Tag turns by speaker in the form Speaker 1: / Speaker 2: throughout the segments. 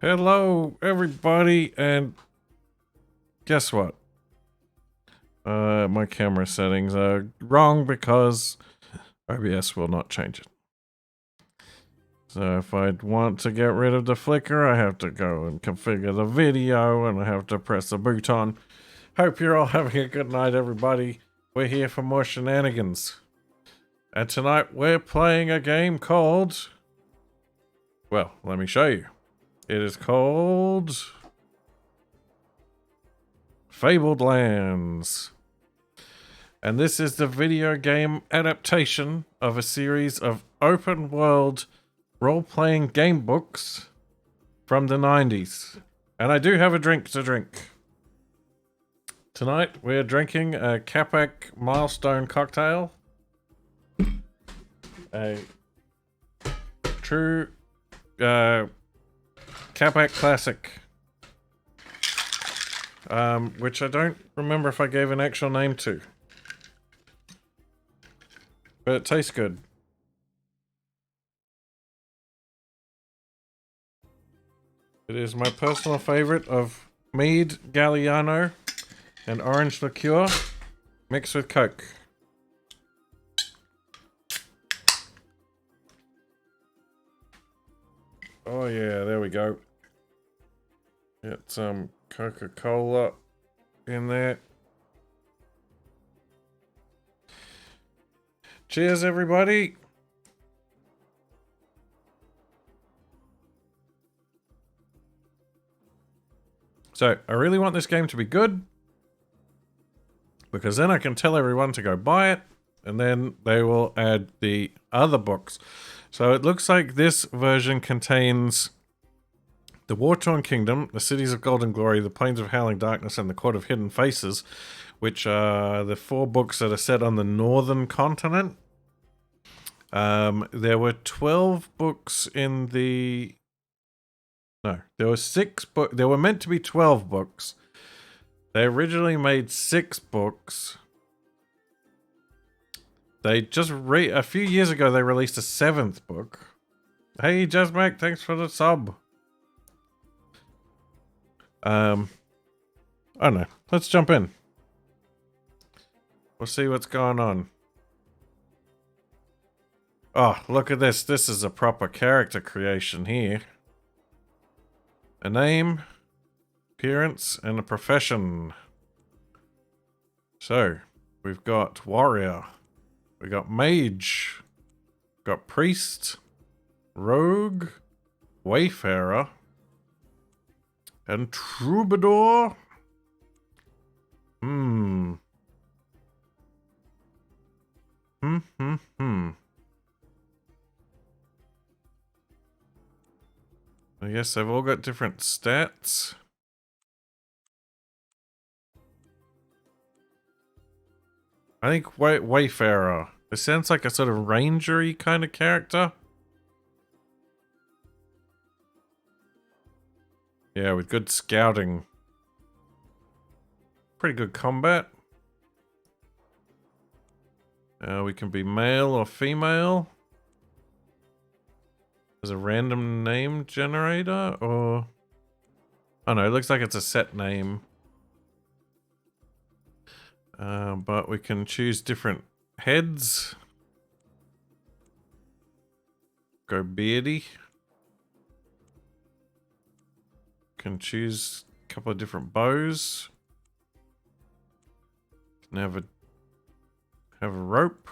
Speaker 1: Hello, everybody, and guess what? My camera settings are wrong because OBS will not change it. So if I want to get rid of the flicker, I have to go and configure the video, and I have to press the button. Hope you're all having a good night, everybody. We're here for more shenanigans. And tonight we're playing a game called... Well, let me show you. It is called... Fabled Lands. And this is the video game adaptation of a series of open world role-playing game books from the 90s. And I do have a drink to drink. Tonight we're drinking a Capac milestone cocktail. A true Capac classic. Which I don't remember if I gave an actual name to. But it tastes good. It is my personal favorite of mead, Galliano, and orange liqueur mixed with Coke. Oh yeah, there we go. Get some Coca-Cola in there. Cheers, everybody. So, I really want this game to be good, because then I can tell everyone to go buy it, and then they will add the other books. So it looks like this version contains the War-Torn Kingdom, the Cities of Golden Glory, the Plains of Howling Darkness, and the Court of Hidden Faces, which are the 4 books that are set on the northern continent. There were 12 books in the... No, there were 6 books. There were meant to be 12 books. They originally made 6 books. They just a few years ago they released a 7th book. Hey Jasmac, thanks for the sub. I don't know. Let's jump in. We'll see what's going on. Oh, look at this. This is a proper character creation here. A name, appearance, and a profession. So, we've got warrior. We got mage. Got priest. Rogue. Wayfarer. And troubadour. I guess they've all got different stats. I think Wayfarer. It sounds like a sort of rangery kind of character. Yeah, with good scouting. Pretty good combat. We can be male or female. There's a random name generator, or... Oh no, it looks like it's a set name. But we can choose different heads. Go beardy. Can choose a couple of different bows. Can have a rope.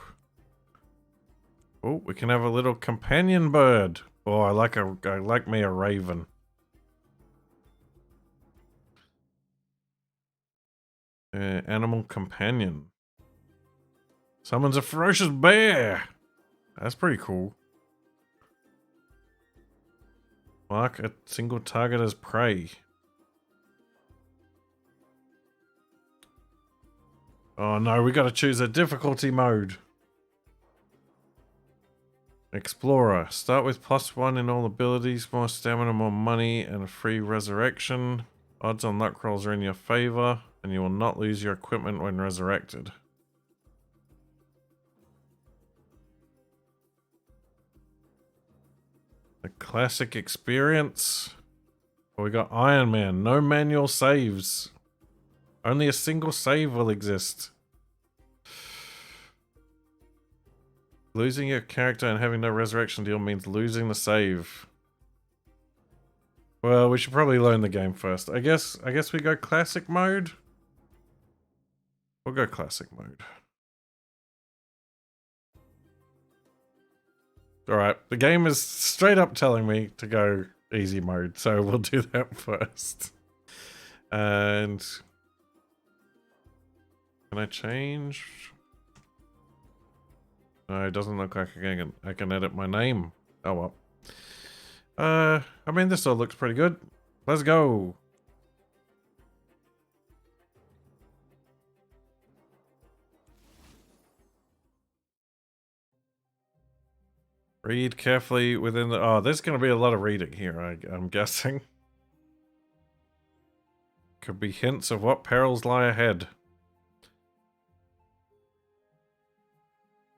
Speaker 1: Oh, we can have a little companion bird. Oh, I like me a raven. Animal companion. Summons a ferocious bear. That's pretty cool. Mark a single target as prey. Oh no, we gotta choose a difficulty mode. Explorer. Start with +1 in all abilities, more stamina, more money, and a free resurrection. Odds on luck rolls are in your favor, and you will not lose your equipment when resurrected. The classic experience. We got Iron Man. No manual saves. Only a single save will exist. Losing your character and having no resurrection deal means losing the save. Well, we should probably learn the game first. I guess we go classic mode. We'll go classic mode. Alright, the game is straight up telling me to go easy mode, so we'll do that first. And can I change? No, it doesn't look like I can edit my name. Oh well. I mean, this all looks pretty good. Let's go. Read carefully within the... Oh, there's going to be a lot of reading here, I'm guessing. Could be hints of what perils lie ahead.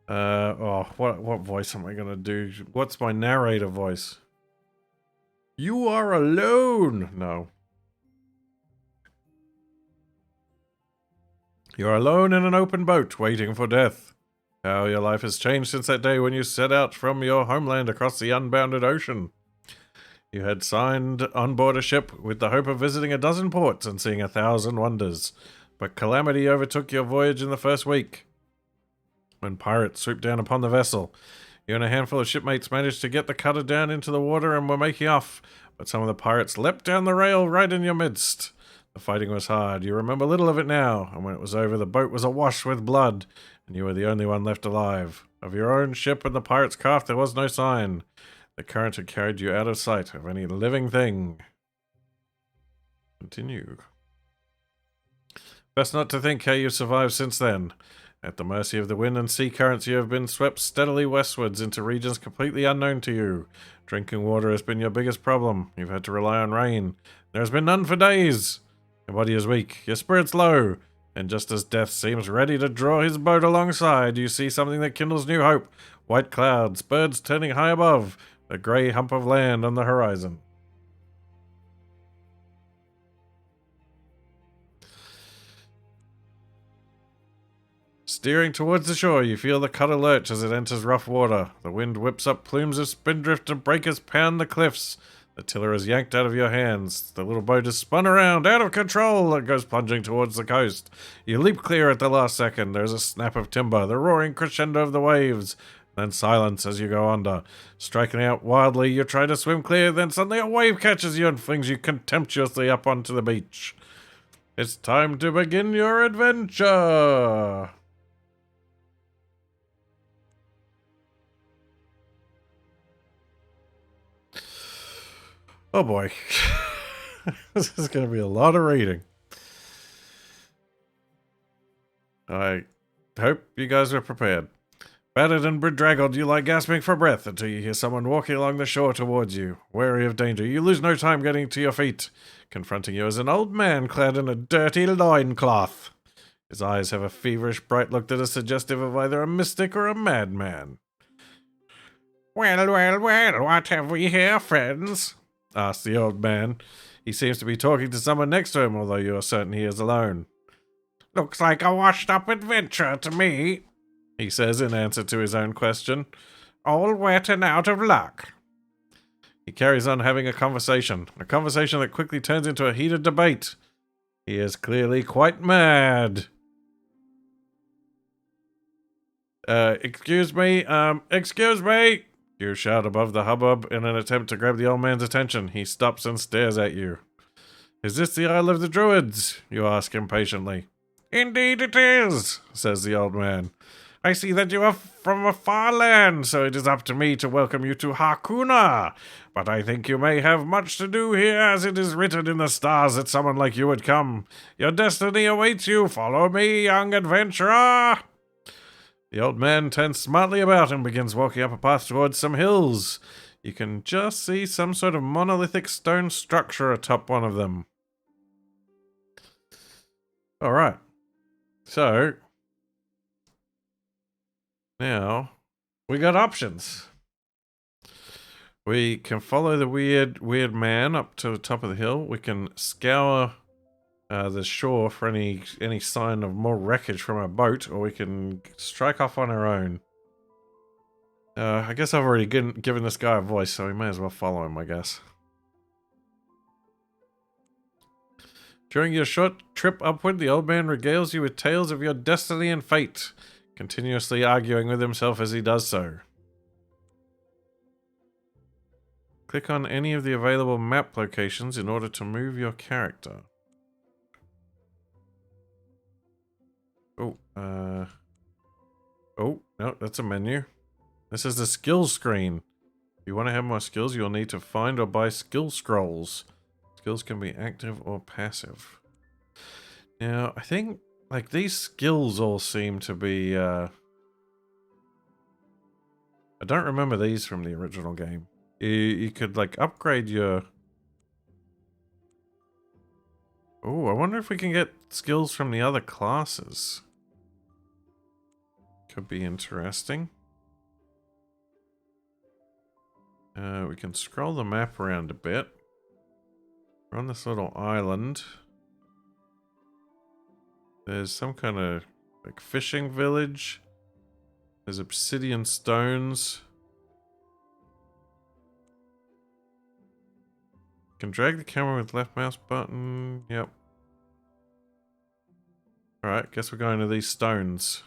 Speaker 1: What voice am I going to do? What's my narrator voice? You are alone! No. You're alone in an open boat, waiting for death. How your life has changed since that day when you set out from your homeland across the unbounded ocean. You had signed on board a ship with the hope of visiting a dozen ports and seeing 1,000 wonders. But calamity overtook your voyage in the first week. When pirates swooped down upon the vessel, you and a handful of shipmates managed to get the cutter down into the water and were making off. But some of the pirates leapt down the rail right in your midst. The fighting was hard. You remember little of it now, and when it was over, the boat was awash with blood, and you were the only one left alive. Of your own ship and the pirate's craft there was no sign. The current had carried you out of sight of any living thing. Continue. Best not to think how you've survived since then. At the mercy of the wind and sea currents, you have been swept steadily westwards into regions completely unknown to you. Drinking water has been your biggest problem. You've had to rely on rain. There has been none for days. Your body is weak, your spirit's low, and just as death seems ready to draw his boat alongside, you see something that kindles new hope. White clouds, birds turning high above, a grey hump of land on the horizon. Steering towards the shore, you feel the cutter lurch as it enters rough water. The wind whips up plumes of spindrift and breakers pound the cliffs. The tiller is yanked out of your hands. The little boat is spun around, out of control, and goes plunging towards the coast. You leap clear at the last second. There's a snap of timber, the roaring crescendo of the waves, then silence as you go under. Striking out wildly, you try to swim clear, then suddenly a wave catches you and flings you contemptuously up onto the beach. It's time to begin your adventure! Oh boy. This is going to be a lot of reading. I hope you guys are prepared. Battered and bedraggled, you lie gasping for breath until you hear someone walking along the shore towards you. Wary of danger, you lose no time getting to your feet. Confronting you is an old man clad in a dirty loincloth. His eyes have a feverish, bright look that is suggestive of either a mystic or a madman. Well, what have we here, friends? Asked the old man. He seems to be talking to someone next to him, although you are certain he is alone. Looks like a washed-up adventurer to me, he says in answer to his own question. All wet and out of luck. He carries on having a conversation that quickly turns into a heated debate. He is clearly quite mad. Excuse me, You shout above the hubbub in an attempt to grab the old man's attention. He stops and stares at you. Is this the Isle of the Druids? You ask impatiently. Indeed it is, says the old man. I see that you are from a far land, so it is up to me to welcome you to Lacuna. But I think you may have much to do here, as it is written in the stars that someone like you would come. Your destiny awaits you. Follow me, young adventurer. The old man turns smartly about and begins walking up a path towards some hills. You can just see some sort of monolithic stone structure atop one of them. Alright. So, now, we got options. We can follow the weird man up to the top of the hill. We can scour the shore for any sign of more wreckage from our boat, or we can strike off on our own. I guess I've already given this guy a voice, so we may as well follow him, I guess. During your short trip upward, the old man regales you with tales of your destiny and fate, continuously arguing with himself as he does so. Click on any of the available map locations in order to move your character. Oh, oh, no, that's a menu. This is the skills screen. If you want to have more skills, you'll need to find or buy skill scrolls. Skills can be active or passive. Now, I think, like, these skills all seem to be, I don't remember these from the original game. You could, like, upgrade your... Oh, I wonder if we can get skills from the other classes. Could be interesting. We can scroll the map around a bit. We're on this little island. There's some kind of, like, fishing village. There's obsidian stones. Can drag the camera with left mouse button. Yep. Alright, guess we're going to these stones.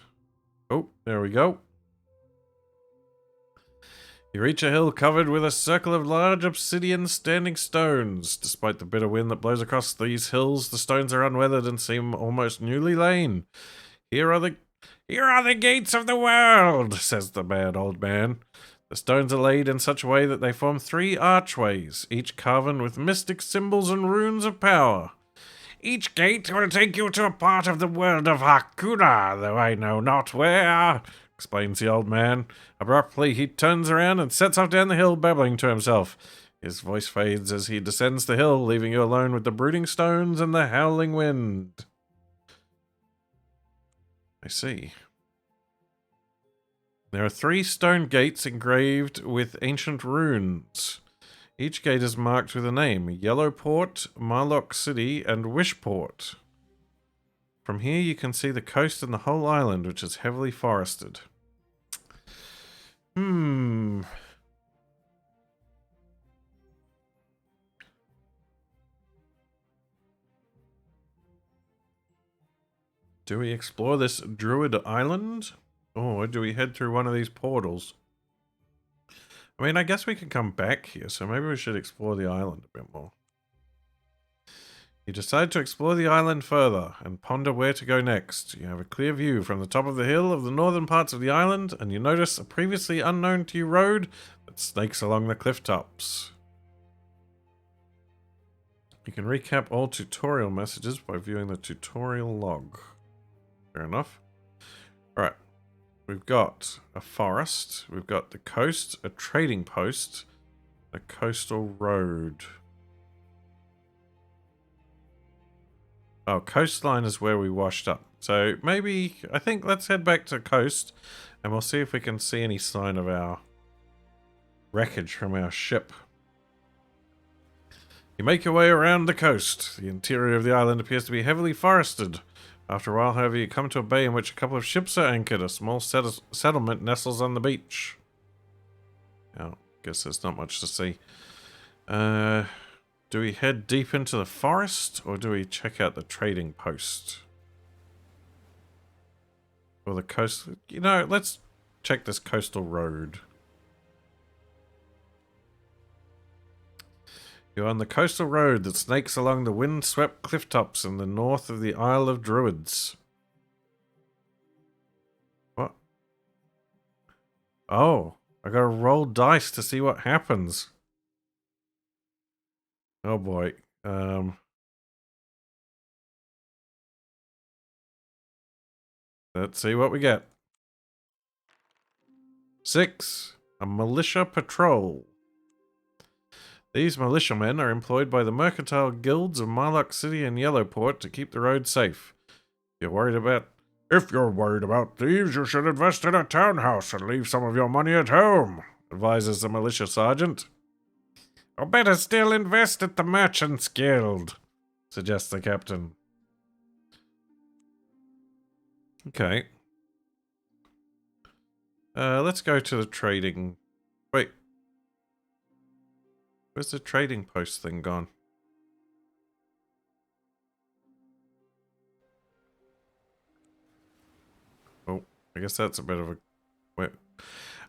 Speaker 1: Oh, there we go. You reach a hill covered with a circle of large obsidian standing stones. Despite the bitter wind that blows across these hills, the stones are unweathered and seem almost newly lain. Here are the gates of the world, says the bad old man. The stones are laid in such a way that they form 3 archways, each carven with mystic symbols and runes of power. Each gate will take you to a part of the world of Lacuna, though I know not where, explains the old man. Abruptly, he turns around and sets off down the hill, babbling to himself. His voice fades as he descends the hill, leaving you alone with the brooding stones and the howling wind. I see. There are 3 stone gates engraved with ancient runes. Each gate is marked with a name: Yellowport, Marlock City, and Wishport. From here you can see the coast and the whole island, which is heavily forested. Do we explore this druid island? Or do we head through one of these portals? I mean, I guess we can come back here, so maybe we should explore the island a bit more. You decide to explore the island further and ponder where to go next. You have a clear view from the top of the hill of the northern parts of the island, and you notice a previously unknown to you road that snakes along the cliff tops. You can recap all tutorial messages by viewing the tutorial log. Fair enough. Alright. We've got a forest, we've got the coast, a trading post, a coastal road. Oh, coastline is where we washed up. So maybe, I think let's head back to the coast and we'll see if we can see any sign of our wreckage from our ship. You make your way around the coast. The interior of the island appears to be heavily forested. After a while, however, you come to a bay in which a couple of ships are anchored. A small settlement nestles on the beach. Oh, guess there's not much to see. Do we head deep into the forest, or do we check out the trading post? Or the coast? You know, let's check this coastal road. You're on the coastal road that snakes along the wind-swept cliff tops in the north of the Isle of Druids. What? Oh, I gotta roll dice to see what happens. Oh boy. Let's see what we get. 6. A militia patrol. These militiamen are employed by the mercantile guilds of Marlock City and Yellowport to keep the road safe. If you're worried about thieves, you should invest in a townhouse and leave some of your money at home, advises the militia sergeant. Or better still, invest at the Merchants Guild, suggests the captain. Okay. Let's go to the trading... Wait. Where's the trading post thing gone? Oh, I guess that's a bit of a... Wait.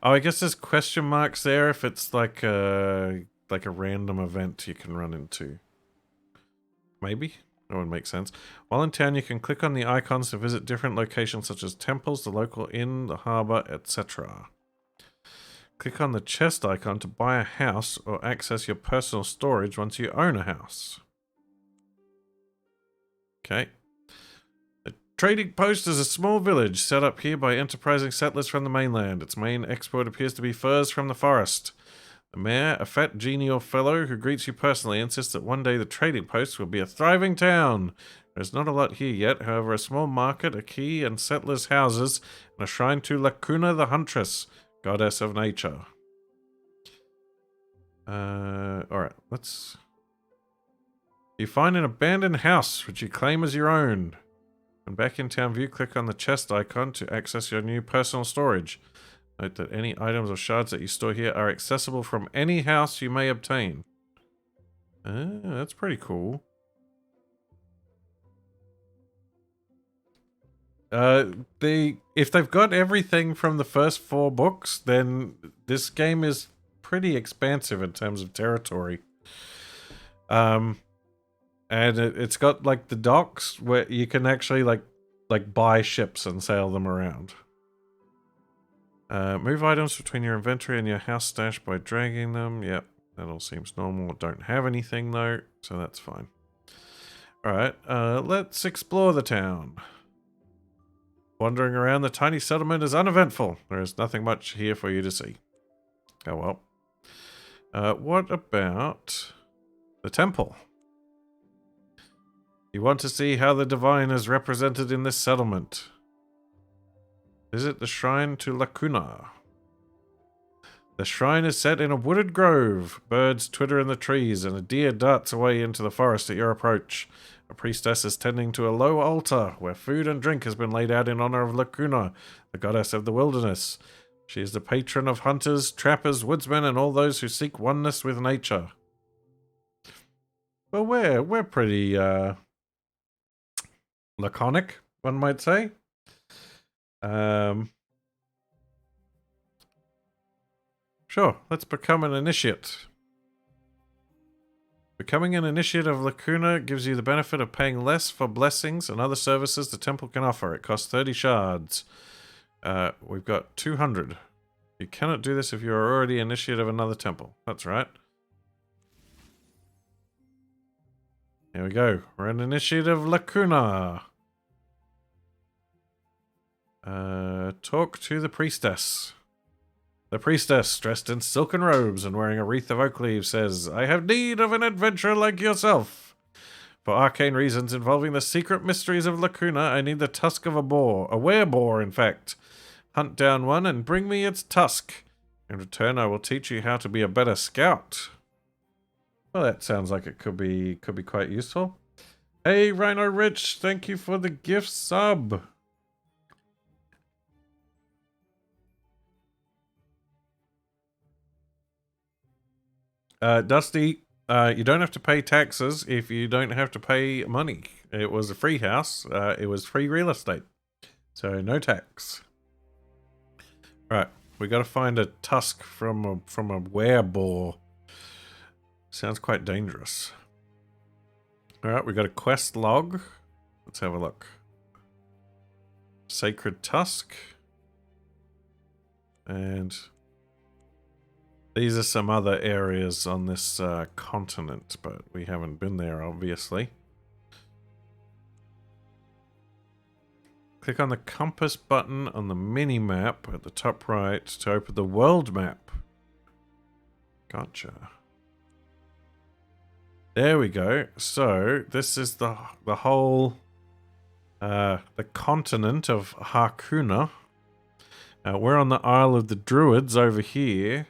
Speaker 1: Oh, I guess there's question marks there if it's like a random event you can run into. Maybe? That would make sense. While in town, you can click on the icons to visit different locations such as temples, the local inn, the harbour, etc. Click on the chest icon to buy a house or access your personal storage once you own a house. Okay. A trading post is a small village set up here by enterprising settlers from the mainland. Its main export appears to be furs from the forest. The mayor, a fat genial fellow who greets you personally, insists that one day the trading post will be a thriving town. There's not a lot here yet, however, a small market, a quay and settlers' houses, and a shrine to Lacuna the Huntress, goddess of nature. Alright, let's... You find an abandoned house, which you claim as your own. When back in town view, click on the chest icon to access your new personal storage. Note that any items or shards that you store here are accessible from any house you may obtain. That's pretty cool. If they've got everything from the first 4 books, then this game is pretty expansive in terms of territory. And it's got like the docks where you can actually like buy ships and sail them around. Move items between your inventory and your house stash by dragging them. Yep, that all seems normal. Don't have anything though, so that's fine. Alright, let's explore the town. Wandering around the tiny settlement is uneventful. There is nothing much here for you to see. Oh well. What about the temple? You want to see how the divine is represented in this settlement? Visit the shrine to Lacuna. The shrine is set in a wooded grove. Birds twitter in the trees, and a deer darts away into the forest at your approach. A priestess is tending to a low altar, where food and drink has been laid out in honor of Lacuna, the goddess of the wilderness. She is the patron of hunters, trappers, woodsmen, and all those who seek oneness with nature. Well, we're pretty, laconic, one might say. Sure, let's become an initiate. Becoming an initiate of Lacuna gives you the benefit of paying less for blessings and other services the temple can offer. It costs 30 shards. We've got 200. You cannot do this if you are already initiate of another temple. That's right. Here we go. We're an initiate of Lacuna. Talk to the priestess. The priestess, dressed in silken robes and wearing a wreath of oak leaves, says, I have need of an adventurer like yourself. For arcane reasons involving the secret mysteries of Lacuna, I need the tusk of a boar. A were-boar, in fact. Hunt down one and bring me its tusk. In return, I will teach you how to be a better scout. Well, that sounds like it could be quite useful. Hey, Rhino Rich, thank you for the gift sub. Dusty, you don't have to pay taxes if you don't have to pay money. It was a free house. It was free real estate. So no tax. Right, we got to find a tusk from a were-boar. Sounds quite dangerous. Alright, we got a quest log. Let's have a look. Sacred Tusk. And these are some other areas on this continent, but we haven't been there, obviously. Click on the compass button on the mini-map at the top right to open the world map. Gotcha. There we go. So, this is the whole... the continent of Harkuna. We're on the Isle of the Druids over here.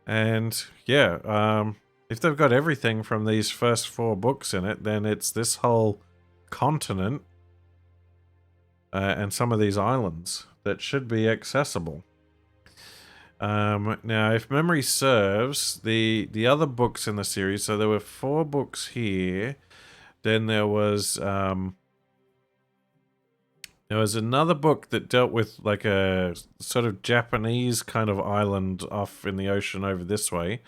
Speaker 1: And, yeah, If they've got everything from these first 4 books in it, then it's this whole continent and some of these islands that should be accessible. Now, if memory serves, the other books in the series, so there were 4 books here. Then there was another book that dealt with like a sort of Japanese kind of island off in the ocean over this way.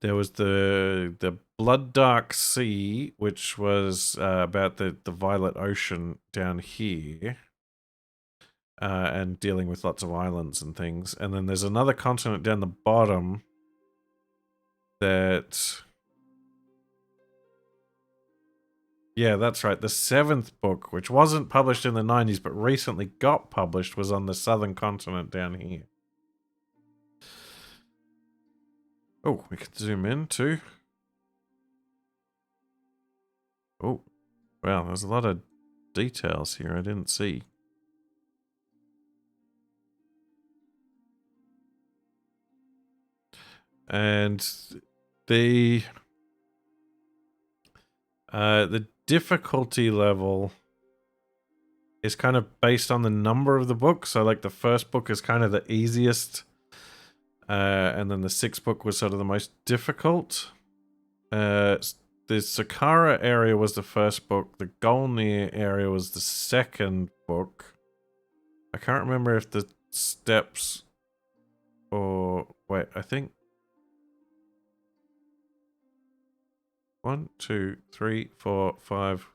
Speaker 1: There was the Blood Dark Sea, which was about the Violet Ocean down here. And dealing with lots of islands and things. And then there's another continent down the bottom that... Yeah, that's right. The 7th book, which wasn't published in the 90s, but recently got published, was on the southern continent down here. Oh, we can zoom in too. Oh, wow, there's a lot of details here I didn't see. And the difficulty level is kind of based on the number of the books. So like the first book is kind of the easiest. And then the 6th book was sort of the most difficult. The Sakara area was the first book. The Golnir area was the 2nd book. I can't remember if the steps or... Wait, I think... 1, 2, 3, 4, 5,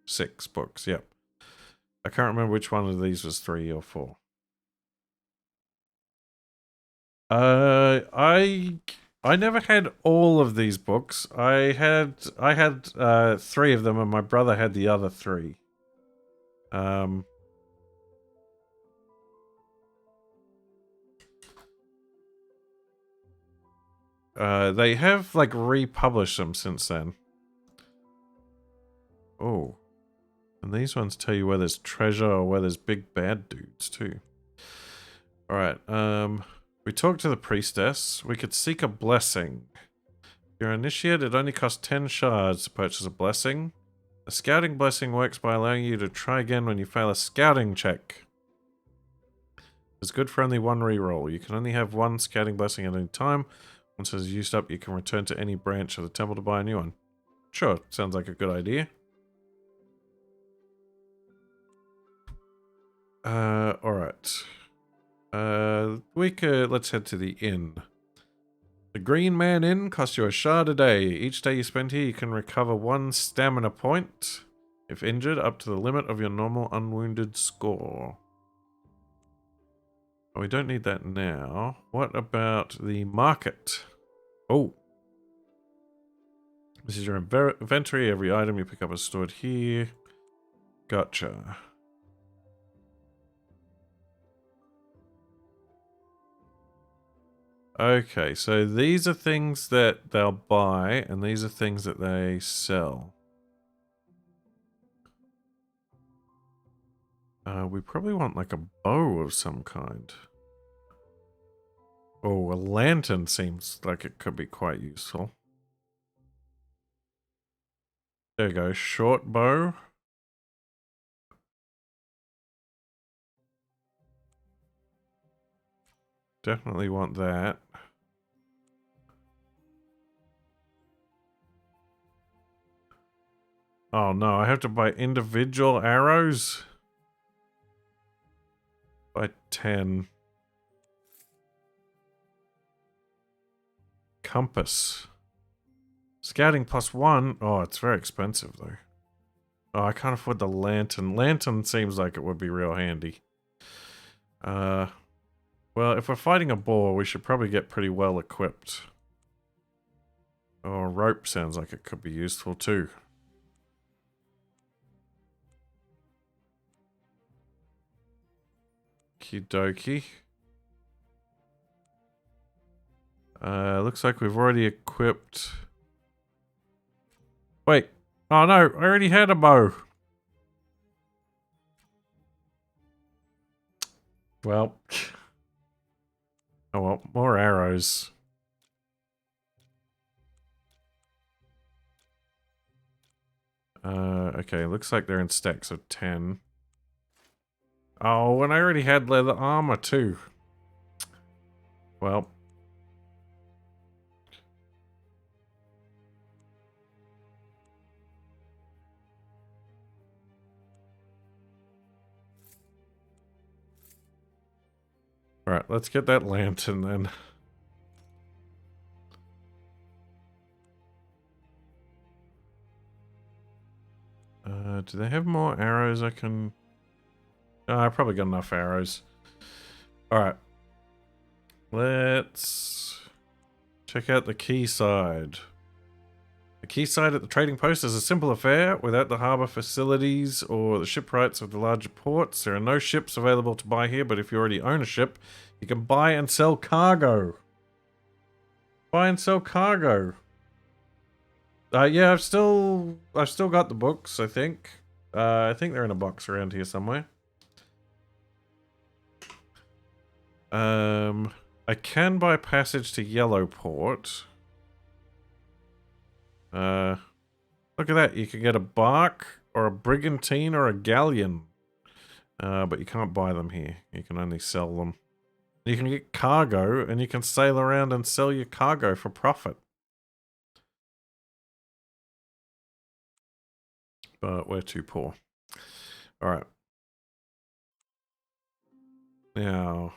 Speaker 1: 6 books, yep. I can't remember which one of these was 3 or 4. I never had all of these books. I had 3 of them, and my brother had the other 3. They have like republished them since then. Oh, and these ones tell you where there's treasure or where there's big bad dudes too. All right. We talked to the priestess. We could seek a blessing. You're initiate. It only costs 10 shards to purchase a blessing. A scouting blessing works by allowing you to try again when you fail a scouting check. It's good for only 1 reroll. You can only have 1 scouting blessing at any time. Once it's used up, you can return to any branch of the temple to buy a new one. Sure, sounds like a good idea. Alright. Let's head to the inn. The Green Man Inn costs you a shard a day. Each day you spend here, you can recover 1 stamina point. If injured, up to the limit of your normal unwounded score. Oh, we don't need that now. What about the market? Oh. This is your inventory. Every item you pick up is stored here. Gotcha. Okay, so these are things that they'll buy, and these are things that they sell. We probably want like a bow of some kind. Oh, a lantern seems like it could be quite useful. There you go, short bow. Definitely want that. Oh no, I have to buy individual arrows? By 10. Compass. Scouting +1. Oh, it's very expensive though. Oh, I can't afford the lantern. Lantern seems like it would be real handy. Well, if we're fighting a boar, we should probably get pretty well equipped. Oh, rope sounds like it could be useful too. Okie dokie. Looks like we've already equipped... Wait. Oh no, I already had a bow. Well. Oh well, more arrows. Okay, looks like they're in stacks of 10. Oh, and I already had leather armor too. Well. Alright, let's get that lantern then. Do they have more arrows I can... I probably got enough arrows. Alright. Let's check out the quayside. The quayside at the trading post is a simple affair. Without the harbour facilities or the shipwrights of the larger ports, there are no ships available to buy here, but if you already own a ship, you can buy and sell cargo. Buy and sell cargo. Yeah, I've still got the books, I think. I think they're in a box around here somewhere. I can buy passage to Yellowport. Look at that. You can get a bark or a brigantine or a galleon. But you can't buy them here. You can only sell them. You can get cargo and you can sail around and sell your cargo for profit. But we're too poor. Alright. Now,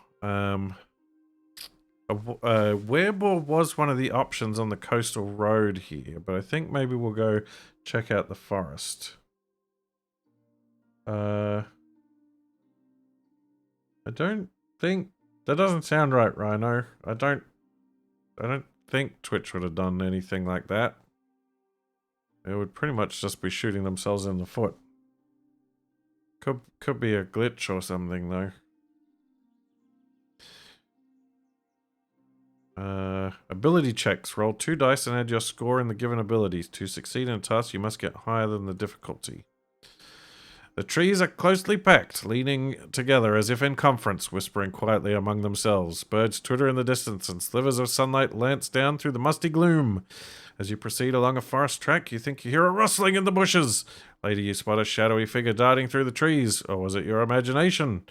Speaker 1: Wearboard was one of the options on the coastal road here, but I think maybe we'll go check out the forest. I don't think... That doesn't sound right, Rhino. I don't think Twitch would have done anything like that. It would pretty much just be shooting themselves in the foot. Could be a glitch or something, though. Ability checks. Roll 2 dice and add your score in the given abilities. To succeed in a task, you must get higher than the difficulty. The trees are closely packed, leaning together as if in conference, whispering quietly among themselves. Birds twitter in the distance, and slivers of sunlight lance down through the musty gloom. As you proceed along a forest track, you think you hear a rustling in the bushes. Later, you spot a shadowy figure darting through the trees. Or was it your imagination?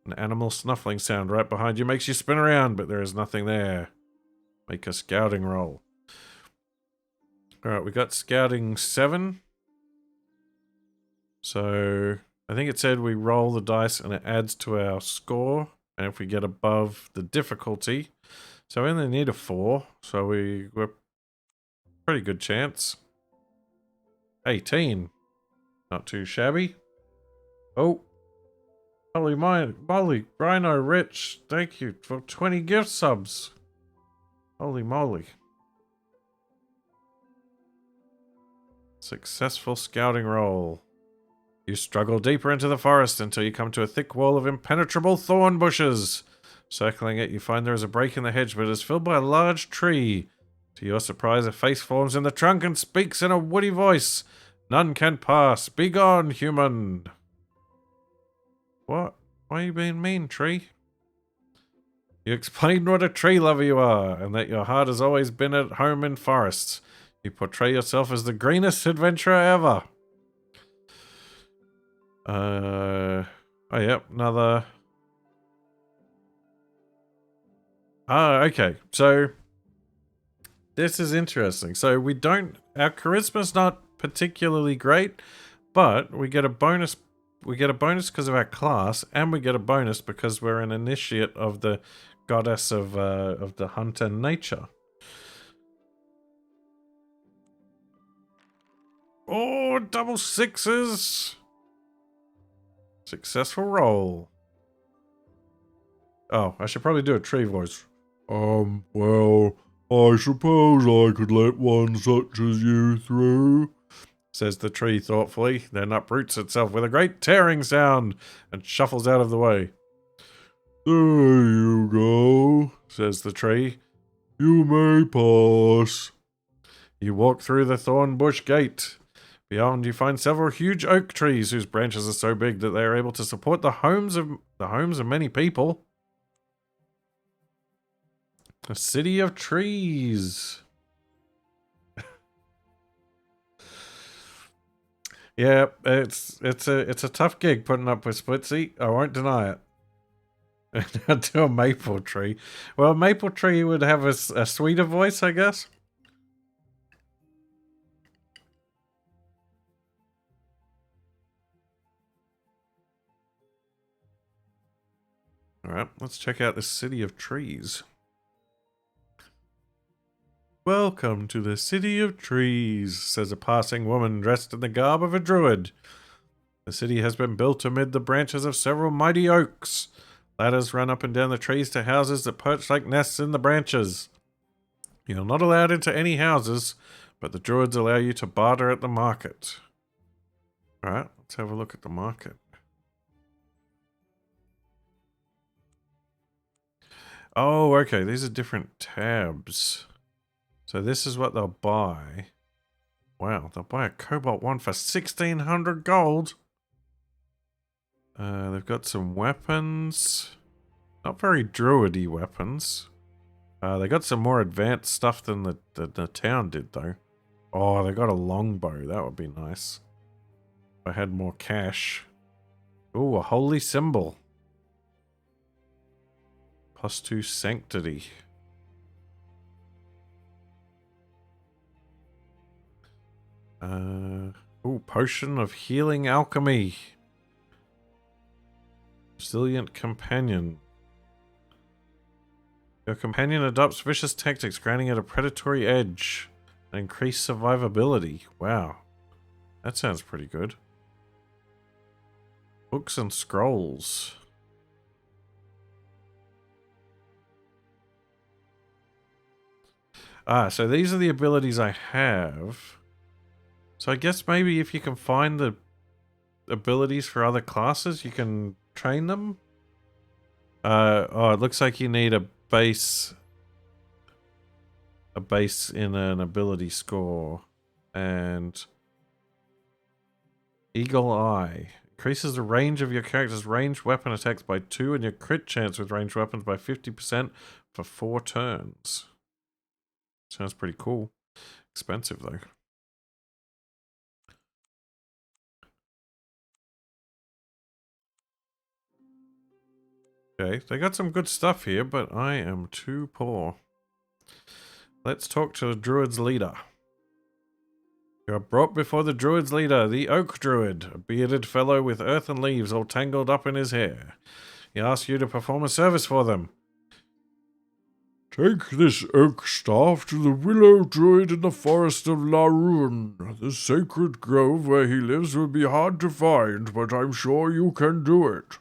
Speaker 1: An animal snuffling sound right behind you makes you spin around, but there is nothing there. Make a scouting roll. Alright, we got scouting 7. So, I think it said we roll the dice and it adds to our score. And if we get above the difficulty. So we only need a 4. So we're pretty good chance. 18. Not too shabby. Oh. Holy moly. Rhino Rich. Thank you for 20 gift subs. Holy moly. Successful scouting roll. You struggle deeper into the forest until you come to a thick wall of impenetrable thorn bushes. Circling it, you find there is a break in the hedge, but it is filled by a large tree. To your surprise, a face forms in the trunk and speaks in a woody voice. None can pass. Be gone, human. What? Why are you being mean, tree? You explain what a tree lover you are, and that your heart has always been at home in forests. You portray yourself as the greenest adventurer ever. Oh, yep, another... okay, so... This is interesting. So we don't... Our charisma's not particularly great, but we get a bonus... We get a bonus because of our class, and we get a bonus because we're an initiate of the goddess of the hunt and nature. Oh, double 6s! Successful roll. Oh, I should probably do a tree voice. Well, I suppose I could let one such as you through, says the tree thoughtfully, then uproots itself with a great tearing sound and shuffles out of the way. There you go, says the tree. You may pass. You walk through the thorn bush gate. Beyond, you find several huge oak trees whose branches are so big that they are able to support the homes of many people. A city of trees. Yeah, it's a tough gig putting up with Splitsy. I won't deny it. To a maple tree. Well, maple tree would have a sweeter voice, I guess. All right, let's check out this city of trees. Welcome to the city of trees, says a passing woman dressed in the garb of a druid. The city has been built amid the branches of several mighty oaks. Ladders run up and down the trees to houses that perch like nests in the branches. You're not allowed into any houses, but the druids allow you to barter at the market. Alright, let's have a look at the market. Oh, okay, these are different tabs. So this is what they'll buy. Wow, they'll buy a Cobalt one for 1,600 gold. They've got some weapons. Not very druidy weapons. They got some more advanced stuff than the town did, though. Oh, they got a longbow. That would be nice. If I had more cash. Ooh, a holy symbol. +2 sanctity. Ooh, potion of healing alchemy. Resilient companion. Your companion adopts vicious tactics, granting it a predatory edge and increased survivability. Wow. That sounds pretty good. Books and scrolls. So these are the abilities I have. So I guess maybe if you can find the abilities for other classes, you can train them. Oh, it looks like you need a base in an ability score. And Eagle Eye. Increases the range of your character's ranged weapon attacks by 2 and your crit chance with ranged weapons by 50% for 4 turns. Sounds pretty cool. Expensive, though. Okay, they got some good stuff here, but I am too poor. Let's talk to the druid's leader. You are brought before the druid's leader, the Oak Druid, a bearded fellow with earth and leaves all tangled up in his hair. He asks you to perform a service for them. Take this oak staff to the willow druid in the forest of La Ruin. The sacred grove where he lives will be hard to find, but I'm sure you can do it.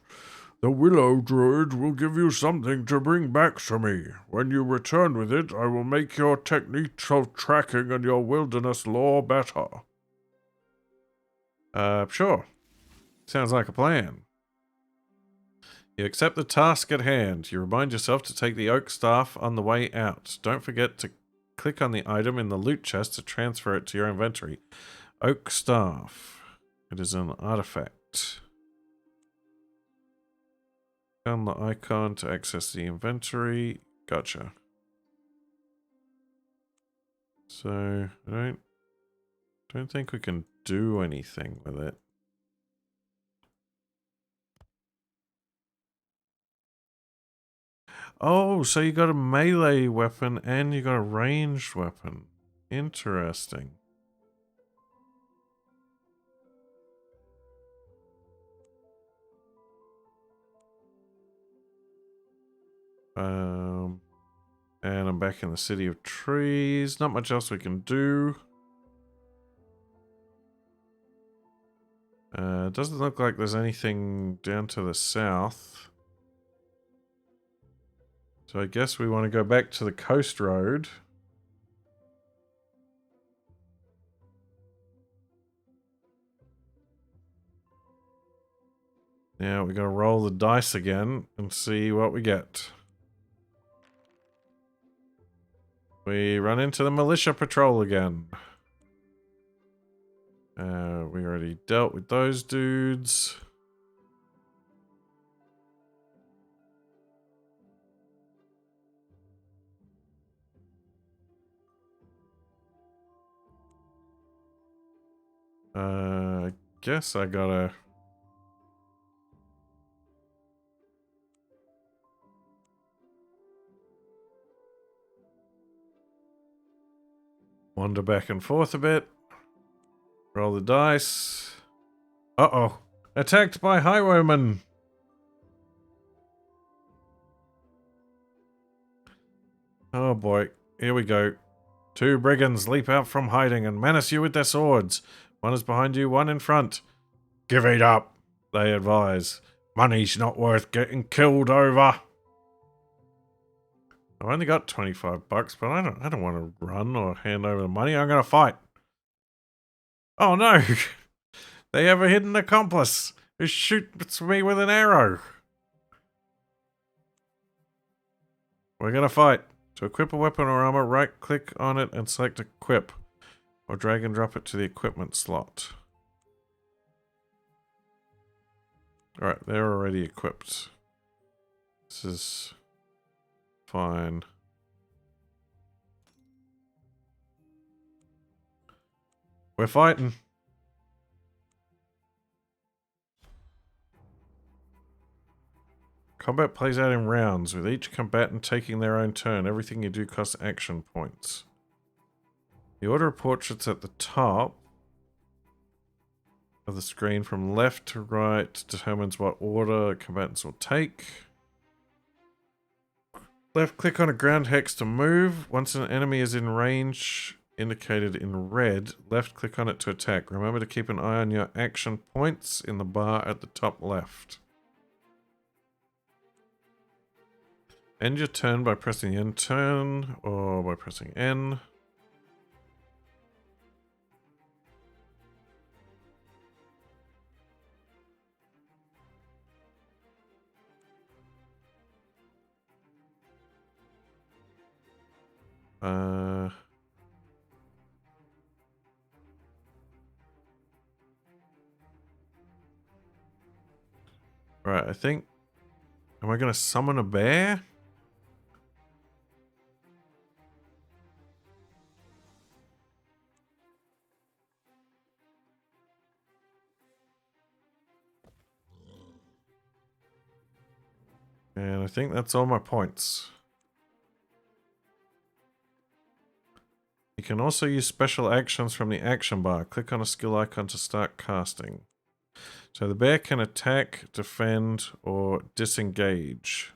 Speaker 1: The willow druid will give you something to bring back to me. When you return with it, I will make your techniques of tracking and your wilderness lore better. Sure. Sounds like a plan. You accept the task at hand. You remind yourself to take the oak staff on the way out. Don't forget to click on the item in the loot chest to transfer it to your inventory. Oak staff. It is an artifact. Click on the icon to access the inventory. Gotcha. So, I don't think we can do anything with it. Oh, so you got a melee weapon and you got a ranged weapon. Interesting. And I'm back in the city of trees. Not much else we can do. Doesn't look like there's anything down to the south. So I guess we want to go back to the coast road. Now we're going to roll the dice again and see what we get. We run into the militia patrol again. We already dealt with those dudes. I guess I gotta... wander back and forth a bit. Roll the dice. Uh-oh. Attacked by highwaymen. Oh boy. Here we go. 2 brigands leap out from hiding and menace you with their swords. One is behind you, one in front. Give it up, they advise. Money's not worth getting killed over. I've only got 25 bucks, but I don't want to run or hand over the money. I'm going to fight. Oh no! They have a hidden accomplice who shoots me with an arrow. We're going to fight. To equip a weapon or armor, right-click on it and select Equip. Or drag and drop it to the equipment slot. Alright, they're already equipped. This is fine. We're fighting. Combat plays out in rounds, with each combatant taking their own turn. Everything you do costs action points. The order of portraits at the top of the screen from left to right determines what order combatants will take. Left click on a ground hex to move. Once an enemy is in range, indicated in red, left click on it to attack. Remember to keep an eye on your action points in the bar at the top left. End your turn by pressing N turn or by pressing N. Right, I think... Am I going to summon a bear? And I think that's all my points. You can also use special actions from the action bar. Click on a skill icon to start casting. So the bear can attack, defend, or disengage.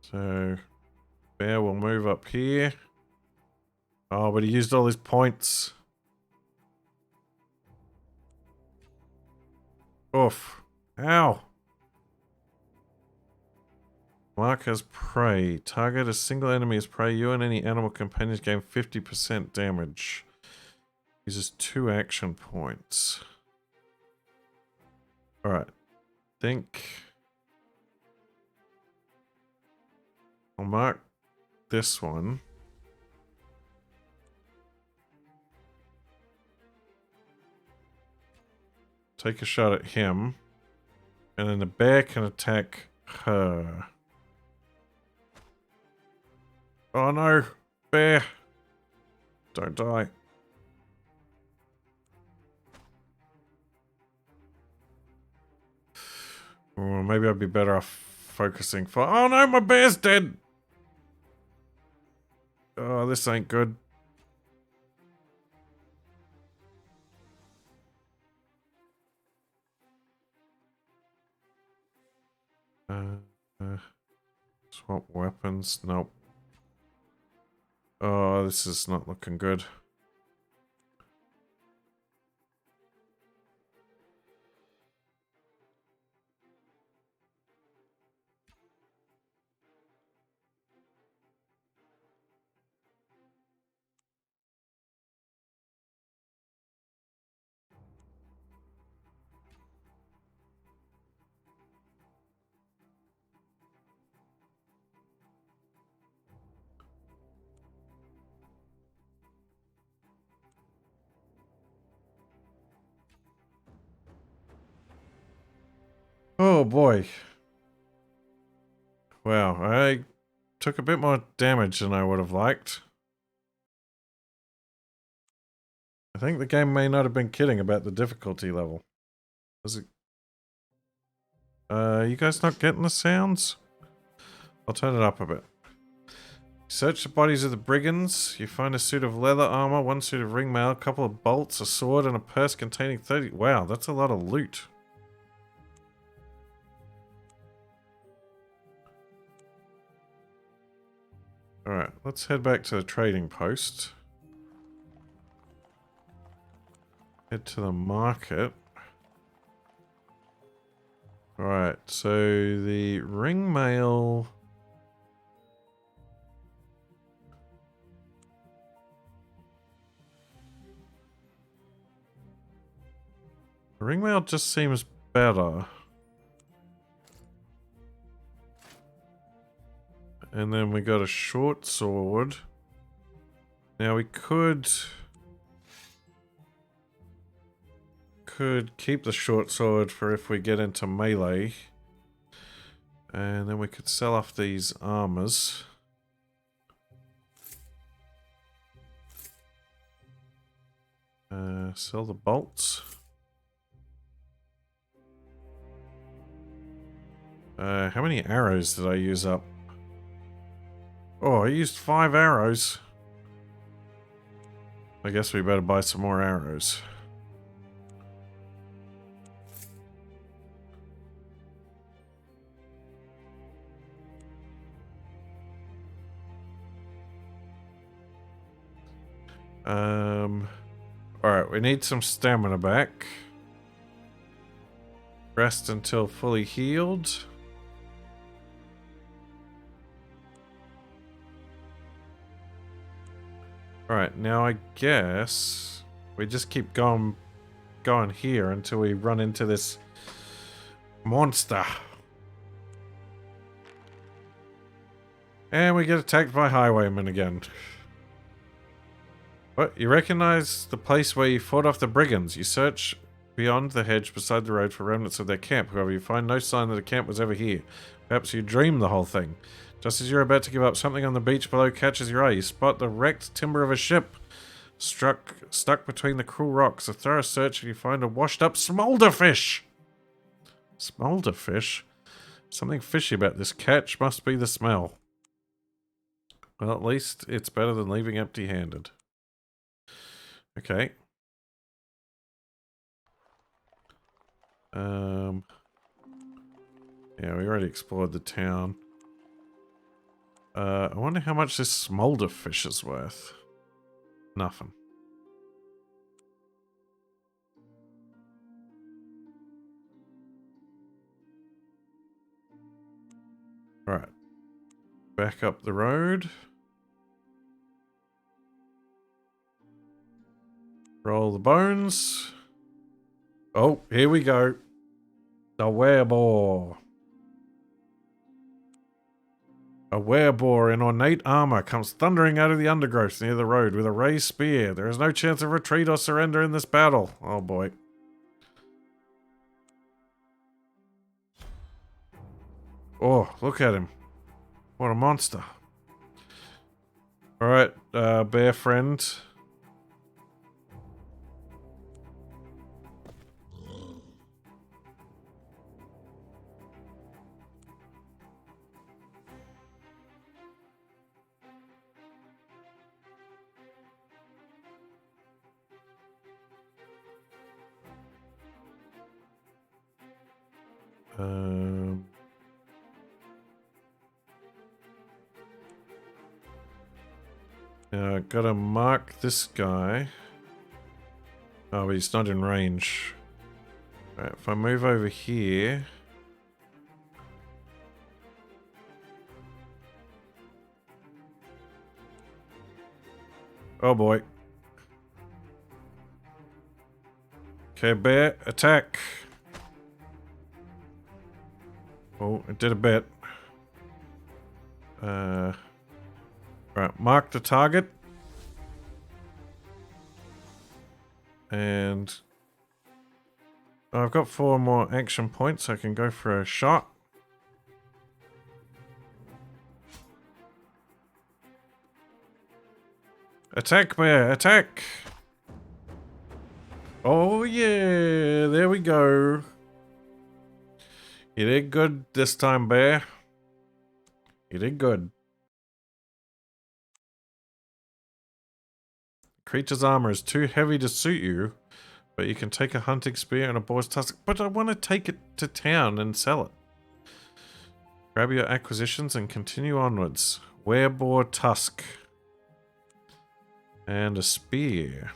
Speaker 1: So bear will move up here. Oh, but he used all his points. Oof. Ow. Mark as prey. Target a single enemy as prey. You and any animal companions gain 50% damage. Uses 2 action points. Alright. Think... I'll mark this one. Take a shot at him. And then the bear can attack her. Oh no! Bear! Don't die. Or maybe I'd be better off focusing for... Oh no! My bear's dead! Oh, this ain't good. Swap weapons. Nope. Oh, this is not looking good. Oh boy. Wow, I took a bit more damage than I would have liked. I think the game may not have been kidding about the difficulty level. Is it? You guys not getting the sounds? I'll turn it up a bit. Search the bodies of the brigands. You find a suit of leather armor, one suit of ring mail, a couple of bolts, a sword, and a purse containing 30... Wow, that's a lot of loot. Alright, let's head back to the trading post. Head to the market. Alright, so the ring mail... The ring mail just seems better. And then we got a short sword. Now we could keep the short sword for if we get into melee. And then we could sell off these armors. Sell the bolts. How many arrows did I use up? Oh, I used 5 arrows. I guess we better buy some more arrows. Alright, we need some stamina back. Rest until fully healed. Alright, now I guess we just keep going here until we run into this monster. And we get attacked by highwaymen again. What? You recognize the place where you fought off the brigands. You search beyond the hedge beside the road for remnants of their camp. However, you find no sign that a camp was ever here. Perhaps you dreamed the whole thing. Just as you're about to give up, something on the beach below catches your eye. You spot the wrecked timber of a ship stuck between the cruel rocks. A thorough search and you find a washed-up smolderfish. Smolderfish? Something fishy about this catch. Must be the smell. Well, at least it's better than leaving empty-handed. Okay. Yeah, we already explored the town. I wonder how much this smolder fish is worth. Nothing. Right. Back up the road. Roll the bones. Oh, here we go. The werebore. A werebore in ornate armor comes thundering out of the undergrowth near the road with a raised spear. There is no chance of retreat or surrender in this battle. Oh boy. Oh, look at him. What a monster. Alright, bear friend. Gotta mark this guy. Oh, but he's not in range. Right, if I move over here... Oh boy. Okay, bear, attack. Oh, it did a bit. Right, mark the target. And I've got 4 more action points. I can go for a shot. Attack, bear, attack! Oh yeah, there we go. You did good this time, bear. You did good. Creature's armor is too heavy to suit you, but you can take a hunting spear and a boar's tusk. But I want to take it to town and sell it. Grab your acquisitions and continue onwards. Wereboar tusk. And a spear.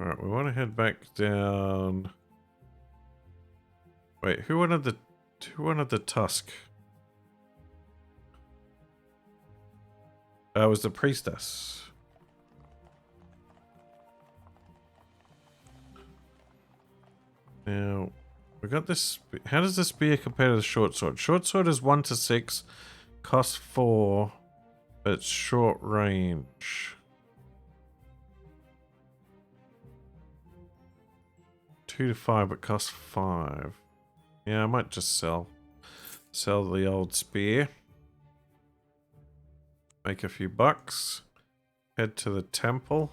Speaker 1: Alright, we want to head back down. Wait, who wanted the tusk? That was the priestess. Now, we got this. How does the spear compare to the short sword? Short sword is 1 to 6, costs 4, but it's short range. 2 to 5, but costs 5. Yeah, I might just sell the old spear. Make a few bucks. Head to the temple.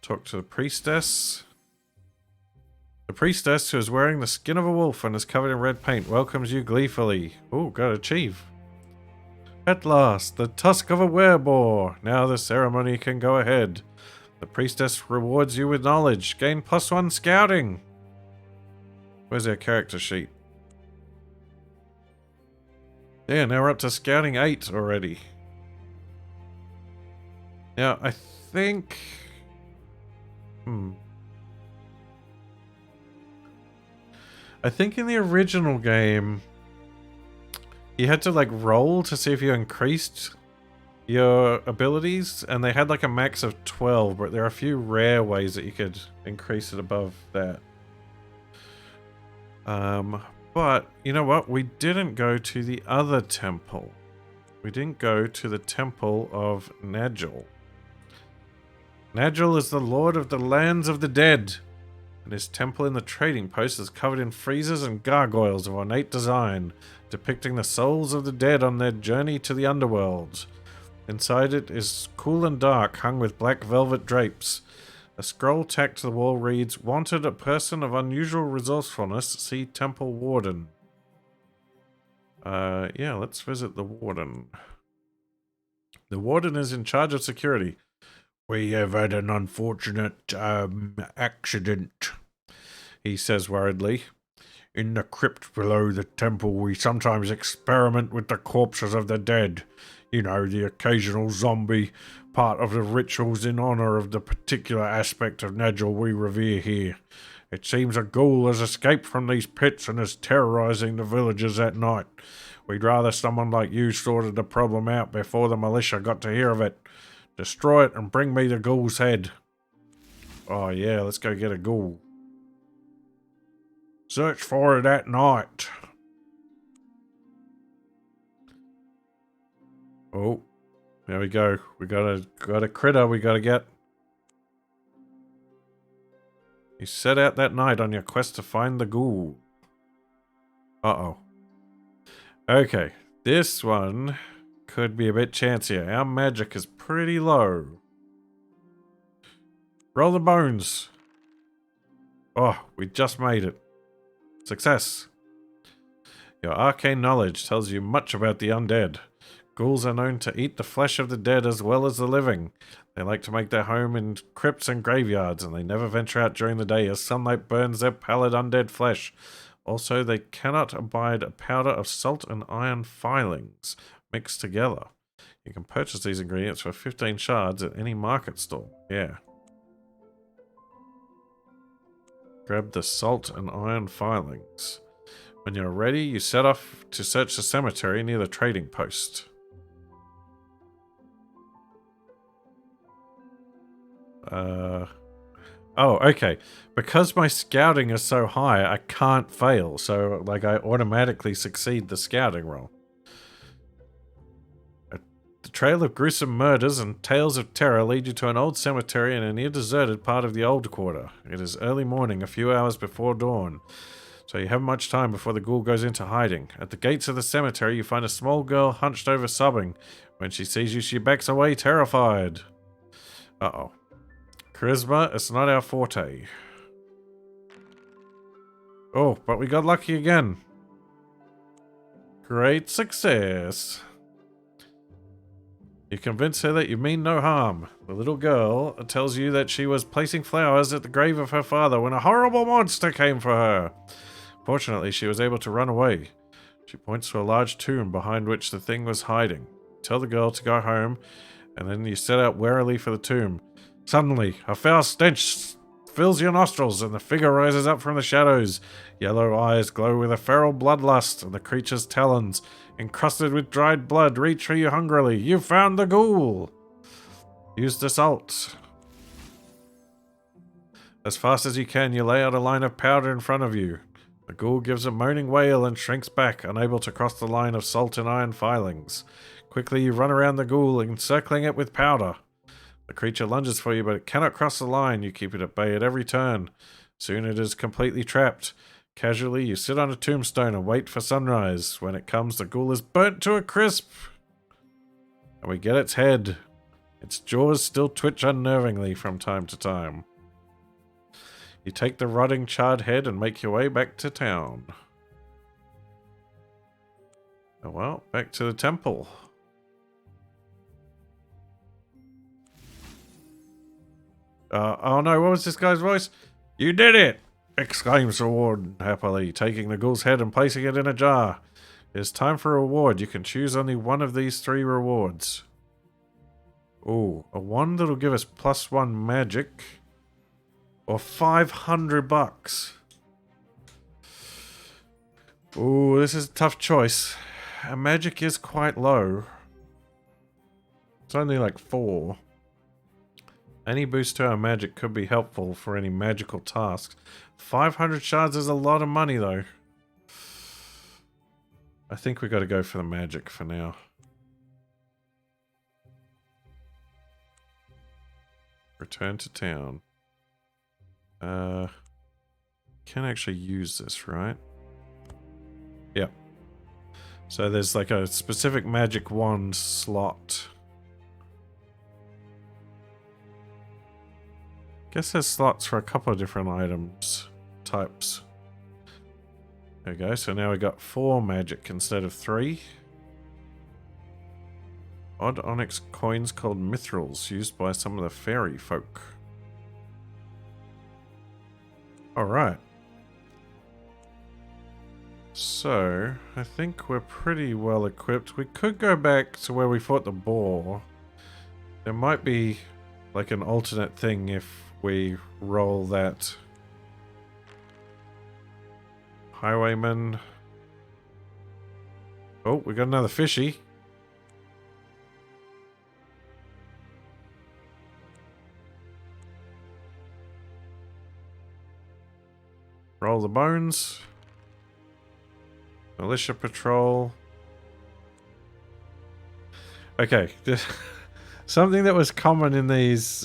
Speaker 1: Talk to the priestess. The priestess, who is wearing the skin of a wolf and is covered in red paint, welcomes you gleefully. Oh, got achieve. At last, the tusk of a wereboar. Now the ceremony can go ahead. The priestess rewards you with knowledge. Gain +1 scouting. Where's our character sheet? Yeah, now we're up to scouting 8 already. Now, I think... I think in the original game, you had to like roll to see if you increased your abilities, and they had like a max of 12, but there are a few rare ways that you could increase it above that. But you know what? We didn't go to the other temple. We didn't go to the Temple of Nigel. Nigel is the lord of the lands of the dead, and his temple in the trading post is covered in friezes and gargoyles of ornate design, depicting the souls of the dead on their journey to the underworld. Inside it is cool and dark, hung with black velvet drapes. A scroll tacked to the wall reads, "Wanted a person of unusual resourcefulness, see Temple Warden." Yeah, let's visit the Warden. The Warden is in charge of security. "We have had an unfortunate, accident," he says worriedly. "In the crypt below the temple, we sometimes experiment with the corpses of the dead. You know, the occasional zombie, part of the rituals in honor of the particular aspect of Nigel we revere here. It seems a ghoul has escaped from these pits and is terrorizing the villagers at night. We'd rather someone like you sorted the problem out before the militia got to hear of it. Destroy it and bring me the ghoul's head." Oh yeah, let's go get a ghoul. "Search for it at night." Oh, there we go. We got a critter we gotta get. You set out that night on your quest to find the ghoul. Uh-oh. Okay, this one could be a bit chancier. Our magic is pretty low. Roll the bones. Oh, we just made it. Success. Your arcane knowledge tells you much about the undead. Ghouls are known to eat the flesh of the dead as well as the living. They like to make their home in crypts and graveyards, and they never venture out during the day as sunlight burns their pallid undead flesh. Also, they cannot abide a powder of salt and iron filings mixed together. You can purchase these ingredients for 15 shards at any market stall. Yeah. Grab the salt and iron filings. When you're ready, you set off to search the cemetery near the trading post. Oh, okay. Because my scouting is so high, I can't fail. So, like, I automatically succeed the scouting roll. The trail of gruesome murders and tales of terror lead you to an old cemetery in a near-deserted part of the Old Quarter. It is early morning, a few hours before dawn. So you haven't much time before the ghoul goes into hiding. At the gates of the cemetery, you find a small girl hunched over sobbing. When she sees you, she backs away, terrified. Uh-oh. Charisma, it's not our forte. Oh, but we got lucky again. Great success. You convince her that you mean no harm. The little girl tells you that she was placing flowers at the grave of her father when a horrible monster came for her. Fortunately, she was able to run away. She points to a large tomb behind which the thing was hiding. Tell the girl to go home, and then you set out warily for the tomb. Suddenly, a foul stench fills your nostrils, and the figure rises up from the shadows. Yellow eyes glow with a feral bloodlust, and the creature's talons, encrusted with dried blood, reach for you hungrily. You've found the ghoul! Use the salt. As fast as you can, you lay out a line of powder in front of you. The ghoul gives a moaning wail and shrinks back, unable to cross the line of salt and iron filings. Quickly you run around the ghoul, encircling it with powder. The creature lunges for you, but it cannot cross the line. You keep it at bay at every turn. Soon it is completely trapped. Casually, you sit on a tombstone and wait for sunrise. When it comes, the ghoul is burnt to a crisp. And we get its head. Its jaws still twitch unnervingly from time to time. You take the rotting, charred head and make your way back to town. Oh well, back to the temple. Oh no, what was this guy's voice? You did it! Exclaims the warden happily, taking the ghoul's head and placing it in a jar. It is time for a reward. You can choose only one of these 3 rewards. Ooh, a one that'll give us +1 magic. Or $500. Ooh, this is a tough choice. Our magic is quite low. It's only like 4. Any boost to our magic could be helpful for any magical tasks. 500 shards is a lot of money, though. I think we got to go for the magic for now. Return to town. Can actually use this, right? Yep. So there's like a specific magic wand slot. Guess there's slots for a couple of different items types. There we go. So now we got 4 magic instead of 3. Odd onyx coins called mithrils, used by some of the fairy folk. Alright. So, I think we're pretty well equipped. We could go back to where we fought the boar. There might be like an alternate thing if we roll that highwayman. Oh, we got another fishy. Roll the bones. Militia patrol. Okay, something that was common in these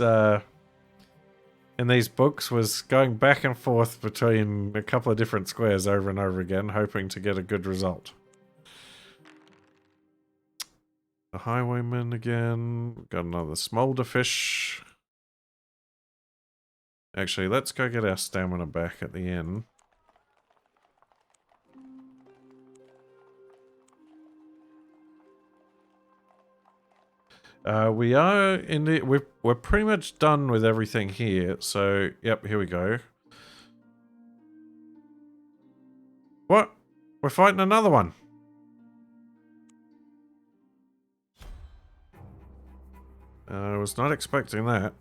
Speaker 1: books was going back and forth between a couple of different squares over and over again, hoping to get a good result. The highwayman again. Got another smolder fish. Actually, let's go get our stamina back at the end. We are in the... We're pretty much done with everything here. So, yep, here we go. What? We're fighting another one. I was not expecting that.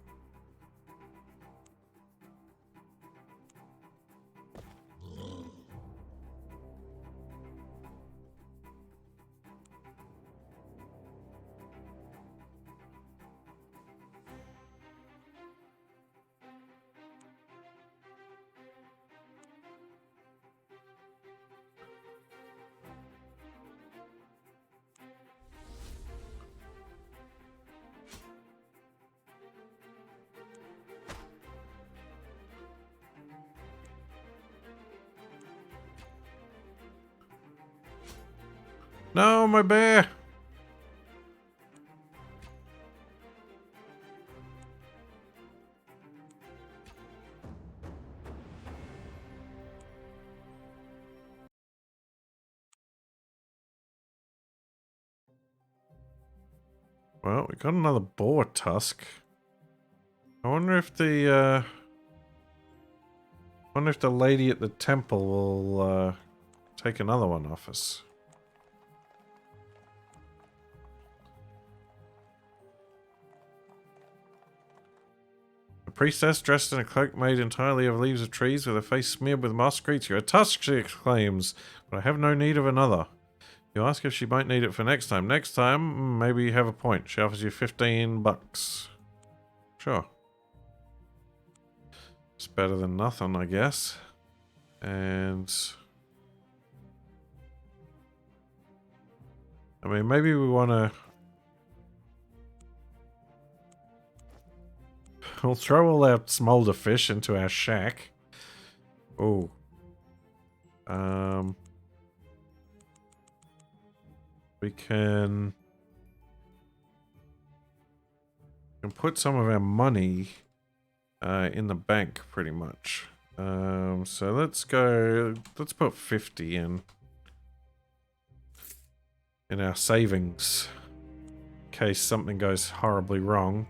Speaker 1: No, my bear! Well, we got another boar tusk. I wonder if the lady at the temple will take another one off us. A priestess dressed in a cloak made entirely of leaves of trees with her face smeared with moss greets you. A tusk, she exclaims, but I have no need of another. You ask if she might need it for next time. Next time, maybe you have a point. She offers you 15 bucks. Sure. It's better than nothing, I guess. And I mean, maybe we want to... We'll throw all our smolder fish into our shack. Oh. We can put some of our money in the bank, pretty much. So let's put 50 in our savings in case something goes horribly wrong.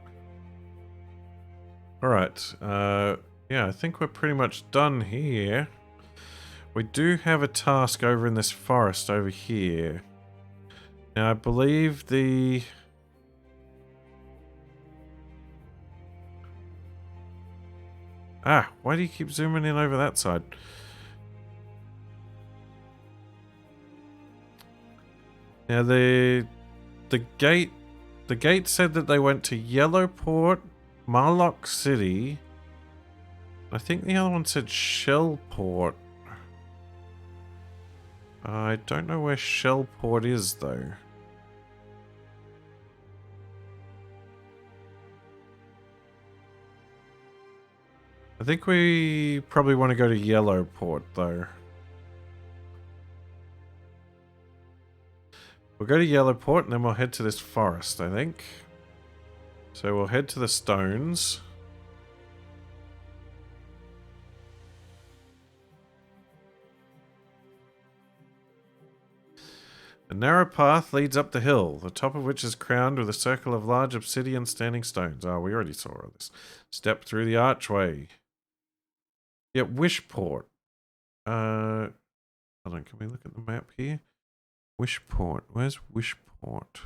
Speaker 1: Alright, yeah, I think we're pretty much done here. We do have a task over in this forest over here. Now, I believe the... Ah, why do you keep zooming in over that side? Now, the gate said that they went to Yellowport, Marlock City. I think the other one said Shellport. I don't know where Shellport is, though. I think we probably want to go to Yellowport, though. We'll go to Yellowport and then we'll head to this forest, I think. So we'll head to the stones. A narrow path leads up the hill, the top of which is crowned with a circle of large obsidian standing stones. Oh, we already saw all this. Step through the archway. Yeah, Wishport. Hold on, can we look at the map here? Wishport. Where's Wishport?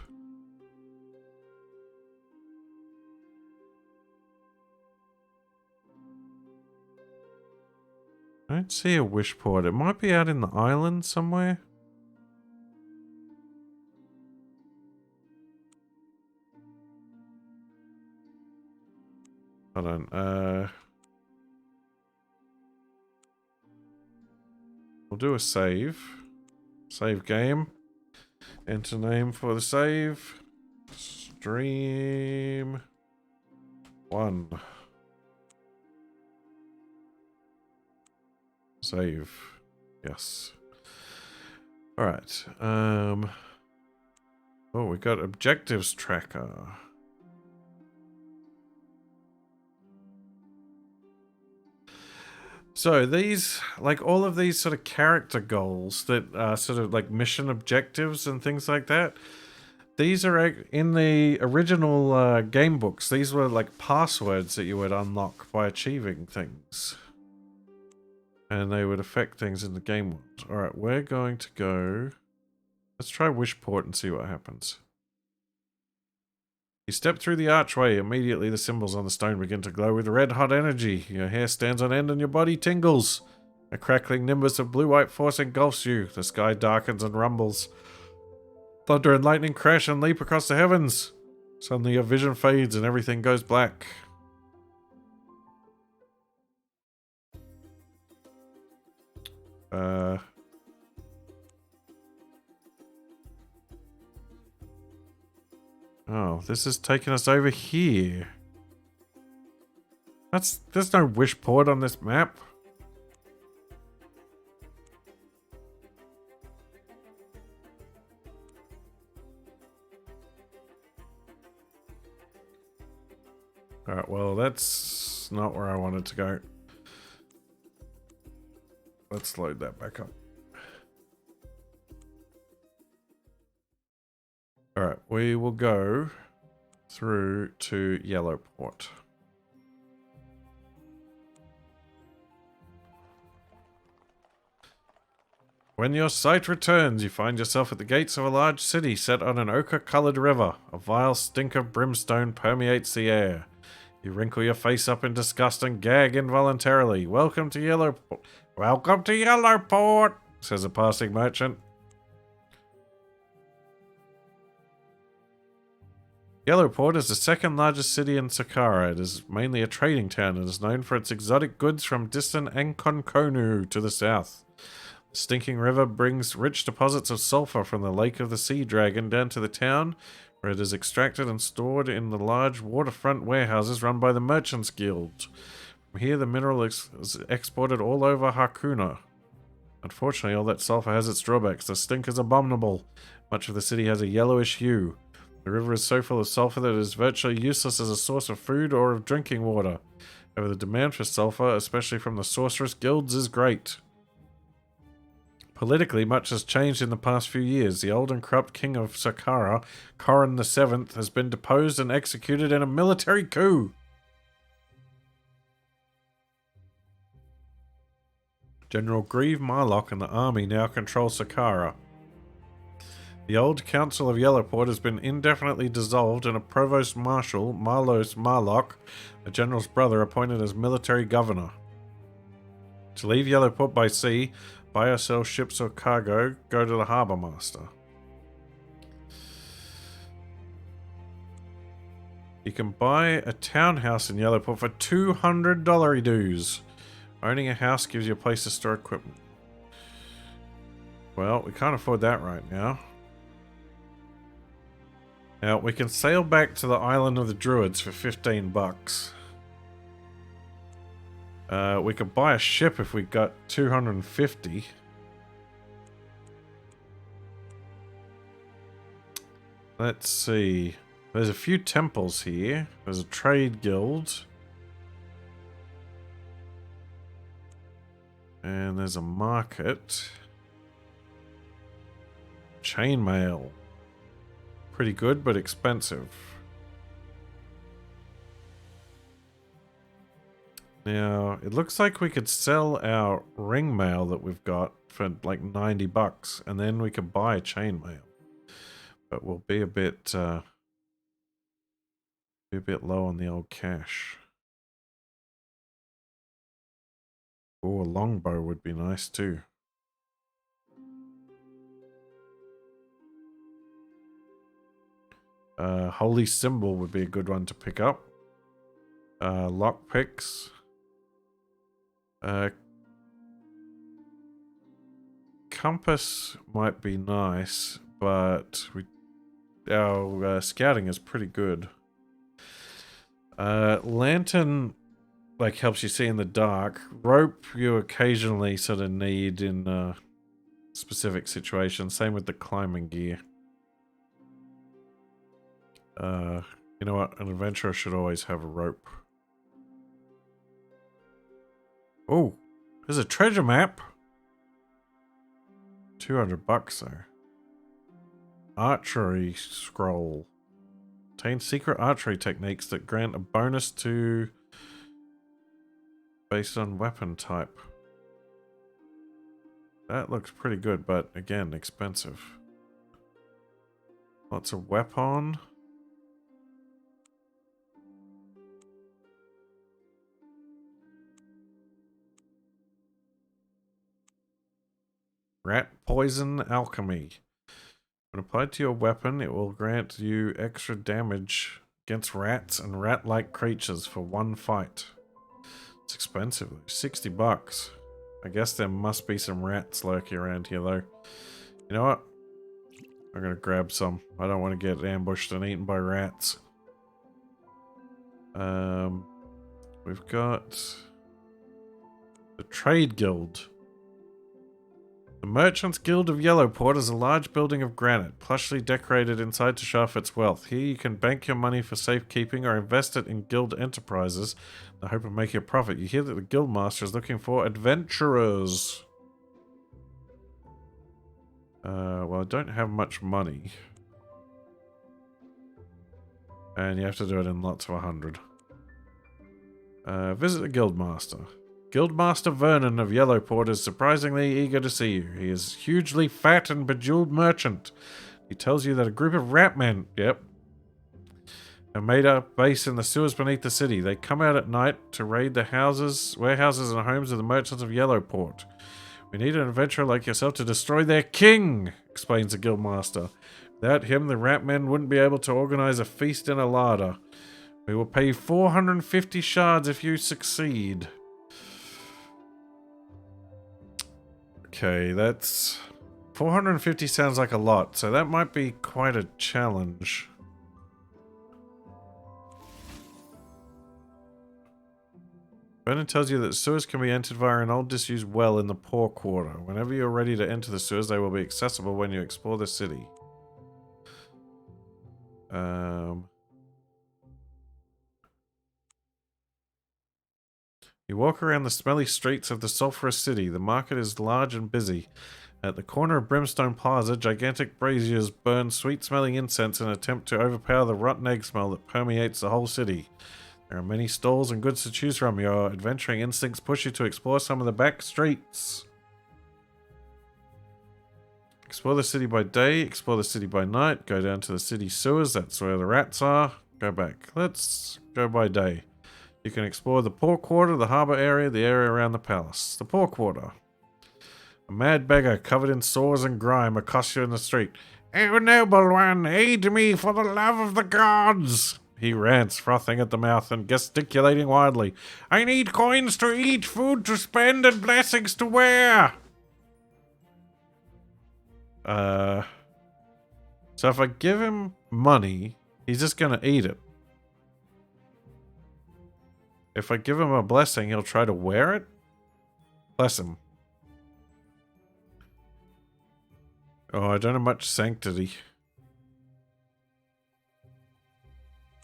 Speaker 1: I don't see a Wishport. It might be out in the island somewhere. Hold on, we'll do a save. Save game. Enter name for the save. Stream 1. Save. Yes. Alright. Oh, we got objectives tracker. So these, like all of these sort of character goals that are sort of like mission objectives and things like that, these are in the original game books. These were like passwords that you would unlock by achieving things. And they would affect things in the game world. Alright, we're going to go... Let's try Wishport and see what happens. You step through the archway. Immediately the symbols on the stone begin to glow with red-hot energy. Your hair stands on end and your body tingles. A crackling nimbus of blue-white force engulfs you. The sky darkens and rumbles. Thunder and lightning crash and leap across the heavens. Suddenly your vision fades and everything goes black. Oh, this is taking us over here. There's no Wishport on this map. that's not where I wanted to go. Let's load that back up. Alright, we will go through to Yellowport. When your sight returns, you find yourself at the gates of a large city set on an ochre-colored river. A vile stink of brimstone permeates the air. You wrinkle your face up in disgust and gag involuntarily. Welcome to Yellowport. Welcome to Yellowport, says a passing merchant. Yellowport is the second largest city in Saqqara. It is mainly a trading town and is known for its exotic goods from distant Ankonkonu to the south. The stinking river brings rich deposits of sulfur from the Lake of the Sea Dragon down to the town, where it is extracted and stored in the large waterfront warehouses run by the Merchants Guild. From here, the mineral is exported all over Lacuna. Unfortunately, all that sulfur has its drawbacks. The stink is abominable. Much of the city has a yellowish hue. The river is so full of sulfur that it is virtually useless as a source of food or of drinking water. However, the demand for sulfur, especially from the sorceress guilds, is great. Politically, much has changed in the past few years. The old and corrupt king of Saqqara, Corrin VII, has been deposed and executed in a military coup. General Grieve Marlock and the army now control Saqqara. The old council of Yellowport has been indefinitely dissolved and a provost marshal, Marlos Marlock, the general's brother, appointed as military governor. To leave Yellowport by sea, buy or sell ships or cargo, go to the harbour master. You can buy a townhouse in Yellowport for $200 dues. Owning a house gives you a place to store equipment. Well, we can't afford that right now. Now, we can sail back to the Island of the Druids for 15 bucks. We could buy a ship if we got 250. Let's see. There's a few temples here. There's a trade guild. And there's a market. Chainmail. Pretty good, but expensive. Now, it looks like we could sell our ring mail that we've got for like 90 bucks, and then we could buy chainmail. But we'll be a bit low on the old cash. Oh, a longbow would be nice too. Holy symbol would be a good one to pick up. Lockpicks. Compass might be nice, but our scouting is pretty good. Lantern like helps you see in the dark. Rope you occasionally sort of need in specific situations. Same with the climbing gear. You know what? An adventurer should always have a rope. Oh, there's a treasure map. 200 bucks though. Archery Scroll. Contains secret archery techniques that grant a bonus to based on weapon type. That looks pretty good, but again, expensive. Lots of weapon. Rat poison alchemy. When applied to your weapon, it will grant you extra damage against rats and rat-like creatures for one fight. It's expensive. 60 bucks. I guess there must be some rats lurking around here though. You know what? I'm gonna grab some. I don't want to get ambushed and eaten by rats. We've got the Trade Guild. The Merchants Guild of Yellowport is a large building of granite, plushly decorated inside to show off its wealth. Here you can bank your money for safekeeping or invest it in guild enterprises in the hope of making a profit. You hear that the guild master is looking for adventurers. Well, I don't have much money. And you have to do it in lots of 100. Visit the Guildmaster. Guildmaster Vernon of Yellowport is surprisingly eager to see you. He is hugely fat and bejeweled merchant. He tells you that a group of ratmen, yep, have made a base in the sewers beneath the city. They come out at night to raid the houses, warehouses and homes of the merchants of Yellowport. We need an adventurer like yourself to destroy their king, explains the Guildmaster. Without him, the ratmen wouldn't be able to organize a feast in a larder. We will pay you 450 shards if you succeed. Okay, that's... 450 sounds like a lot, so that might be quite a challenge. Vernon tells you that sewers can be entered via an old disused well in the Poor Quarter. Whenever you're ready to enter the sewers, they will be accessible when you explore the city. You walk around the smelly streets of the sulphurous city. The market is large and busy. At the corner of Brimstone Plaza, gigantic braziers burn sweet-smelling incense in an attempt to overpower the rotten egg smell that permeates the whole city. There are many stalls and goods to choose from. Your adventuring instincts push you to explore some of the back streets. Explore the city by day, explore the city by night, go down to the city sewers, that's where the rats are. Go back. Let's go by day. You can explore the Poor Quarter, the harbour area, the area around the palace. The Poor Quarter. A mad beggar covered in sores and grime accosts you in the street. "Oh, noble one, aid me for the love of the gods!" He rants, frothing at the mouth and gesticulating wildly. "I need coins to eat, food to spend, and blessings to wear!" So if I give him money, he's just gonna eat it. If I give him a blessing, he'll try to wear it? Bless him. Oh, I don't have much sanctity.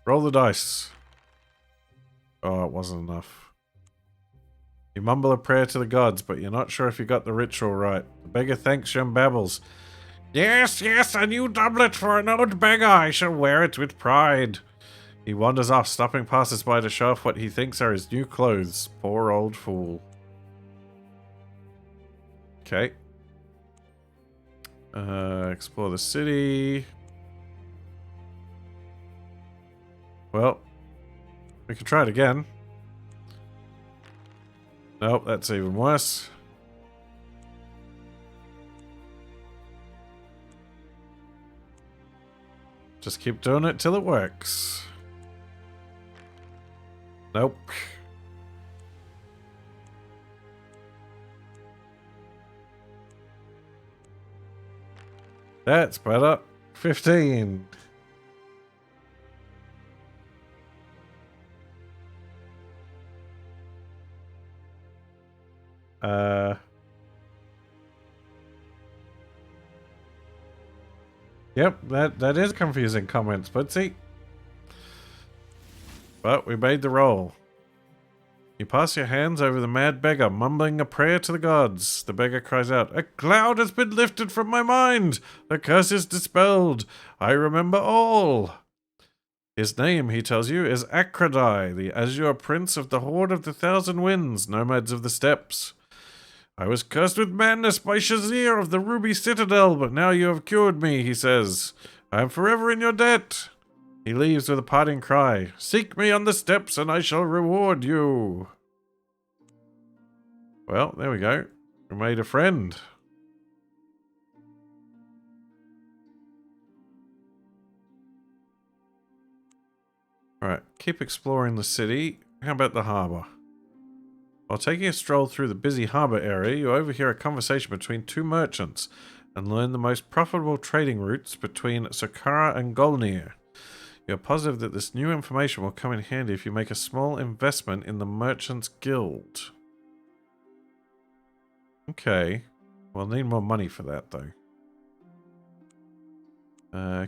Speaker 1: Roll the dice. Oh, it wasn't enough. You mumble a prayer to the gods, but you're not sure if you got the ritual right. The beggar thanks you and babbles. "Yes, yes, a new doublet for an old beggar. I shall wear it with pride." He wanders off, stopping passers-by to show off what he thinks are his new clothes. Poor old fool. Okay. Explore the city. Well, we can try it again. Nope, that's even worse. Just keep doing it till it works. Nope. That's better. 15. Yep, that is confusing comments, but see. But we made the roll. You pass your hands over the mad beggar, mumbling a prayer to the gods. The beggar cries out, "A cloud has been lifted from my mind! The curse is dispelled! I remember all!" His name, he tells you, is Acradai, the azure prince of the Horde of the Thousand Winds, nomads of the steppes. "I was cursed with madness by Shazir of the Ruby Citadel, but now you have cured me," he says. "I am forever in your debt." He leaves with a parting cry. "Seek me on the steps and I shall reward you." Well, there we go. We made a friend. Alright, keep exploring the city. How about the harbour? While taking a stroll through the busy harbour area, you overhear a conversation between two merchants and learn the most profitable trading routes between Sakara and Golnir. You're positive that this new information will come in handy if you make a small investment in the Merchants Guild. Okay. We'll need more money for that, though.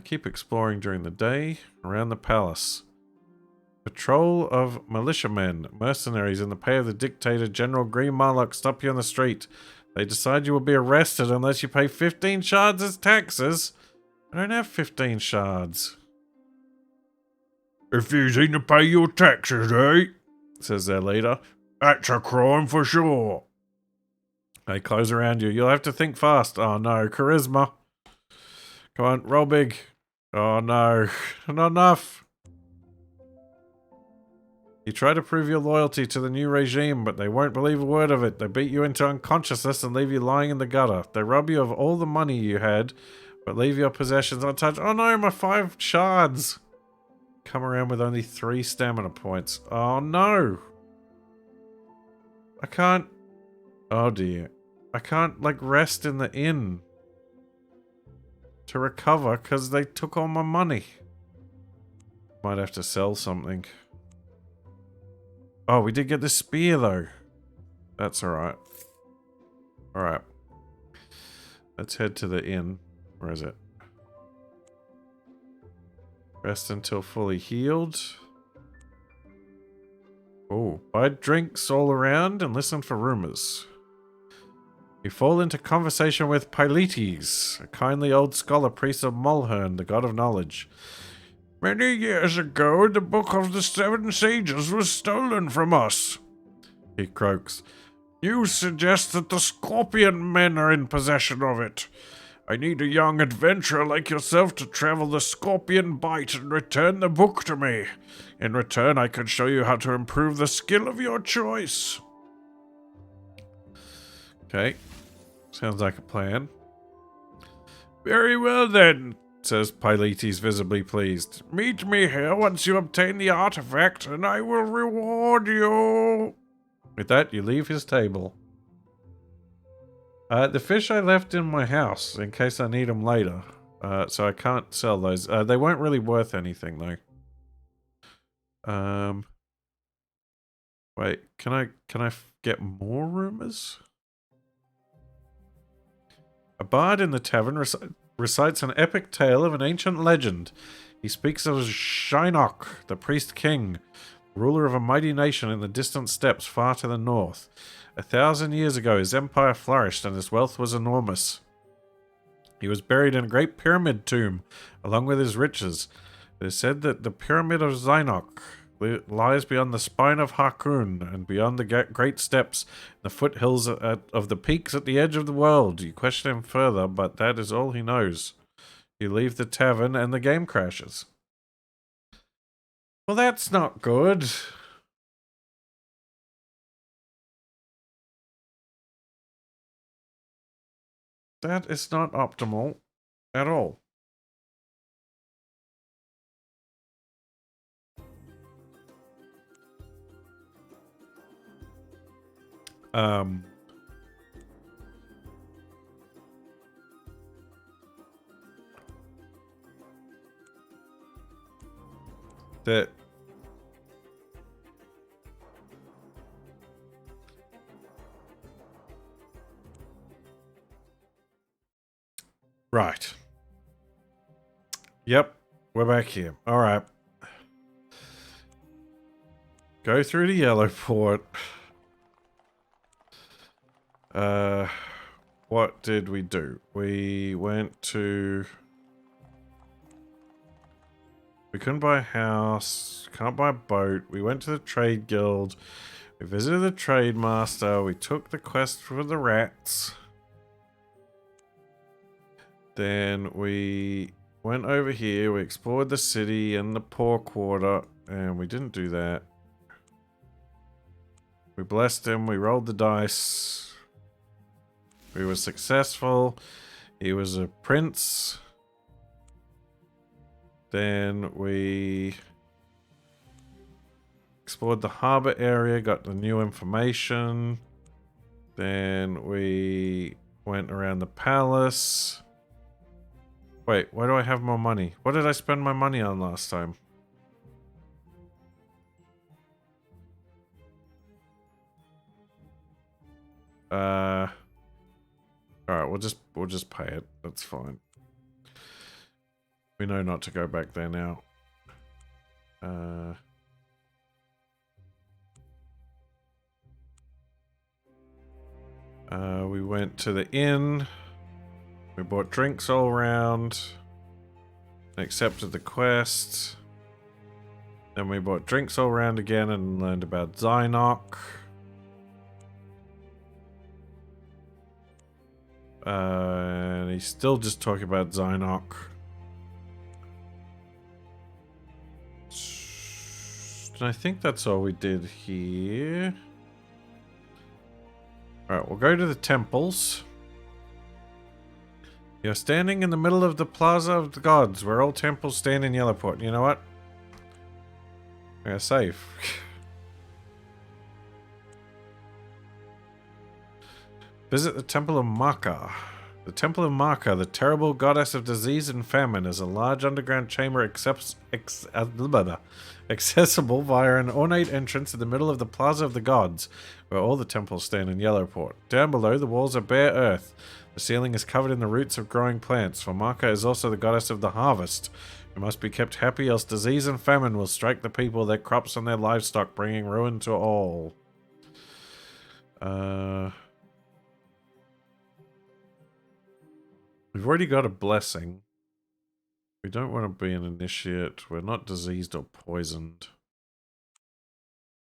Speaker 1: Keep exploring during the day around the palace. Patrol of militiamen, mercenaries in the pay of the dictator General Green Marlock stop you on the street. They decide you will be arrested unless you pay 15 shards as taxes. I don't have 15 shards.
Speaker 2: Refusing to pay your taxes, eh?
Speaker 1: Says their leader.
Speaker 2: That's a crime for sure.
Speaker 1: They close around you. You'll have to think fast. Oh no, charisma. Come on, roll big. Oh no, not enough. You try to prove your loyalty to the new regime, but they won't believe a word of it. They beat you into unconsciousness and leave you lying in the gutter. They rob you of all the money you had, but leave your possessions untouched. Oh no, my 5 shards. Come around with only 3 stamina points. Oh no. I can't... Oh dear. I can't, like, rest in the inn to recover because they took all my money. Might have to sell something. Oh, we did get the spear, though. That's alright. Alright. Let's head to the inn. Where is it? Rest until fully healed. Oh, buy drinks all around and listen for rumors. You fall into conversation with Pyletes, a kindly old scholar priest of Mulhern, the god of knowledge.
Speaker 2: Many years ago, the Book of the Seven Sages was stolen from us,
Speaker 1: he croaks.
Speaker 2: You suggest that the Scorpion men are in possession of it. I need a young adventurer like yourself to travel the Scorpion Bight and return the book to me. In return, I can show you how to improve the skill of your choice.
Speaker 1: Okay. Sounds like a plan.
Speaker 2: Very well then,
Speaker 1: says Pyletes, visibly pleased.
Speaker 2: Meet me here once you obtain the artifact, and I will reward you.
Speaker 1: With that, you leave his table. The fish I left in my house, in case I need them later. So I can't sell those. They weren't really worth anything, though. Wait, can I get more rumors? A bard in the tavern recites an epic tale of an ancient legend. He speaks of Shinnok, the priest king, ruler of a mighty nation in the distant steppes far to the north. 1,000 years ago, his empire flourished and his wealth was enormous. He was buried in a great pyramid tomb, along with his riches. It is said that the pyramid of Shinnok lies beyond the spine of Harkoon and beyond the great steppes, the foothills of the peaks at the edge of the world. You question him further, but that is all he knows. You leave the tavern and the game crashes. Well, that's not good. That is not optimal at all. That right. Yep, we're back here. All right. Go through the yellow port. What did we do? We went to... We couldn't buy a house. Can't buy a boat. We went to the trade guild. We visited the trade master. We took the quest for the rats. Then we went over here. We explored the city and the poor quarter. And we didn't do that. We blessed him. We rolled the dice. We were successful. He was a prince. Then we explored the harbor area, got the new information. Then we went around the palace. Wait, why do I have more money? What did I spend my money on last time? Alright, Alright, we'll just pay it. That's fine. We know not to go back there now. We went to the inn. We bought drinks all around. Accepted the quest. Then we bought drinks all around again and learned about Zynock. And he's still just talking about Zynock. And I think that's all we did here. Alright, we'll go to the temples. You're standing in the middle of the Plaza of the Gods, where all temples stand in Yellowport. You know what? We're safe. Visit the Temple of Maka. The Temple of Maka, the terrible goddess of disease and famine, is a large underground chamber accessible via an ornate entrance in the middle of the Plaza of the Gods, where all the temples stand in Yellowport. Down below, the walls are bare earth. The ceiling is covered in the roots of growing plants, for Maka is also the goddess of the harvest, who must be kept happy, else disease and famine will strike the people, their crops, and their livestock, bringing ruin to all. We've already got a blessing. We don't want to be an initiate. We're not diseased or poisoned.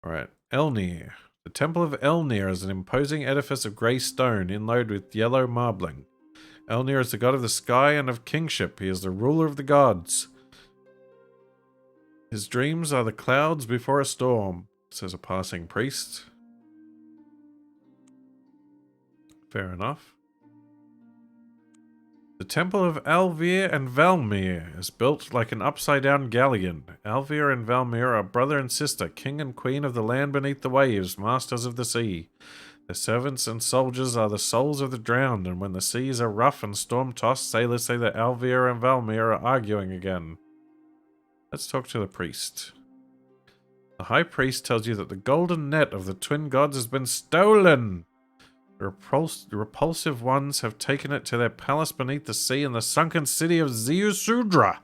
Speaker 1: Alright, Elnir. The Temple of Elnir is an imposing edifice of grey stone inlaid with yellow marbling. Elnir is the god of the sky and of kingship. He is the ruler of the gods. His dreams are the clouds before a storm, says a passing priest. Fair enough. The Temple of Alvir and Valmir is built like an upside-down galleon. Alvir and Valmir are brother and sister, king and queen of the land beneath the waves, masters of the sea. Their servants and soldiers are the souls of the drowned, and when the seas are rough and storm-tossed, sailors say that Alvir and Valmir are arguing again. Let's talk to the priest. The high priest tells you that the golden net of the twin gods has been stolen. The repulsive ones have taken it to their palace beneath the sea in the sunken city of Zeusudra.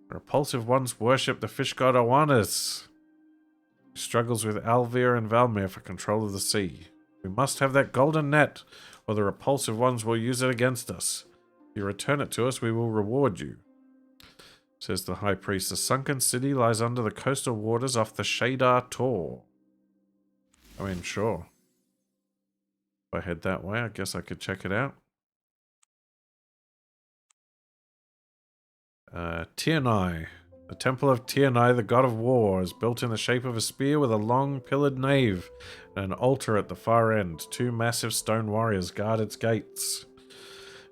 Speaker 1: The repulsive ones worship the fish god Oannes, who struggles with Alvir and Valmir for control of the sea. We must have that golden net, or the repulsive ones will use it against us. If you return it to us, we will reward you. Says the high priest. The sunken city lies under the coastal waters off the Shadar Tor. I mean, sure. If I head that way, I guess I could check it out. Tianai. The Temple of Tianai, the god of war, is built in the shape of a spear with a long pillared nave and an altar at the far end. Two massive stone warriors guard its gates.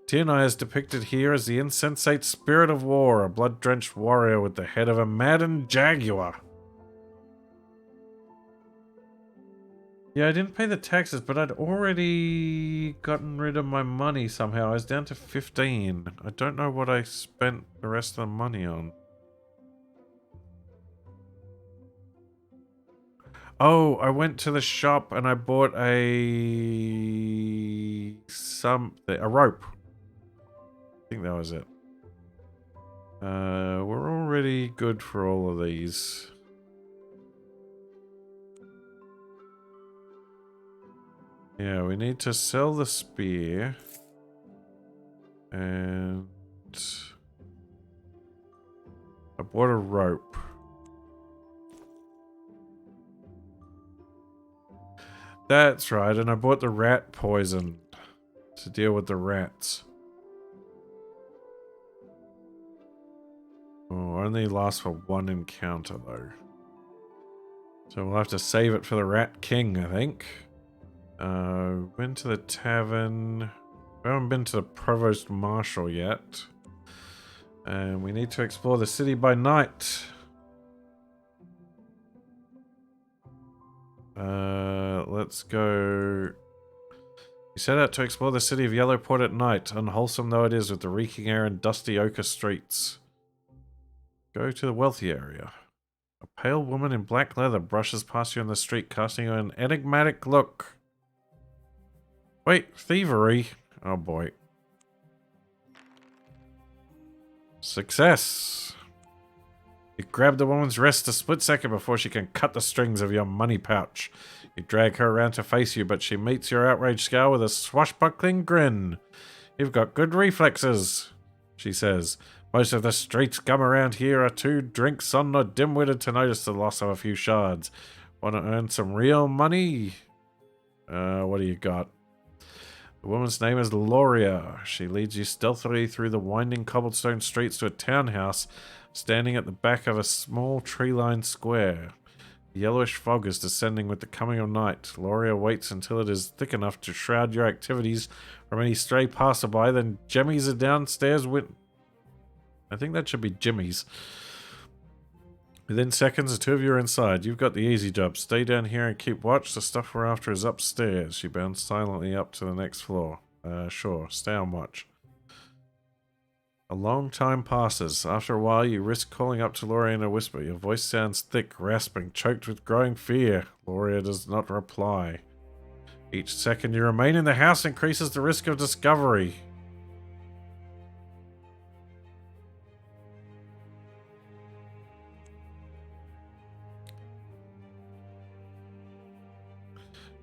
Speaker 1: Tianai is depicted here as the insensate spirit of war, a blood-drenched warrior with the head of a maddened jaguar. Yeah, I didn't pay the taxes, but I'd already gotten rid of my money somehow. I was down to 15. I don't know what I spent the rest of the money on. Oh, I went to the shop and I bought a rope. I think that was it. We're already good for all of these. Yeah, we need to sell the spear. And I bought a rope. That's right, and I bought the rat poison to deal with the rats. Oh, only lasts for one encounter though. So we'll have to save it for the Rat King, I think. Been to the tavern. We haven't been to the Provost Marshal yet. And we need to explore the city by night. Let's go. We set out to explore the city of Yellowport at night, unwholesome though it is with the reeking air and dusty ochre streets. Go to the wealthy area. A pale woman in black leather brushes past you in the street, casting you an enigmatic look. Wait, thievery? Oh boy. Success. You grab the woman's wrist a split second before she can cut the strings of your money pouch. You drag her around to face you, but she meets your outraged scowl with a swashbuckling grin. You've got good reflexes, she says. Most of the street scum around here are too drink-sodden or dim-witted to notice the loss of a few shards. Want to earn some real money? What do you got? The woman's name is Loria. She leads you stealthily through the winding cobblestone streets to a townhouse standing at the back of a small tree-lined square. The yellowish fog is descending with the coming of night. Loria waits until it is thick enough to shroud your activities from any stray passerby, then jimmies a downstairs I think that should be Jimmy's. Within seconds, the two of you are inside. You've got the easy job. Stay down here and keep watch. The stuff we're after is upstairs. She bounds silently up to the next floor. Sure. Stay on watch. A long time passes. After a while, you risk calling up to Loria in a whisper. Your voice sounds thick, rasping, choked with growing fear. Loria does not reply. Each second you remain in the house increases the risk of discovery.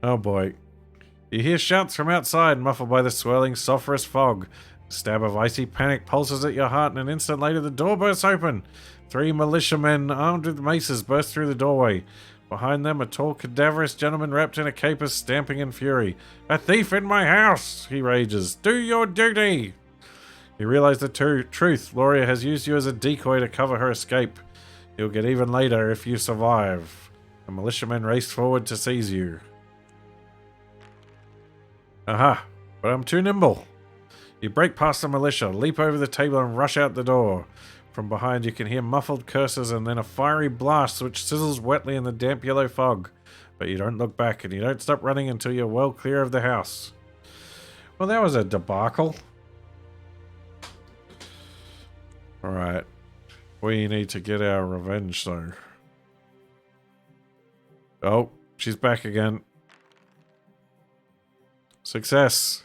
Speaker 1: Oh boy. You hear shouts from outside, muffled by the swirling, sulphurous fog. A stab of icy panic pulses at your heart, and an instant later the door bursts open. 3 militiamen armed with maces burst through the doorway. Behind them, a tall, cadaverous gentleman wrapped in a cape is stamping in fury. "A thief in my house!" he rages. "Do your duty!" You realize the truth. Loria has used you as a decoy to cover her escape. You'll get even later if you survive. The militiamen race forward to seize you. Aha, but I'm too nimble. You break past the militia, leap over the table and rush out the door. From behind you can hear muffled curses and then a fiery blast which sizzles wetly in the damp yellow fog. But you don't look back and you don't stop running until you're well clear of the house. Well, that was a debacle. Alright. We need to get our revenge though. Oh, she's back again. Success.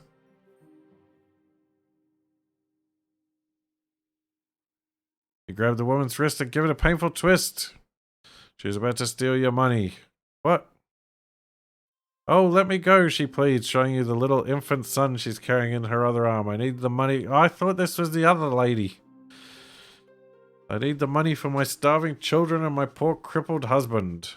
Speaker 1: You grab the woman's wrist and give it a painful twist. She's about to steal your money. What? Oh, let me go, she pleads, showing you the little infant son she's carrying in her other arm. I need the money. I thought this was the other lady. I need the money for my starving children and my poor crippled husband.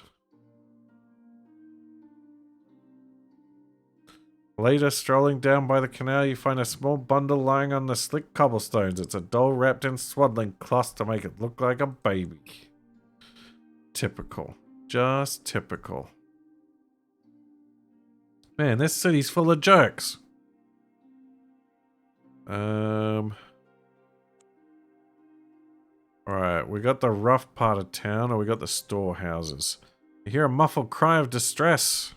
Speaker 1: Later, strolling down by the canal, you find a small bundle lying on the slick cobblestones. It's a doll wrapped in swaddling cloth to make it look like a baby. Typical. Just typical. Man, this city's full of jerks. Alright, we got the rough part of town, or we got the storehouses. You hear a muffled cry of distress.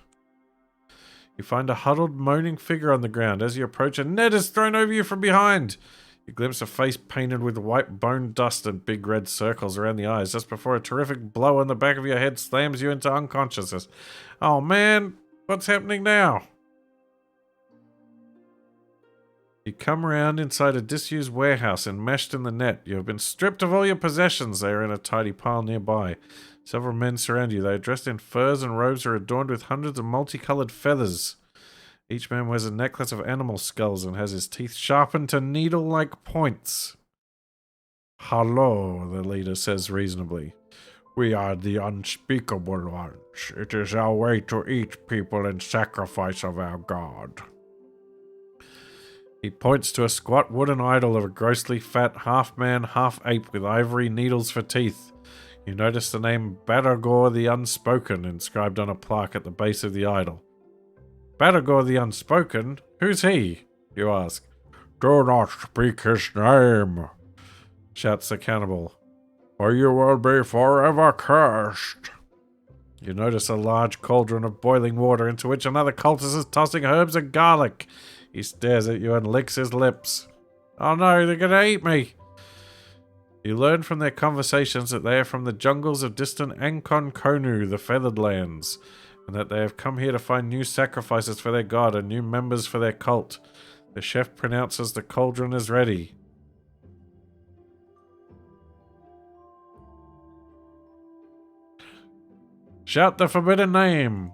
Speaker 1: You find a huddled, moaning figure on the ground. As you approach, a net is thrown over you from behind. You glimpse a face painted with white bone dust and big red circles around the eyes just before a terrific blow on the back of your head slams you into unconsciousness. Oh man, what's happening now? You come around inside a disused warehouse enmeshed in the net. You have been stripped of all your possessions. They are in a tidy pile nearby. Several men surround you. They are dressed in furs and robes are adorned with hundreds of multicolored feathers. Each man wears a necklace of animal skulls and has his teeth sharpened to needle-like points. "Hello," the leader says reasonably. "We are the unspeakable ones. It is our way to eat people in sacrifice of our god." He points to a squat wooden idol of a grossly fat half-man, half-ape with ivory needles for teeth. You notice the name Badagor the Unspoken inscribed on a plaque at the base of the idol. "Badagor the Unspoken? Who's he?" you ask. "Do not speak his name," shouts the cannibal, "or you will be forever cursed." You notice a large cauldron of boiling water into which another cultist is tossing herbs and garlic. He stares at you and licks his lips. "Oh no, they're gonna eat me!" You learn from their conversations that they are from the jungles of distant Ankon Konu, the Feathered Lands, and that they have come here to find new sacrifices for their god and new members for their cult. The chef pronounces the cauldron is ready. Shout the forbidden name.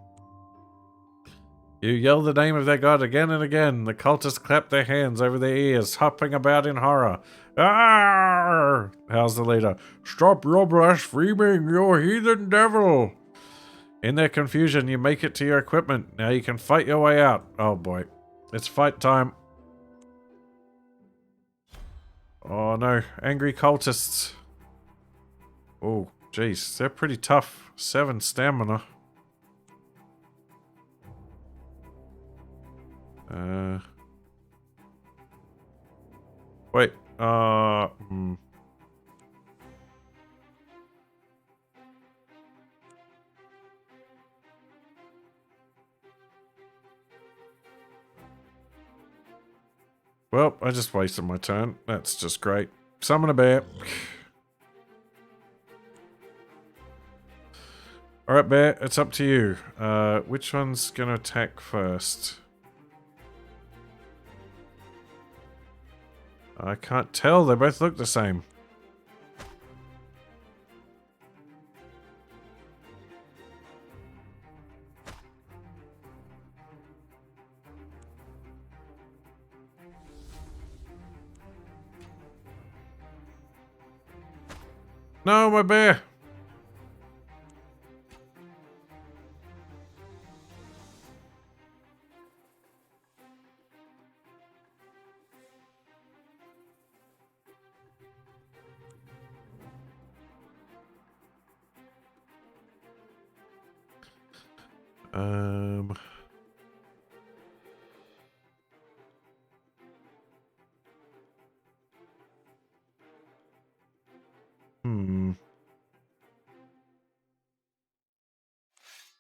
Speaker 1: You yell the name of their god again and again. The cultists clap their hands over their ears, hopping about in horror. Arr! Howls the leader. Stop your blaspheming, you heathen devil! In their confusion, you make it to your equipment. Now you can fight your way out. Oh boy. It's fight time. Oh no. Angry cultists. Oh, jeez. They're pretty tough. 7 stamina. Wait. Well, I just wasted my turn. That's just great. Summon a bear. Alright, bear, it's up to you. Which one's gonna attack first? I can't tell. They both look the same. No, my bear!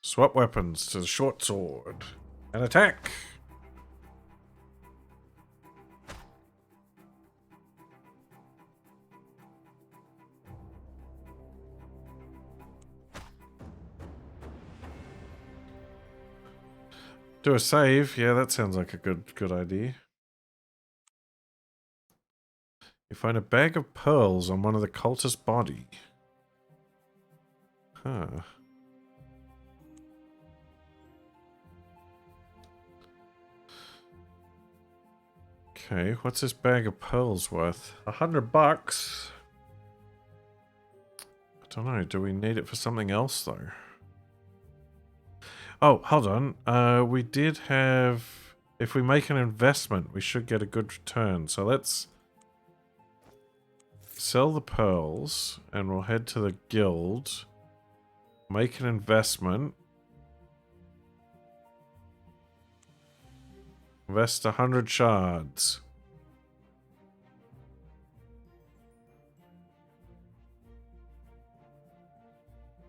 Speaker 1: Swap weapons to the short sword. And attack! Do a save. Yeah, that sounds like a good idea. You find a bag of pearls on one of the cultist's body. Huh. Okay, what's this bag of pearls worth? $100. I don't know, do we need it for something else though? Oh, hold on. We did have... If we make an investment, we should get a good return. So let's sell the pearls and we'll head to the guild. Make an investment. Invest 100 shards.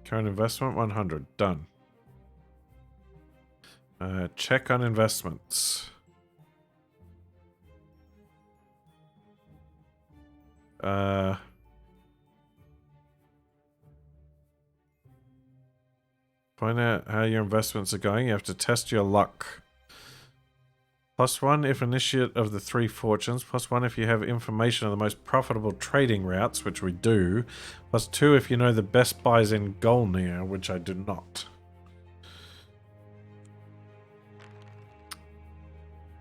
Speaker 1: Current investment 100. Done. Check on investments. Find out how your investments are going. You have to test your luck. +1 if initiate of the 3 fortunes. +1 if you have information of the most profitable trading routes, which we do. +2 if you know the best buys in Golnir, which I do not.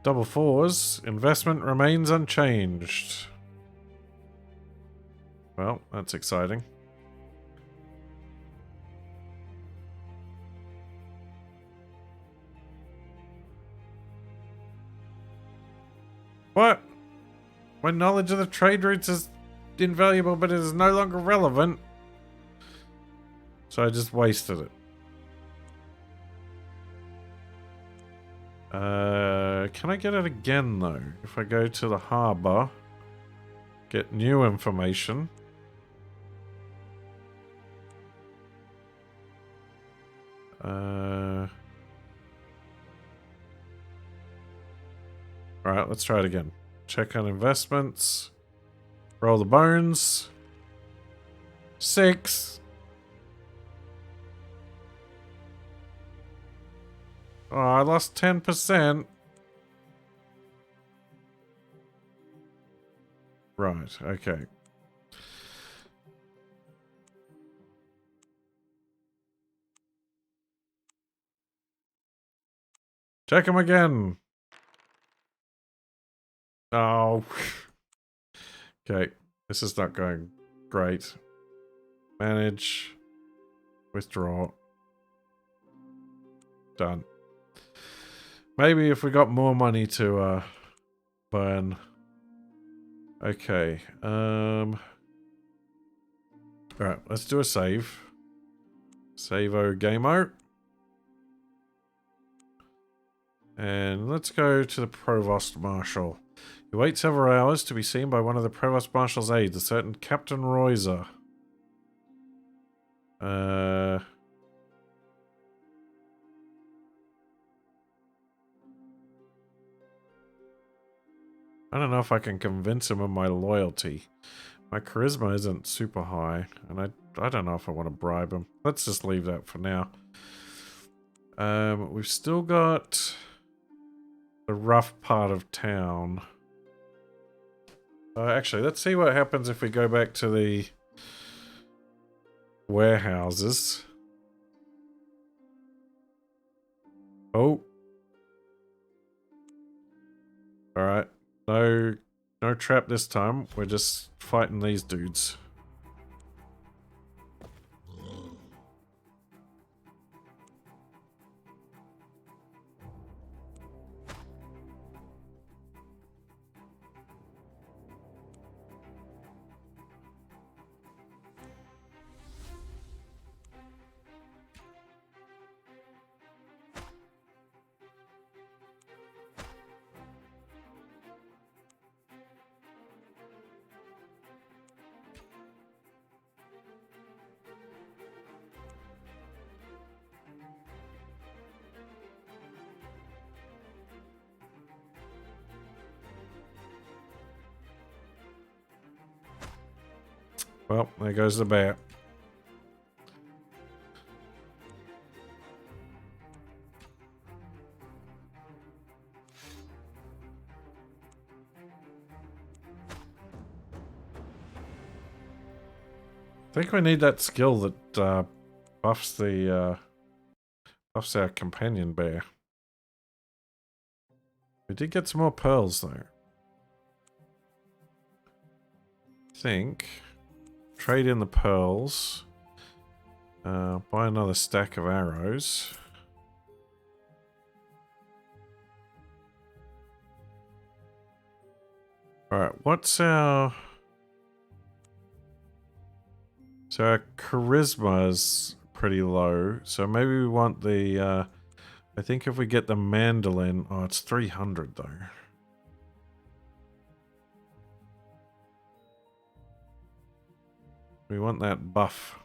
Speaker 1: Double 4s. Investment remains unchanged. Well, that's exciting. What? My knowledge of the trade routes is invaluable, but it is no longer relevant. So I just wasted it. Can I get it again, though? If I go to the harbor, get new information. Alright, let's try it again. Check on investments. Roll the bones. 6. Oh, I lost 10%. Right, okay. Check him again. Oh. Okay, this is not going great. Manage. Withdraw. Done. Maybe if we got more money to burn. Okay. Alright, let's do a save. Save-o game-o. And let's go to the Provost Marshal. You wait several hours to be seen by one of the Provost Marshal's aides, a certain Captain Royser. I don't know if I can convince him of my loyalty. My charisma isn't super high, and I don't know if I want to bribe him. Let's just leave that for now. We've still got the rough part of town. Actually, let's see what happens if we go back to the warehouses. Oh. Alright. No trap this time. We're just fighting these dudes. Well, there goes the bear. I think we need that skill that buffs our companion bear. We did get some more pearls though. I think trade in the pearls. Buy another stack of arrows. Alright, what's our... So our charisma is pretty low. So maybe we want the... I think if we get the mandolin... Oh, it's 300 though. We want that buff.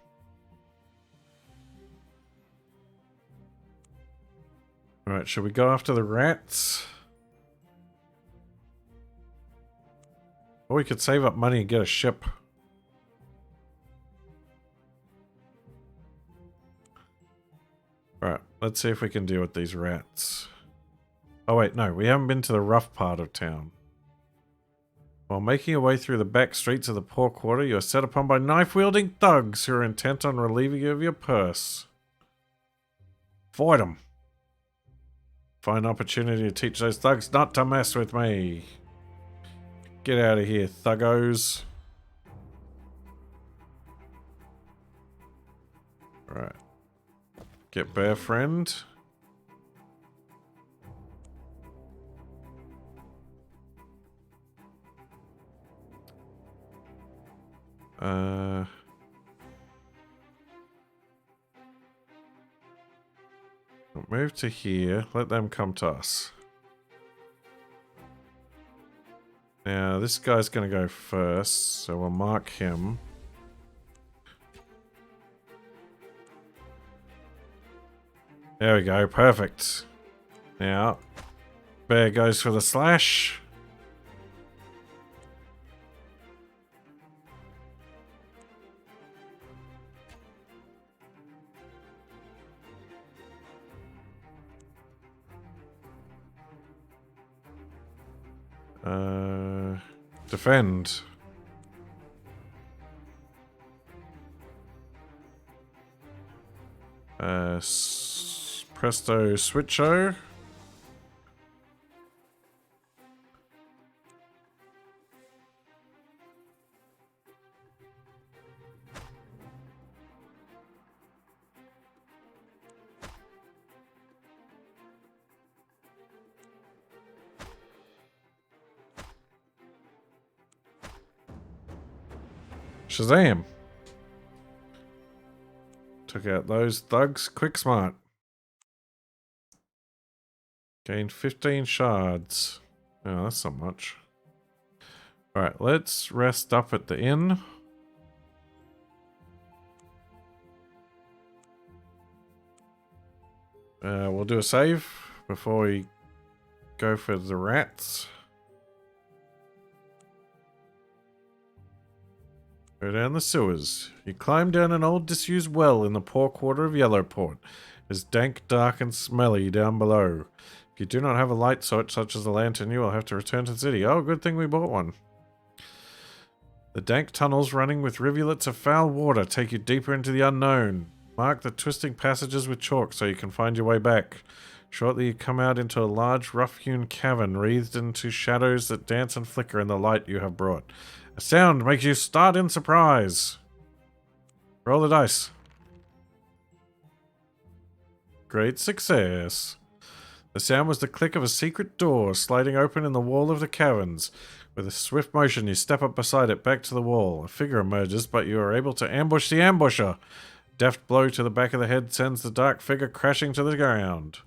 Speaker 1: Alright, should we go after the rats? Or we could save up money and get a ship. Alright, let's see if we can deal with these rats. Oh wait, no, we haven't been to the rough part of town. While making your way through the back streets of the poor quarter, you are set upon by knife-wielding thugs who are intent on relieving you of your purse. Fight them. Find an opportunity to teach those thugs not to mess with me. Get out of here, thuggos. Right. Get bear friend. Move to here. Let them come to us. Now, this guy's going to go first, so we'll mark him. There we go, perfect. Now, bear goes for the slash. Defend. Presto switcho. Shazam! Took out those thugs quick smart. Gained 15 shards. Oh, that's not much. Alright, let's rest up at the inn. We'll do a save before we go for the rats. Go down the sewers. You climb down an old disused well in the poor quarter of Yellowport. It's dank, dark, and smelly down below. If you do not have a light source such as a lantern, you will have to return to the city. Oh, good thing we bought one. The dank tunnels running with rivulets of foul water take you deeper into the unknown. Mark the twisting passages with chalk so you can find your way back. Shortly you come out into a large, rough-hewn cavern wreathed into shadows that dance and flicker in the light you have brought. A sound makes you start in surprise. Roll the dice. Great success. The sound was the click of a secret door sliding open in the wall of the caverns. With a swift motion, you step up beside it, back to the wall. A figure emerges, but you are able to ambush the ambusher. Deft blow to the back of the head sends the dark figure crashing to the ground.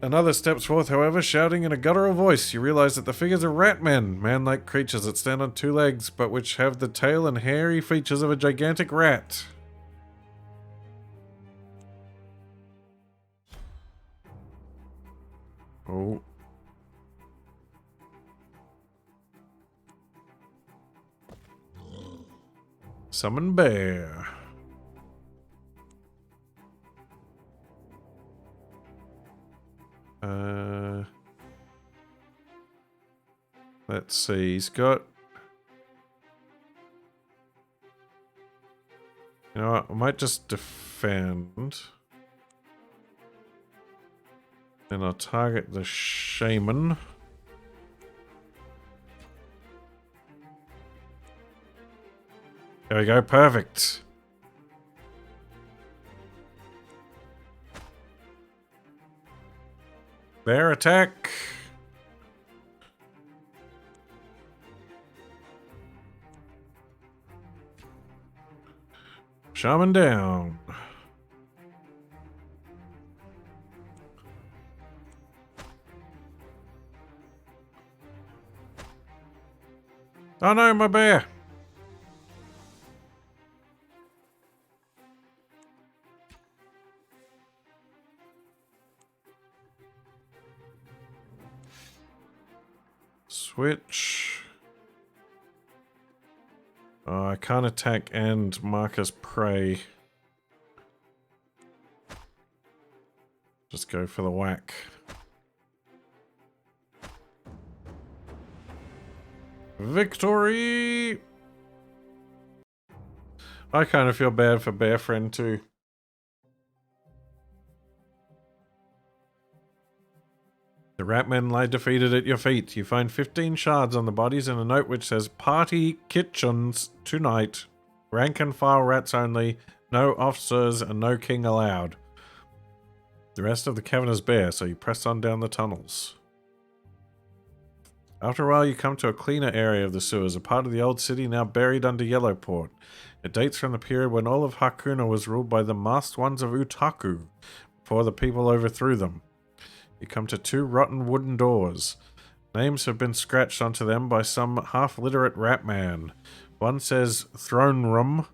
Speaker 1: Another steps forth, however, shouting in a guttural voice. You realize that the figures are rat men, man-like creatures that stand on two legs, but which have the tail and hairy features of a gigantic rat. Oh. Summon bear. Let's see, he's got... You know what, I might just defend. And I'll target the shaman. There we go, perfect. Bear attack. Shaman down. Oh no, my bear. Switch. Oh, I can't attack and mark as prey. Just go for the whack. Victory! I kind of feel bad for Bear Friend too. The ratmen lie defeated at your feet. You find 15 shards on the bodies and a note which says, "Party kitchens tonight. Rank and file rats only. No officers and no king allowed." The rest of the cavern is bare, so you press on down the tunnels. After a while, you come to a cleaner area of the sewers, a part of the old city now buried under Yellowport. It dates from the period when all of Lacuna was ruled by the masked ones of Utaku, before the people overthrew them. You come to two rotten wooden doors. Names have been scratched onto them by some half-literate rat man. One says throne room,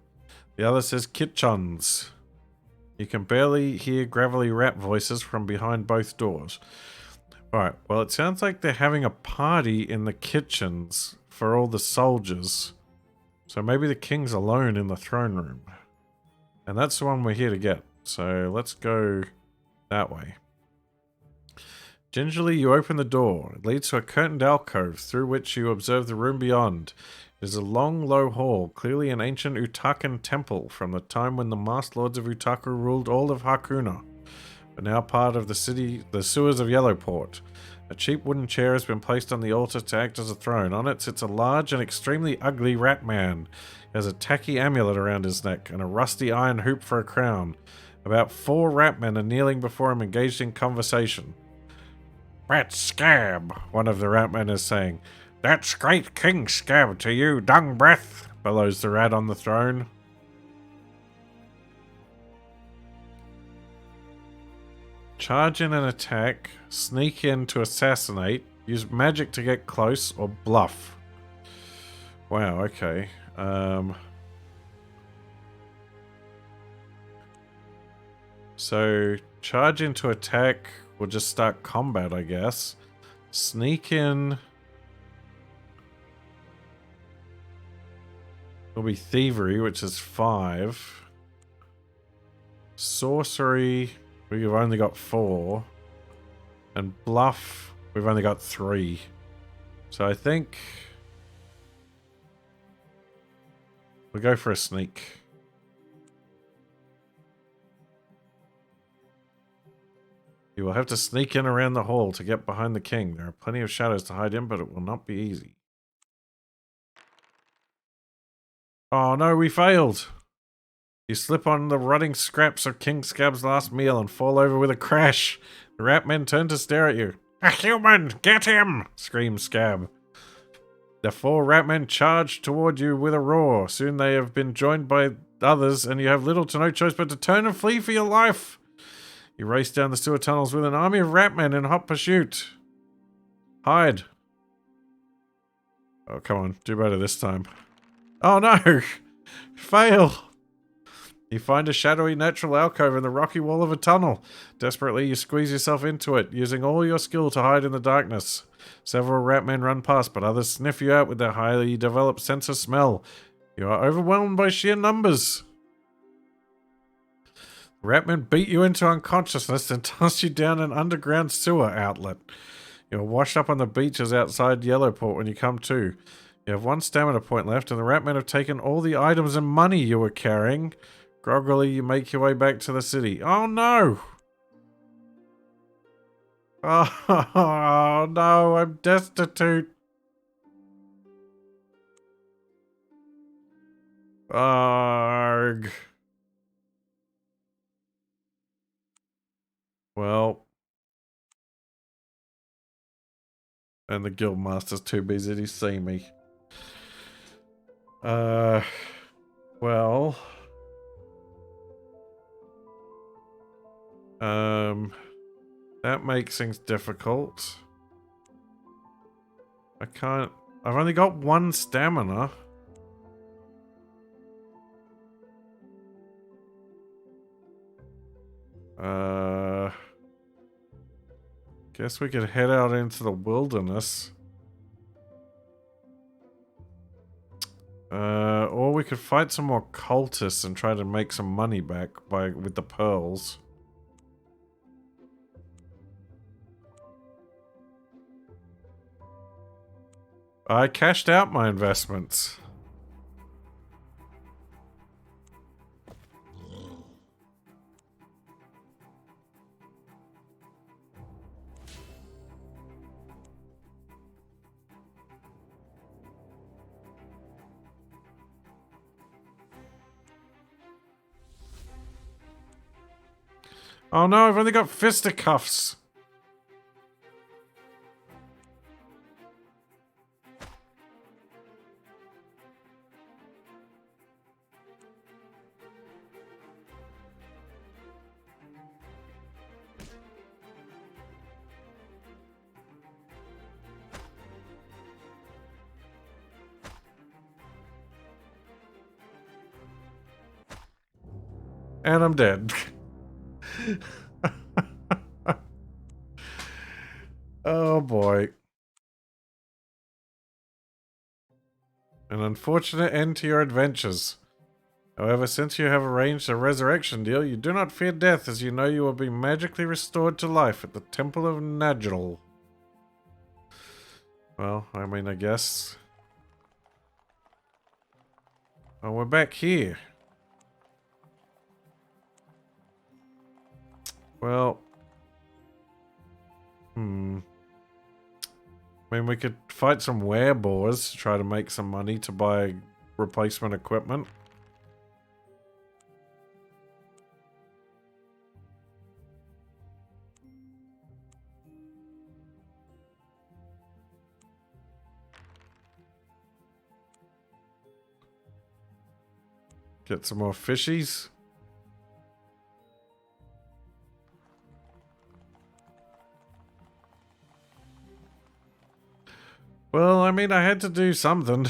Speaker 1: the other says kitchens. You can barely hear gravelly rat voices from behind both doors. Alright, well it sounds like they're having a party in the kitchens for all the soldiers. So maybe the king's alone in the throne room. And that's the one we're here to get. So let's go that way. Gingerly, you open the door. It leads to a curtained alcove through which you observe the room beyond. It It is a long, low hall, clearly an ancient Utakan temple from the time when the Masked Lords of Utaku ruled all of Hakuna, but now part of the sewers of Yellowport. A cheap wooden chair has been placed on the altar to act as a throne. On it sits a large and extremely ugly rat man. He has a tacky amulet around his neck and a rusty iron hoop for a crown. About 4 rat men are kneeling before him, engaged in conversation.
Speaker 2: Rat Scab,
Speaker 1: One of the rat men is saying.
Speaker 2: That's great King Scab to you, dung breath,
Speaker 1: Bellows the rat on the throne. Charge in and attack, sneak in to assassinate, use magic to get close, or bluff. Wow, okay. So, charge into attack, we'll just start combat, I guess. Sneak in will be thievery, which is 5. Sorcery, we've only got 4. And bluff, we've only got 3. So I think we'll go for a sneak. You will have to sneak in around the hall to get behind the king. There are plenty of shadows to hide in, but it will not be easy. Oh no, we failed! You slip on the rotting scraps of King Scab's last meal and fall over with a crash. The rat men turn to stare at you.
Speaker 2: A human, get him!
Speaker 1: Screams Scab. The 4 rat men charge toward you with a roar. Soon they have been joined by others, and you have little to no choice but to turn and flee for your life. You race down the sewer tunnels with an army of rat men in hot pursuit. Hide. Oh, come on. Do better this time. Oh no! Fail! You find a shadowy natural alcove in the rocky wall of a tunnel. Desperately, you squeeze yourself into it, using all your skill to hide in the darkness. Several rat men run past, but others sniff you out with their highly developed sense of smell. You are overwhelmed by sheer numbers. Rat men beat you into unconsciousness and toss you down an underground sewer outlet. You are washed up on the beaches outside Yellowport when you come to. You have 1 stamina point left, and the rat men have taken all the items and money you were carrying. Groggily, you make your way back to the city. Oh no! Oh no, I'm destitute. Arg. Well. And the guildmaster's too busy to see me. Well. That makes things difficult. I can't... I've only got 1 stamina. Guess we could head out into the wilderness. Or we could fight some more cultists and try to make some money back with the pearls. I cashed out my investments. Oh no, I've only got fisticuffs. And I'm dead. Oh boy. An unfortunate end to your adventures. However, since you have arranged a resurrection deal, you do not fear death, as you know you will be magically restored to life at the Temple of Nigel. Well, I mean, I guess Oh, we're back here. Well, I mean, we could fight some werebores to try to make some money to buy replacement equipment. Get some more fishies. Well, I mean, I had to do something.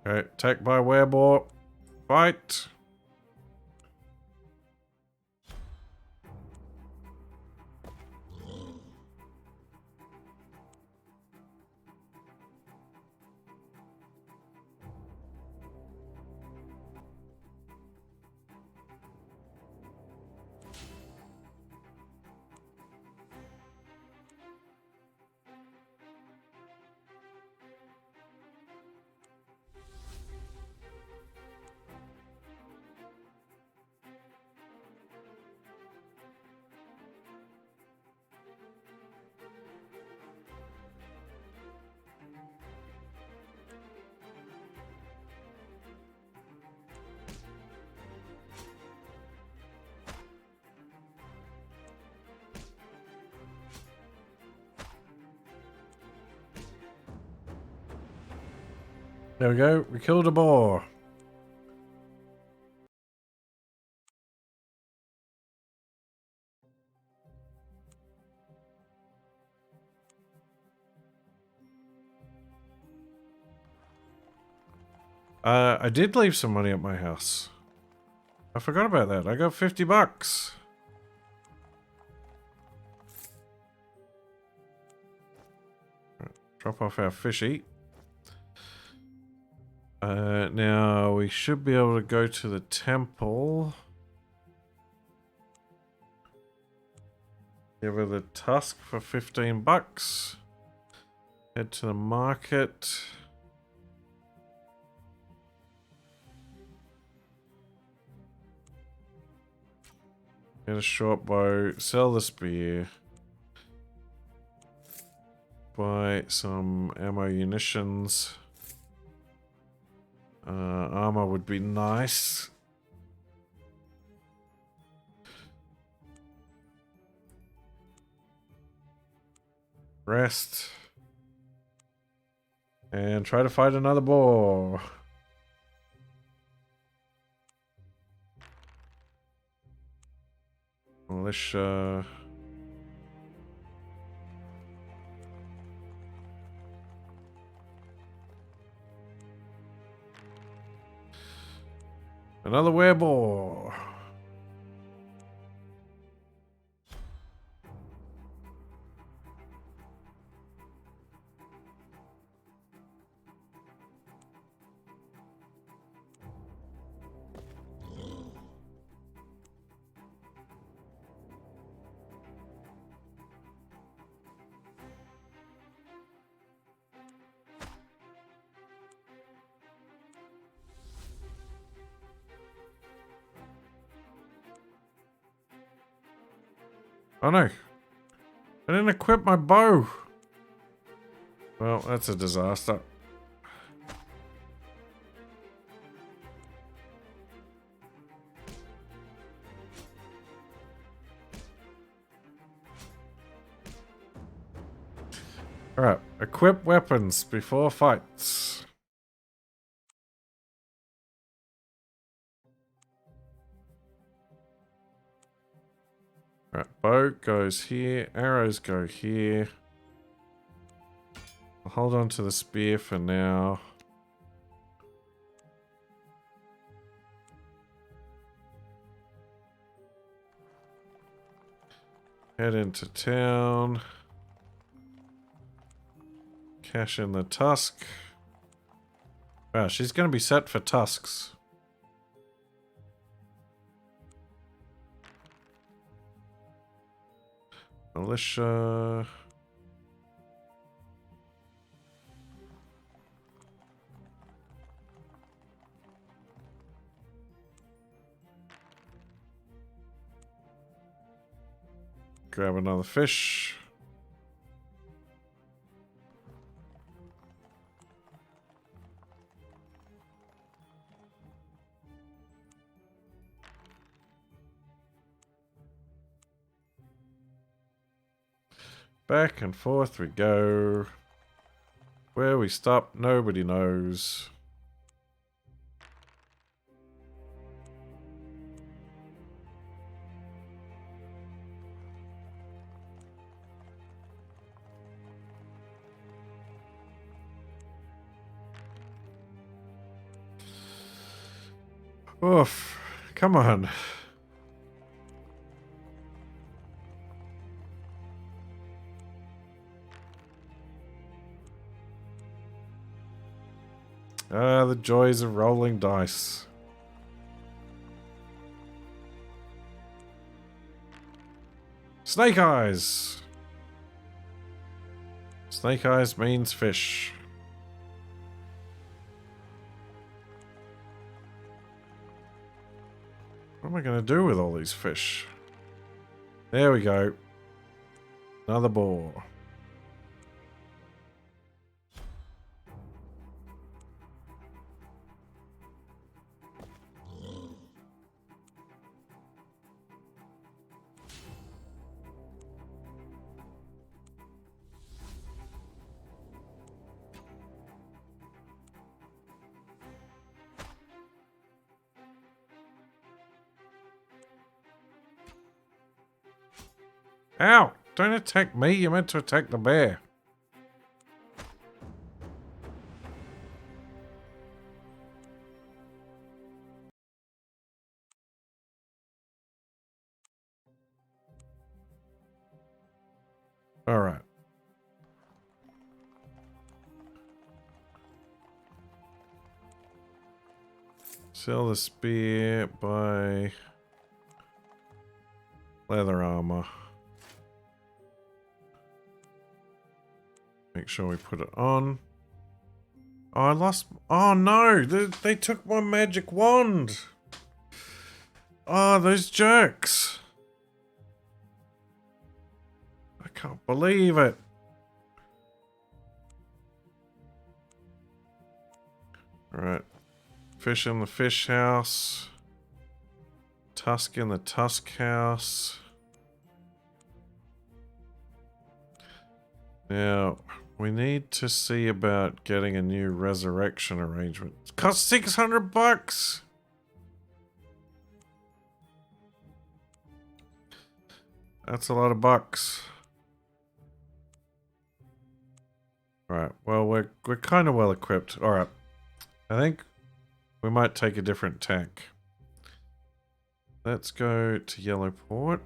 Speaker 1: Okay, attacked by werebore. Fight. There we go. We killed a boar. I did leave some money at my house. I forgot about that. I got 50 bucks. Drop off our fishy. Now we should be able to go to the temple. Give her the tusk for 15 bucks. Head to the market. Get a short bow. Sell the spear. Buy some ammo munitions. Armor would be nice. Rest. And try to fight another boar. Militia. Another werebore. Oh no. I didn't equip my bow. Well, that's a disaster. Alright, equip weapons before fights. Alright, bow goes here, arrows go here. I'll hold on to the spear for now. Head into town. Cash in the tusk. Wow, she's going to be set for tusks. Militia. grab another fish. Back and forth we go. Where we stop, nobody knows. Oof. Come on. Ah, the joys of rolling dice. Snake eyes! Snake eyes means fish. What am I going to do with all these fish? There we go. Another boar. Ow! Don't attack me, you meant to attack the bear. Alright. Sell the spear, buy leather armor. Make sure we put it on. Oh, I lost... Oh, no! They took my magic wand! Oh, those jerks! I can't believe it! Alright. Fish in the fish house. Tusk in the tusk house. Now... we need to see about getting a new resurrection arrangement. It costs 600 bucks! That's a lot of bucks. Alright, well, we're kind of well equipped. Alright. I think we might take a different tack. Let's go to Yellowport.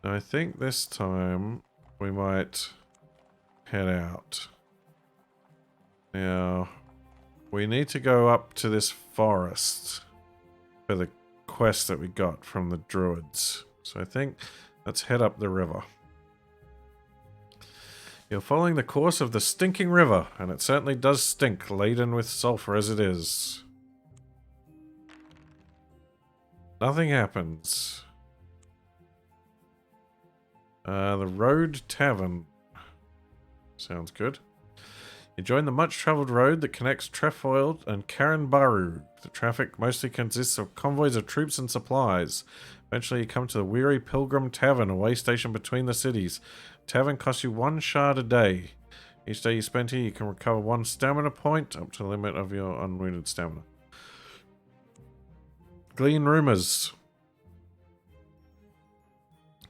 Speaker 1: Now, I think this time we might head out. Now, we need to go up to this forest for the quest that we got from the druids. So I think let's head up the river. You're following the course of the stinking river, and it certainly does stink, laden with sulfur as it is. Nothing happens. The Road Tavern. Sounds good. You join the much-travelled road that connects Trefoil and Karanbaru. The traffic mostly consists of convoys of troops and supplies. Eventually you come to the Weary Pilgrim Tavern, a way station between the cities. Tavern costs you 1 shard a day. Each day you spend here, you can recover 1 stamina point, up to the limit of your unwounded stamina. Glean rumours.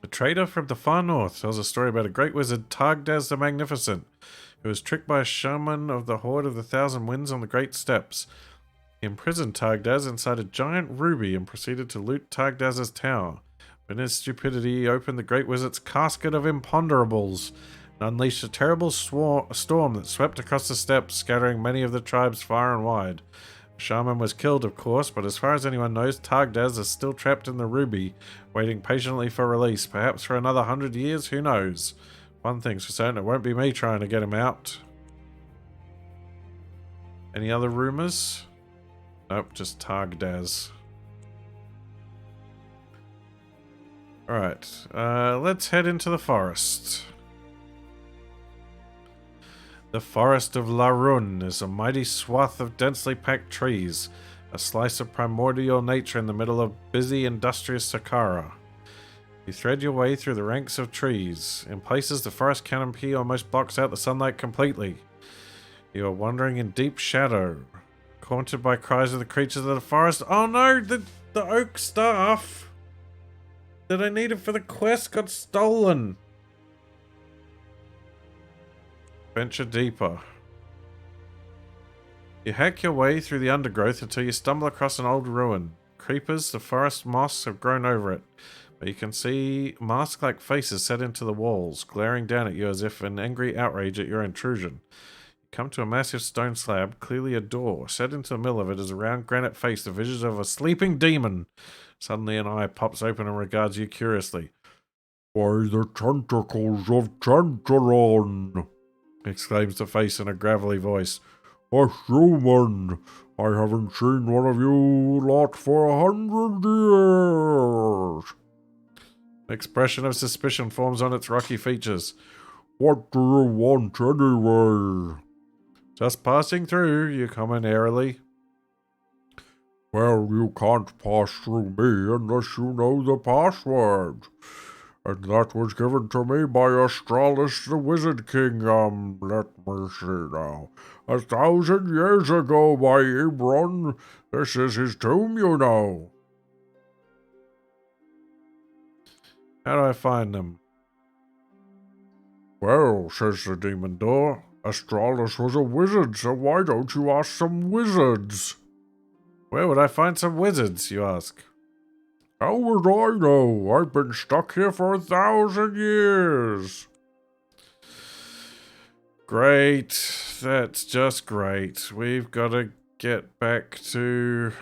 Speaker 1: A trader from the far north tells a story about a great wizard, Targdaz the Magnificent, who was tricked by a shaman of the Horde of the Thousand Winds on the Great Steppes. He imprisoned Targdaz inside a giant ruby and proceeded to loot Targdaz's tower. In his stupidity, he opened the Great Wizard's casket of imponderables and unleashed a terrible storm that swept across the steppes, scattering many of the tribes far and wide. The shaman was killed, of course, but as far as anyone knows, Targdaz is still trapped in the ruby, waiting patiently for release. Perhaps for another 100 years, who knows? One thing's for certain, it won't be me trying to get him out. Any other rumors? Nope, just Targdaz. Alright, let's head into the forest. The forest of Larun is a mighty swath of densely packed trees, a slice of primordial nature in the middle of busy, industrious Saqqara. You thread your way through the ranks of trees. In places, the forest canopy almost blocks out the sunlight completely. You are wandering in deep shadow, haunted by cries of the creatures of the forest. Oh no, the oak staff that I needed for the quest got stolen. Venture deeper. You hack your way through the undergrowth until you stumble across an old ruin. Creepers, the forest moss have grown over it, but you can see mask-like faces set into the walls, glaring down at you as if in angry outrage at your intrusion. You come to a massive stone slab, clearly a door. Set into the middle of it is a round granite face, the visions of a sleeping demon. Suddenly an eye pops open and regards you curiously.
Speaker 2: "By the tentacles of Tantalon!"
Speaker 1: exclaims the face in a gravelly voice.
Speaker 2: "A human! I haven't seen one of you lot for 100 years!"
Speaker 1: An expression of suspicion forms on its rocky features.
Speaker 2: "What do you want anyway?"
Speaker 1: Just passing through, you comment airily.
Speaker 2: "Well, you can't pass through me unless you know the password. And that was given to me by Astralis the Wizard King, let me see now. 1,000 years ago by Ebron. This is his tomb, you know."
Speaker 1: How do I find them?
Speaker 2: "Well," says the demon door, "Astralis was a wizard, so why don't you ask some wizards?"
Speaker 1: Where would I find some wizards, you ask?
Speaker 2: "How would I know? I've been stuck here for 1,000 years.
Speaker 1: Great. That's just great. We've got to get back to...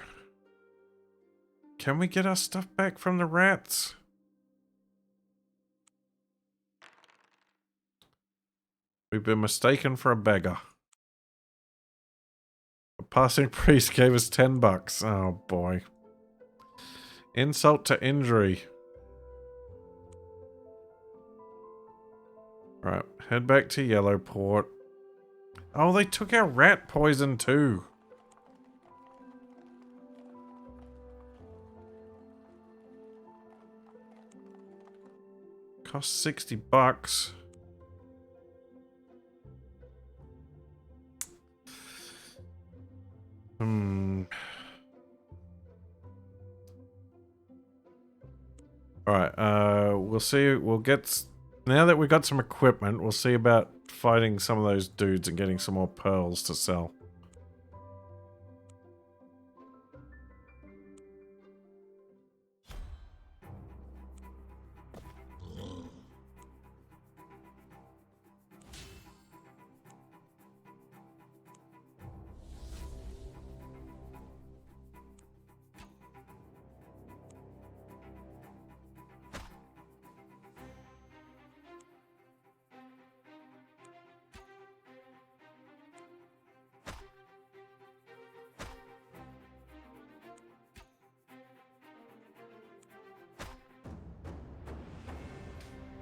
Speaker 1: Can we get our stuff back from the rats? We've been mistaken for a beggar. A passing priest gave us $10. Oh boy. Insult to injury. Right, head back to Yellowport. Oh, they took our rat poison too. Cost $60. Alright, we'll see. We'll get... Now that we've got some equipment, we'll see about fighting some of those dudes and getting some more pearls to sell.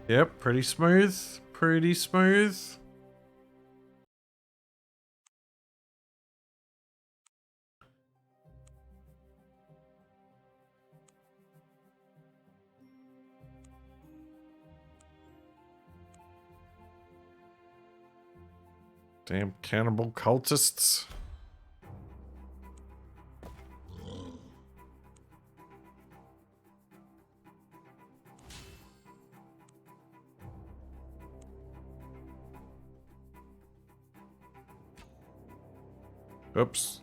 Speaker 1: Yep, pretty smooth. Pretty smooth. Damn cannibal cultists. Oops.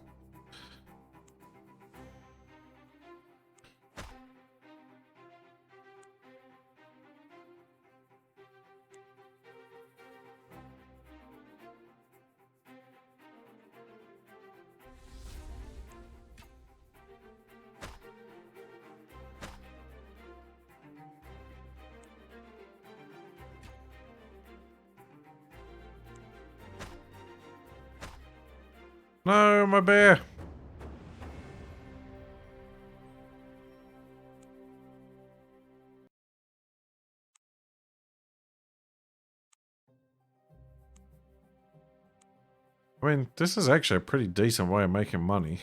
Speaker 1: No, my bear. I mean, this is actually a pretty decent way of making money.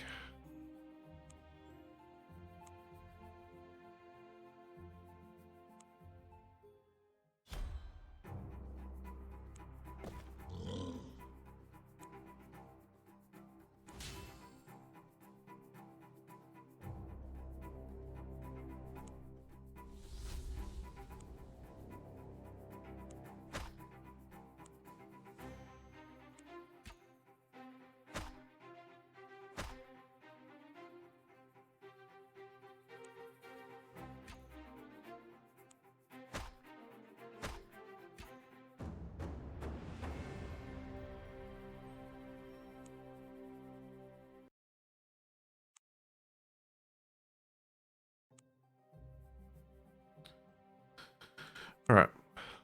Speaker 1: Alright,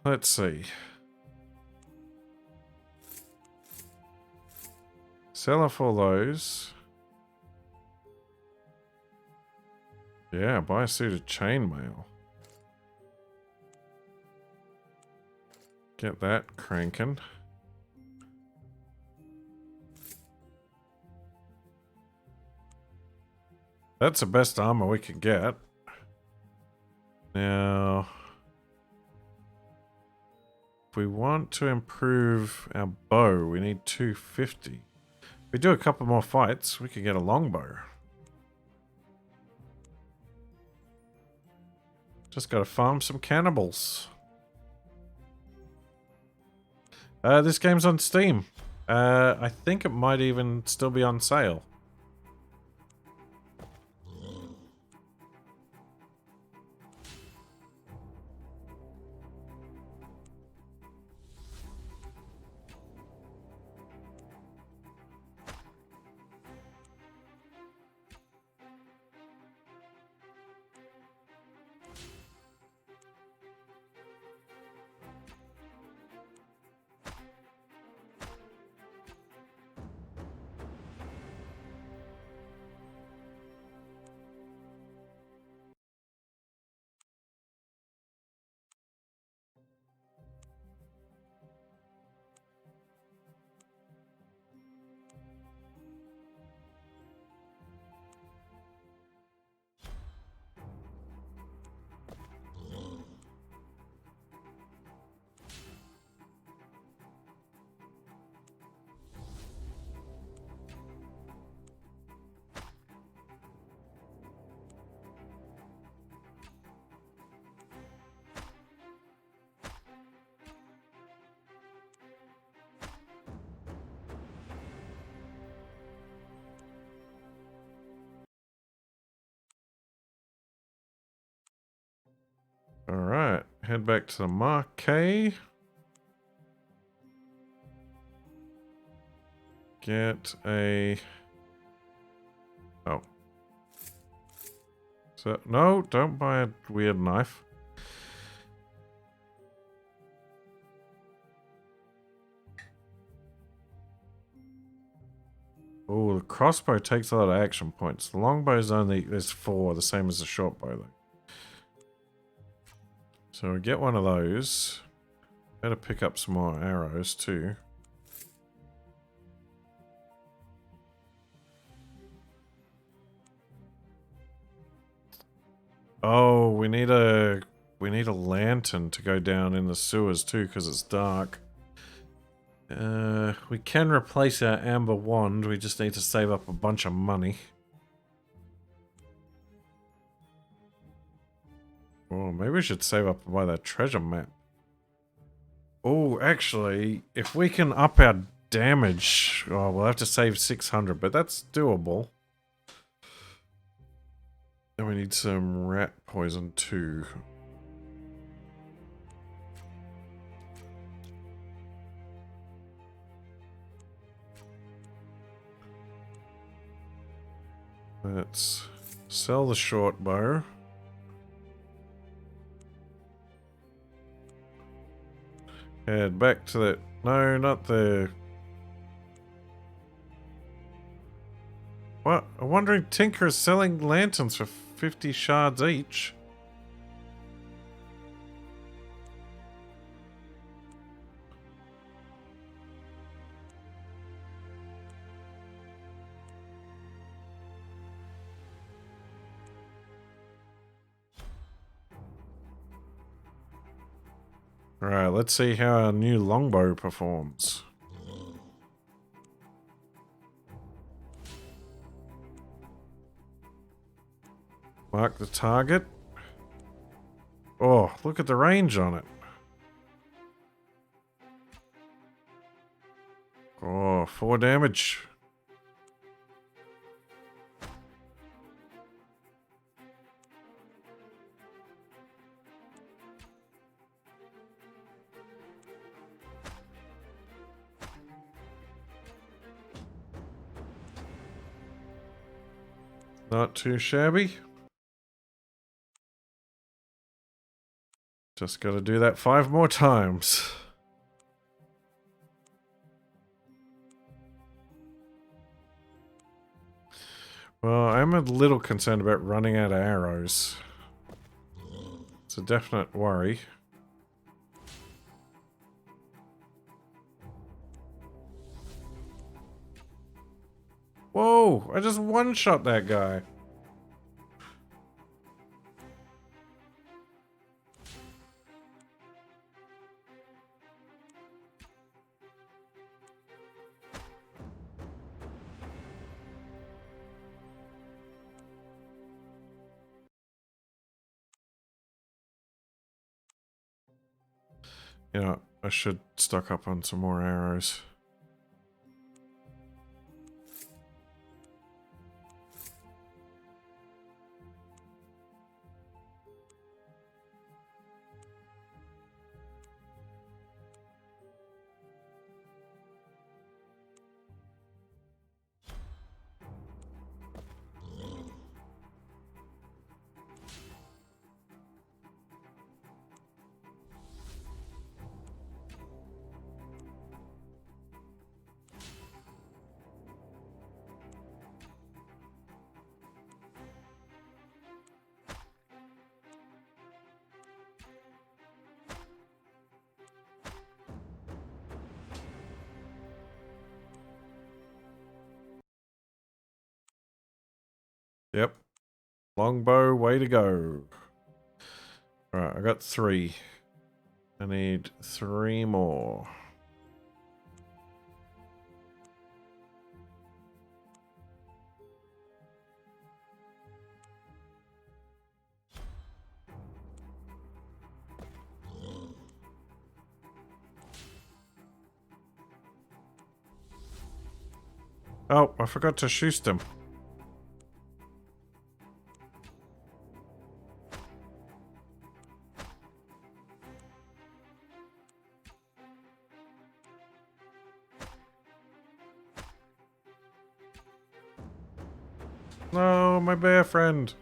Speaker 1: let's see. Sell off all those. Yeah, buy a suit of chainmail. Get that cranking. That's the best armor we can get. Now, if we want to improve our bow, we need 250. If we do a couple more fights, we could get a longbow. Just gotta farm some cannibals. This game's on Steam. I think it might even still be on sale. Alright, head back to the marquee. Get a... Oh. So, no, don't buy a weird knife. Oh, the crossbow takes a lot of action points. The longbow's only, there's 4, the same as the short bow though. So we get one of those. Better pick up some more arrows too. Oh, we need a lantern to go down in the sewers too, because it's dark. We can replace our amber wand. We just need to save up a bunch of money. Oh, maybe we should save up and buy that treasure map. Oh, actually, if we can up our damage, oh, we'll have to save 600, but that's doable. And we need some rat poison too. Let's sell the short bow. Head back to that. No, not the. What? I'm wondering, Tinker is selling lanterns for 50 shards each. Alright, let's see how our new longbow performs. Mark the target. Oh, look at the range on it. Oh, 4 damage. Not too shabby. Just gotta do that 5 more times. Well, I'm a little concerned about running out of arrows. It's a definite worry. Whoa! I just one-shot that guy. You know, I should stock up on some more arrows. Yep. Longbow, way to go. Alright, I got 3. I need 3 more. Oh, I forgot to shoot him. No, my bear friend.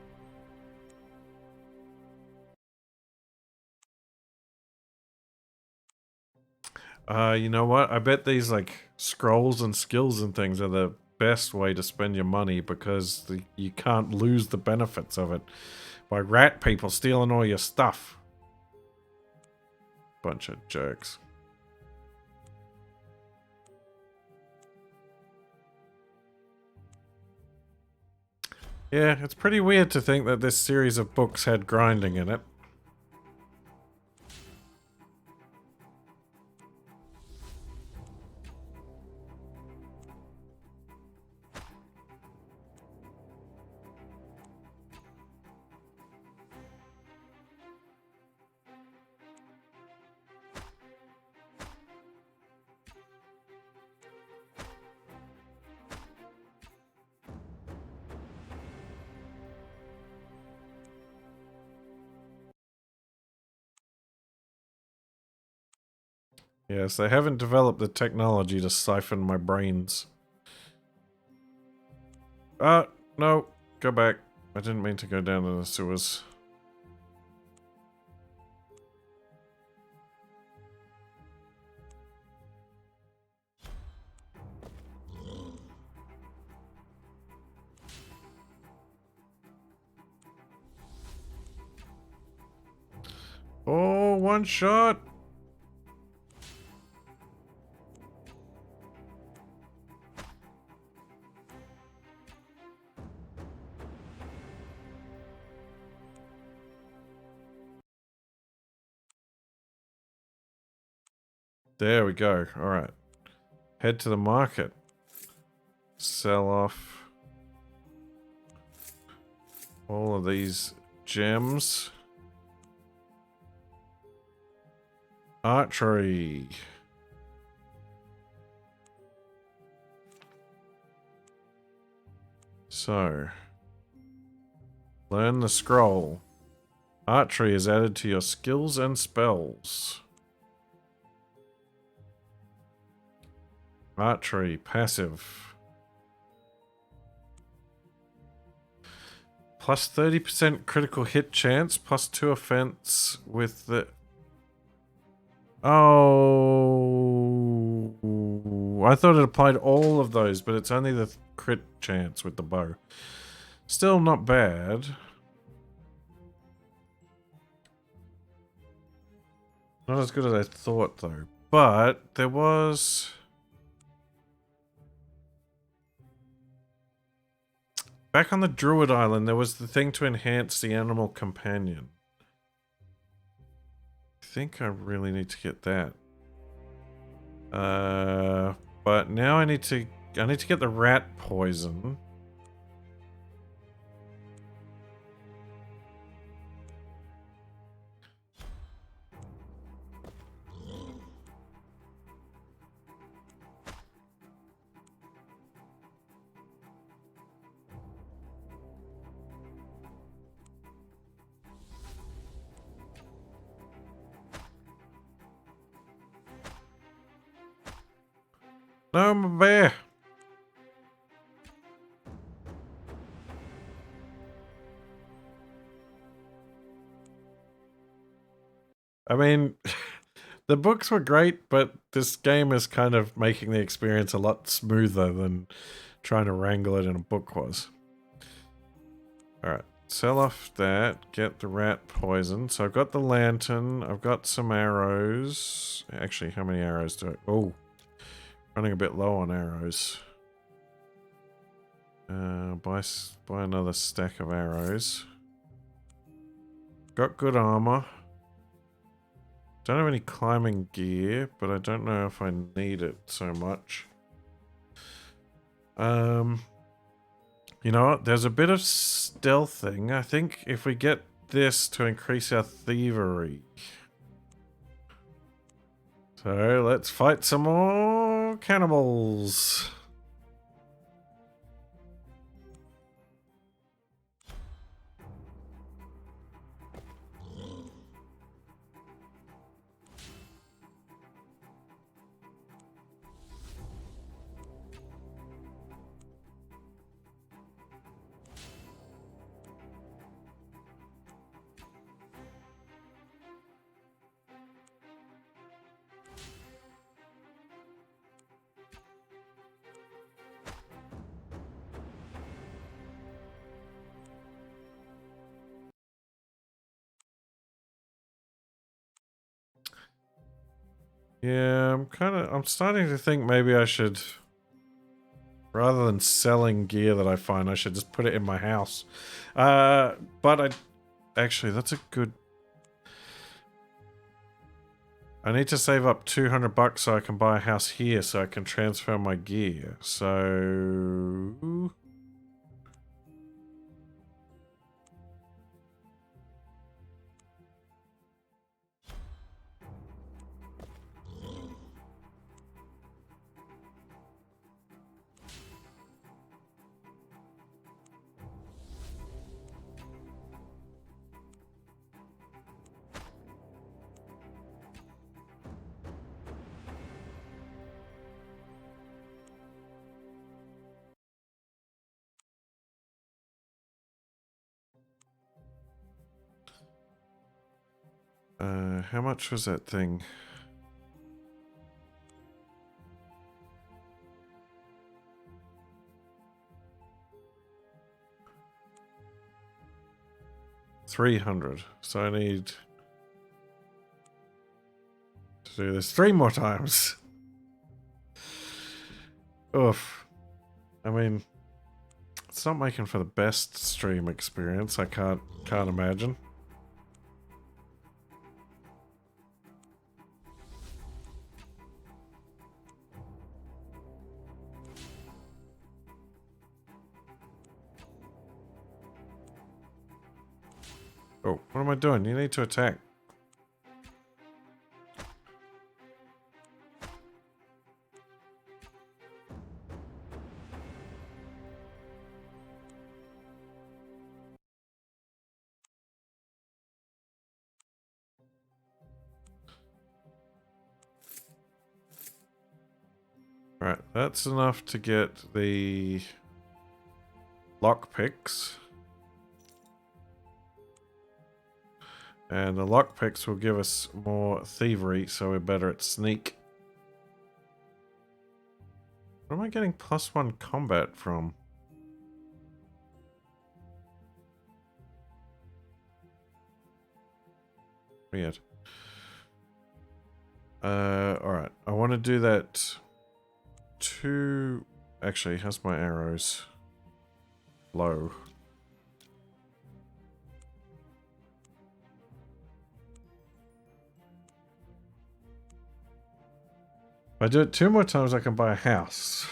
Speaker 1: You know what? I bet these, like, scrolls and skills and things are the best way to spend your money because you can't lose the benefits of it by rat people stealing all your stuff. Bunch of jerks. Yeah, it's pretty weird to think that this series of books had grinding in it. Yes, they haven't developed the technology to siphon my brains. No. Go back. I didn't mean to go down in the sewers. Oh, one shot! There we go. All right. Head to the market. Sell off all of these gems. Archery. So, learn the scroll. Archery is added to your skills and spells. Archery, passive. Plus 30% critical hit chance, plus 2 offense with the... Oh, I thought it applied all of those, but it's only the crit chance with the bow. Still not bad. Not as good as I thought, though. But there was... Back on the Druid Island, there was the thing to enhance the animal companion. I think I really need to get that. But now I need to get the rat poison. No, I'm a bear. I mean, the books were great, but this game is kind of making the experience a lot smoother than trying to wrangle it in a book was. Alright, sell off that, get the rat poison. So I've got the lantern, I've got some arrows. Actually, how many arrows do I... Oh, running a bit low on arrows. Buy another stack of arrows. Got good armor. Don't have any climbing gear, but I don't know if I need it so much. You know what? There's a bit of stealthing. I think if we get this to increase our thievery. So let's fight some more cannibals. Yeah, I'm starting to think maybe I should, rather than selling gear that I find, I should just put it in my house. But actually, that's a good... I need to save up 200 bucks so I can buy a house here so I can transfer my gear. So... how much was that thing? $300. So I need to do this 3 more times. Oof. I mean, it's not making for the best stream experience. I can't imagine. Oh, what am I doing? You need to attack. Right, that's enough to get the lockpicks. And the lockpicks will give us more thievery, so we're better at sneak. Where am I getting +1 combat from? Weird. Alright. I want to do that to... Actually, how's my arrows? Low. If I do it 2 more times, I can buy a house.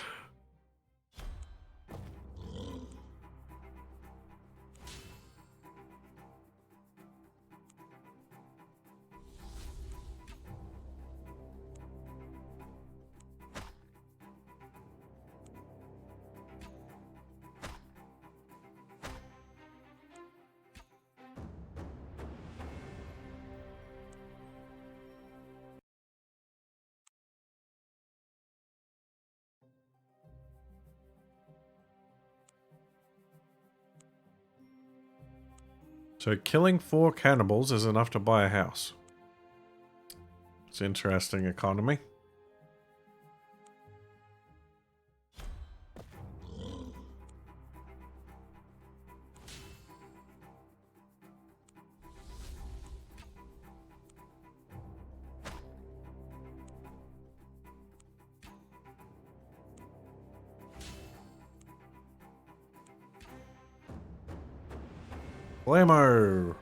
Speaker 1: So killing 4 cannibals is enough to buy a house. It's an interesting economy. Blammo!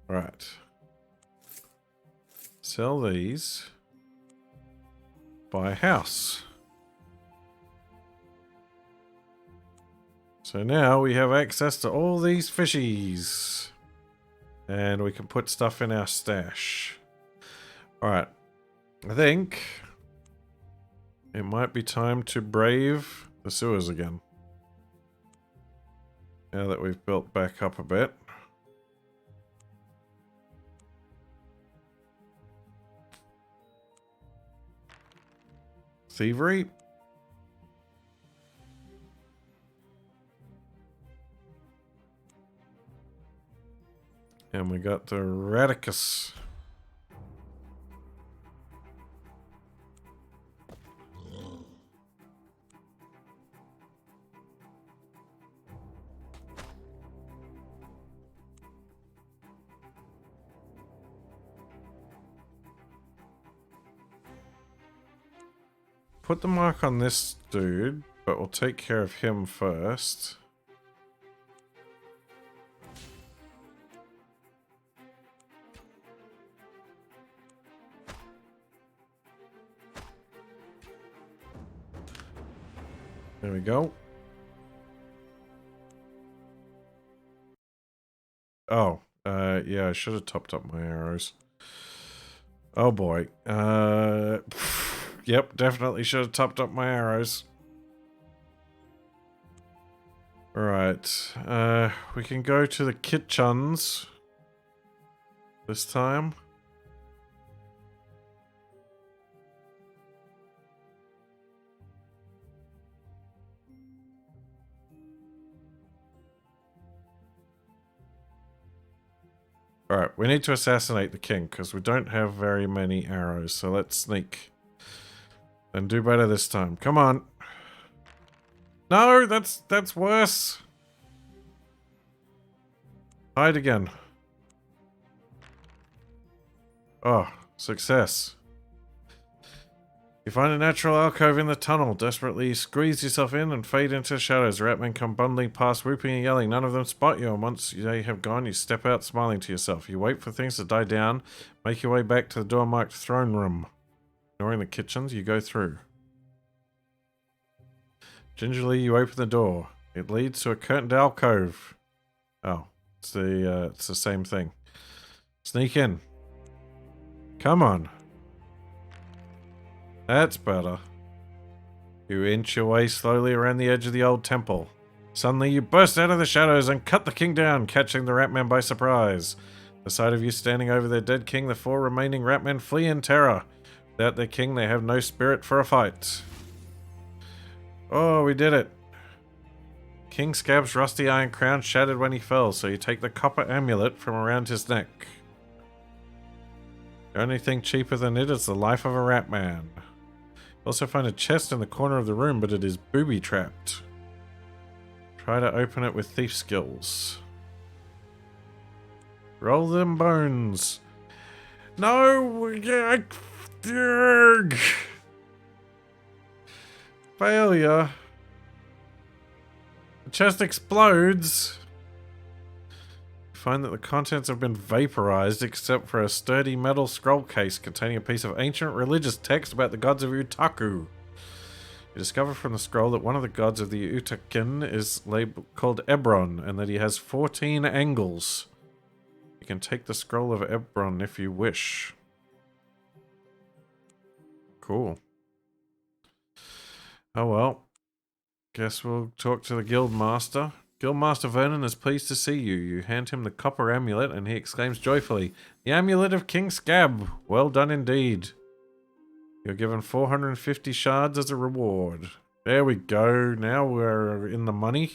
Speaker 1: Right. Sell these. Buy a house. So now we have access to all these fishies. And we can put stuff in our stash. Alright. I think it might be time to brave the sewers again. Now that we've built back up a bit. Thievery. And we got the Radicus. Put the mark on this dude, but we'll take care of him first. There we go. Oh, yeah, I should have topped up my arrows. Oh boy. Yep, definitely should have topped up my arrows. Alright, we can go to the kitchens this time. Alright, we need to assassinate the king because we don't have very many arrows, so let's sneak. And do better this time. Come on. No, that's worse. Hide again. Oh, success. You find a natural alcove in the tunnel. Desperately squeeze yourself in and fade into the shadows. Ratmen come bundling past, whooping and yelling. None of them spot you, and once they have gone, you step out smiling to yourself. You wait for things to die down, make your way back to the door marked throne room. Ignoring the kitchens, you go through. Gingerly, you open the door. It leads to a curtained alcove. Oh, it's the same thing. Sneak in. Come on. That's better. You inch your way slowly around the edge of the old temple. Suddenly, you burst out of the shadows and cut the king down, catching the Ratman by surprise. The sight of you standing over their dead king, the 4 remaining Ratmen flee in terror. Without their king, they have no spirit for a fight. Oh, we did it. King Scab's rusty iron crown shattered when he fell, so you take the copper amulet from around his neck. The only thing cheaper than it is the life of a Ratman. You also find a chest in the corner of the room, but it is booby-trapped. Try to open it with thief skills. Roll them bones. No! Failure. The chest explodes. You find that the contents have been vaporized except for a sturdy metal scroll case containing a piece of ancient religious text about the gods of Utaku. You discover from the scroll that one of the gods of the Utakin is called Ebron, and that he has 14 angles. You can take the scroll of Ebron if you wish. Cool. Oh well. Guess we'll talk to the Guildmaster. Guildmaster Vernon is pleased to see you. You hand him the copper amulet, and he exclaims joyfully, "The amulet of King Scab! Well done indeed. You're given 450 shards as a reward." There we go. Now we're in the money.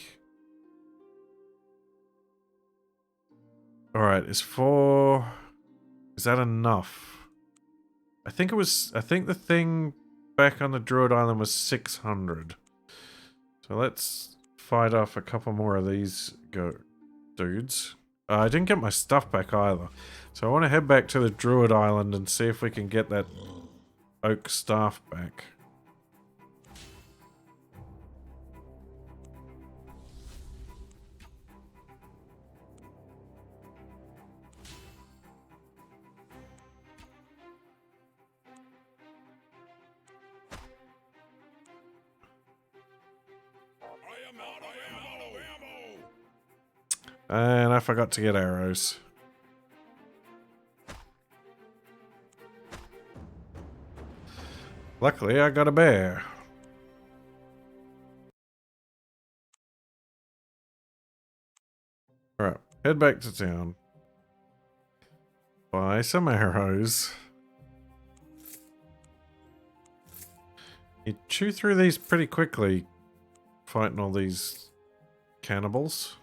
Speaker 1: Alright, is that enough? I think the thing back on the Druid Island was 600. So let's fight off a couple more of these dudes. I didn't get my stuff back either. So I want to head back to the Druid Island and see if we can get that oak staff back. And I forgot to get arrows. Luckily, I got a bear. Alright, head back to town. Buy some arrows. You chew through these pretty quickly, fighting all these cannibals.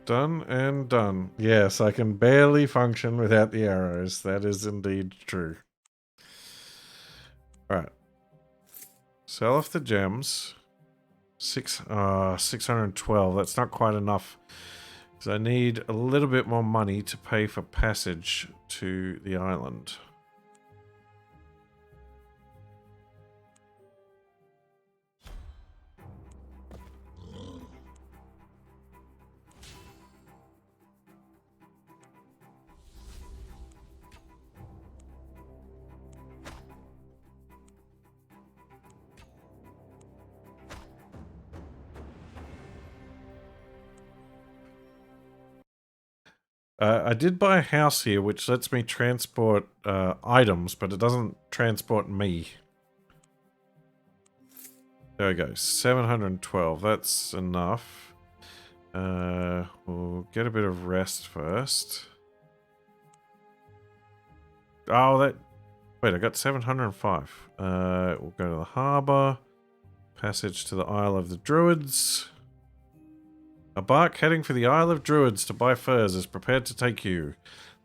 Speaker 1: Done and done. Yes, I can barely function without the arrows. That is indeed true. Alright. Sell off the gems. 612. That's not quite enough. Because I need a little bit more money to pay for passage to the island. I did buy a house here, which lets me transport items, but it doesn't transport me. There we go, 712. That's enough. We'll get a bit of rest first. Oh, that... Wait, I got 705. We'll go to the harbour. Passage to the Isle of the Druids. A bark heading for the Isle of Druids to buy furs is prepared to take you.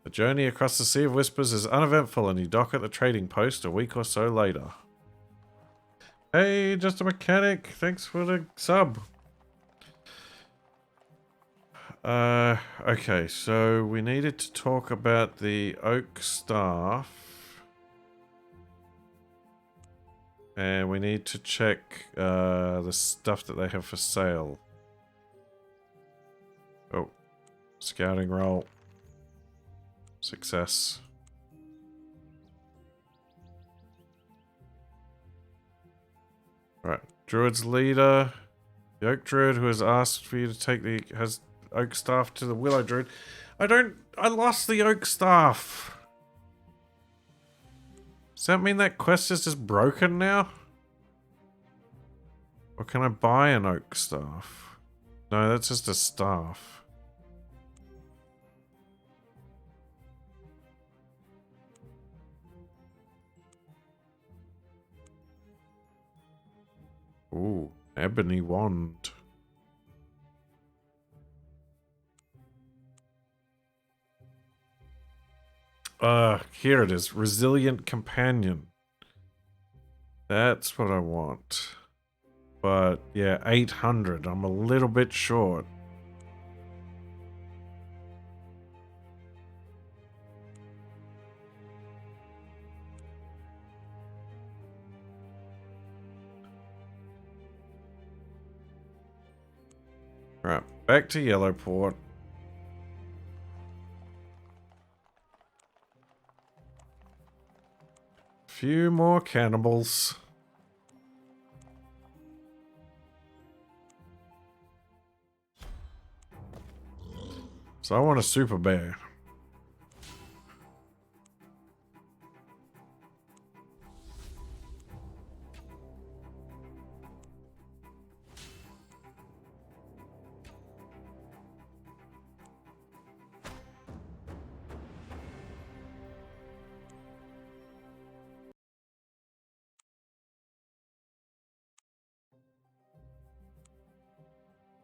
Speaker 1: The journey across the Sea of Whispers is uneventful and you dock at the trading post a week or so later. Hey, just a mechanic. Thanks for the sub. Okay, so we needed to talk about the oak staff. And we need to check the stuff that they have for sale. Oh, scouting roll. Success. Right, Druid's leader. The Oak Druid who has asked for you to take the Oak Staff to the Willow Druid. I lost the Oak Staff. Does that mean that quest is just broken now? Or can I buy an Oak Staff? No, that's just a staff. Ooh, ebony wand. Here it is. Resilient companion. That's what I want. But, yeah, 800. I'm a little bit short. Right, back to Yellowport. Few more cannibals. So I want a super bear.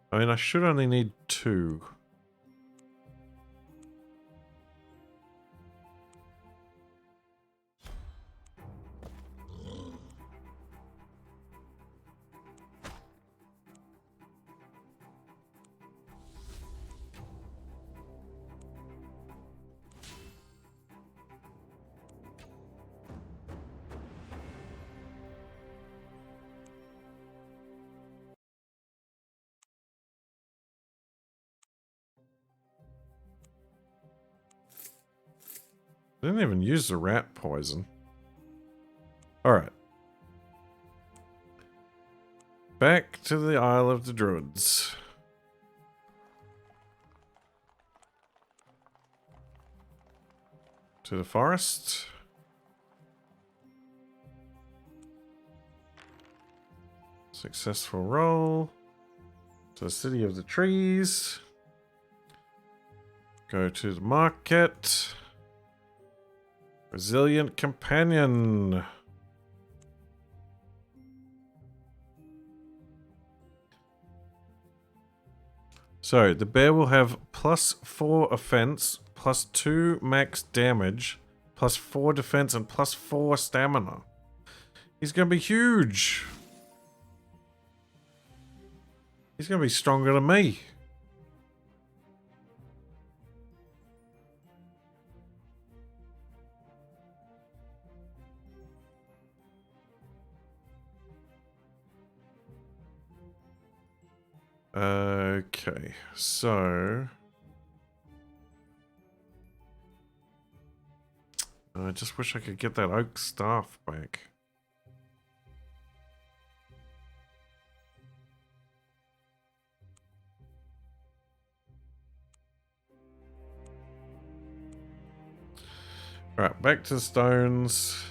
Speaker 1: I mean, I should only need 2. I didn't even use the rat poison. Alright. Back to the Isle of the Druids. To the forest. Successful roll. To the City of the Trees. Go to the market. Resilient companion. So, the bear will have +4 offense, +2 max damage, +4 defense, and +4 stamina. He's gonna be huge. He's gonna be stronger than me. Okay, so I just wish I could get that oak staff back. Alright, back to the stones.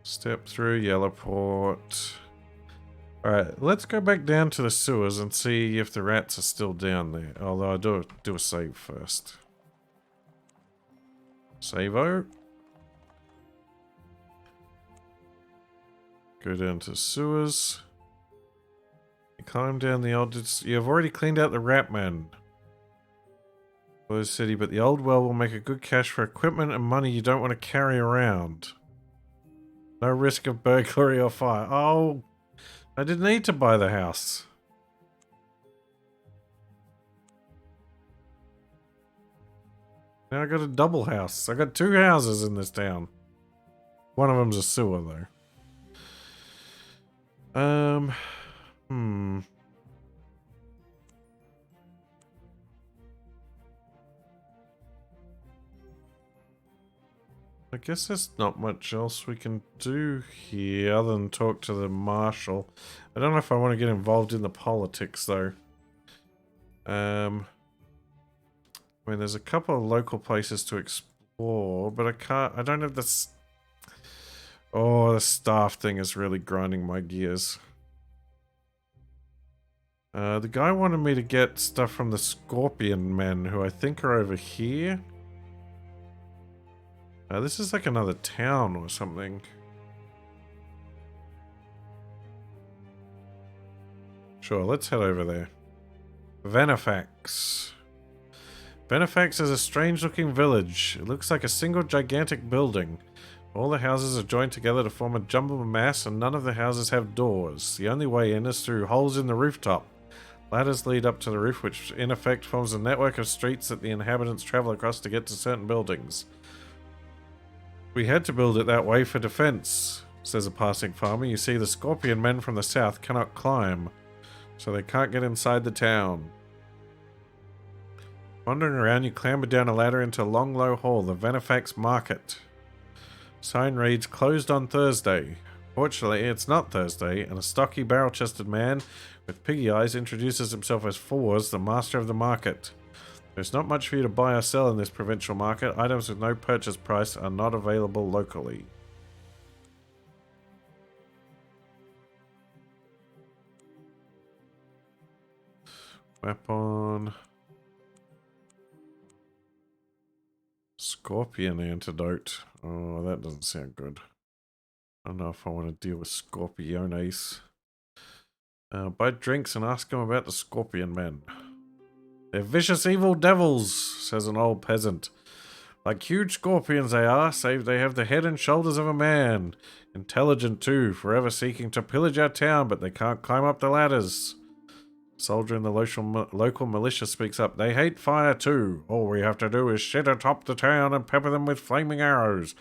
Speaker 1: Step through Yellowport. Alright, let's go back down to the sewers and see if the rats are still down there. Although I do a save first. Save-o. Go down to sewers. You climb down the old... You've already cleaned out the rat man. for the city, but the old well will make a good cash for equipment and money you don't want to carry around. No risk of burglary or fire. Oh, I didn't need to buy the house. Now I got a double house. I got 2 houses in this town. One of them's a sewer, though. I guess there's not much else we can do here other than talk to the marshal. I don't know if I want to get involved in the politics, though. I mean, there's a couple of local places to explore, but I don't have this. Oh, the staff thing is really grinding my gears. The guy wanted me to get stuff from the Scorpion Men, who I think are over here. This is like another town or something. Sure, let's head over there. Venefax. Venefax is a strange-looking village. It looks like a single gigantic building. All the houses are joined together to form a jumbled mass, and none of the houses have doors. The only way in is through holes in the rooftop. Ladders lead up to the roof, which in effect forms a network of streets that the inhabitants travel across to get to certain buildings. We had to build it that way for defense, says a passing farmer. You see, the Scorpion Men from the south cannot climb, so they can't get inside the town. Wandering around, you clamber down a ladder into a long, low hall, the Venefax Market. Sign reads, closed on Thursday. Fortunately, it's not Thursday, and a stocky, barrel-chested man with piggy eyes introduces himself as Fours, the master of the market. There's not much for you to buy or sell in this provincial market. Items with no purchase price are not available locally. Weapon. Scorpion antidote. Oh, that doesn't sound good. I don't know if I want to deal with Scorpiones. Buy drinks and ask them about the Scorpion Men. They're vicious evil devils, says an old peasant. Like huge scorpions they are, save they have the head and shoulders of a man. Intelligent too, forever seeking to pillage our town, but they can't climb up the ladders. Soldier in the local militia speaks up. They hate fire too. All we have to do is sit atop the town and pepper them with flaming arrows.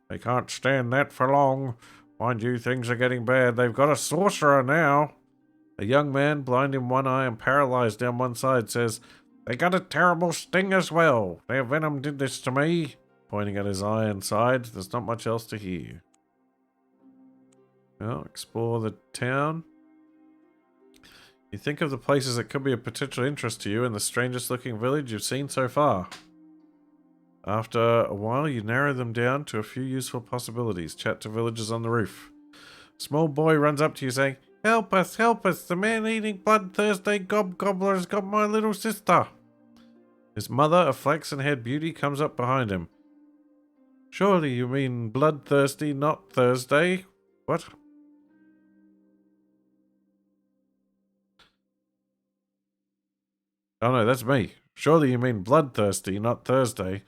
Speaker 1: They can't stand that for long. Mind you, things are getting bad. They've got a sorcerer now. A young man, blind in one eye and paralyzed down one side, says, they got a terrible sting as well. Their venom did this to me. Pointing at his eye and side, there's not much else to hear. Well, explore the town. You think of the places that could be of potential interest to you in the strangest looking village you've seen so far. After a while, you narrow them down to a few useful possibilities. Chat to villagers on the roof. A small boy runs up to you saying, help us, the man-eating bloodthirsty gobbler's got my little sister. His mother, a flaxen-haired beauty, comes up behind him. Surely you mean bloodthirsty, not Thursday? What? Oh no, that's me. Surely you mean bloodthirsty, not Thursday.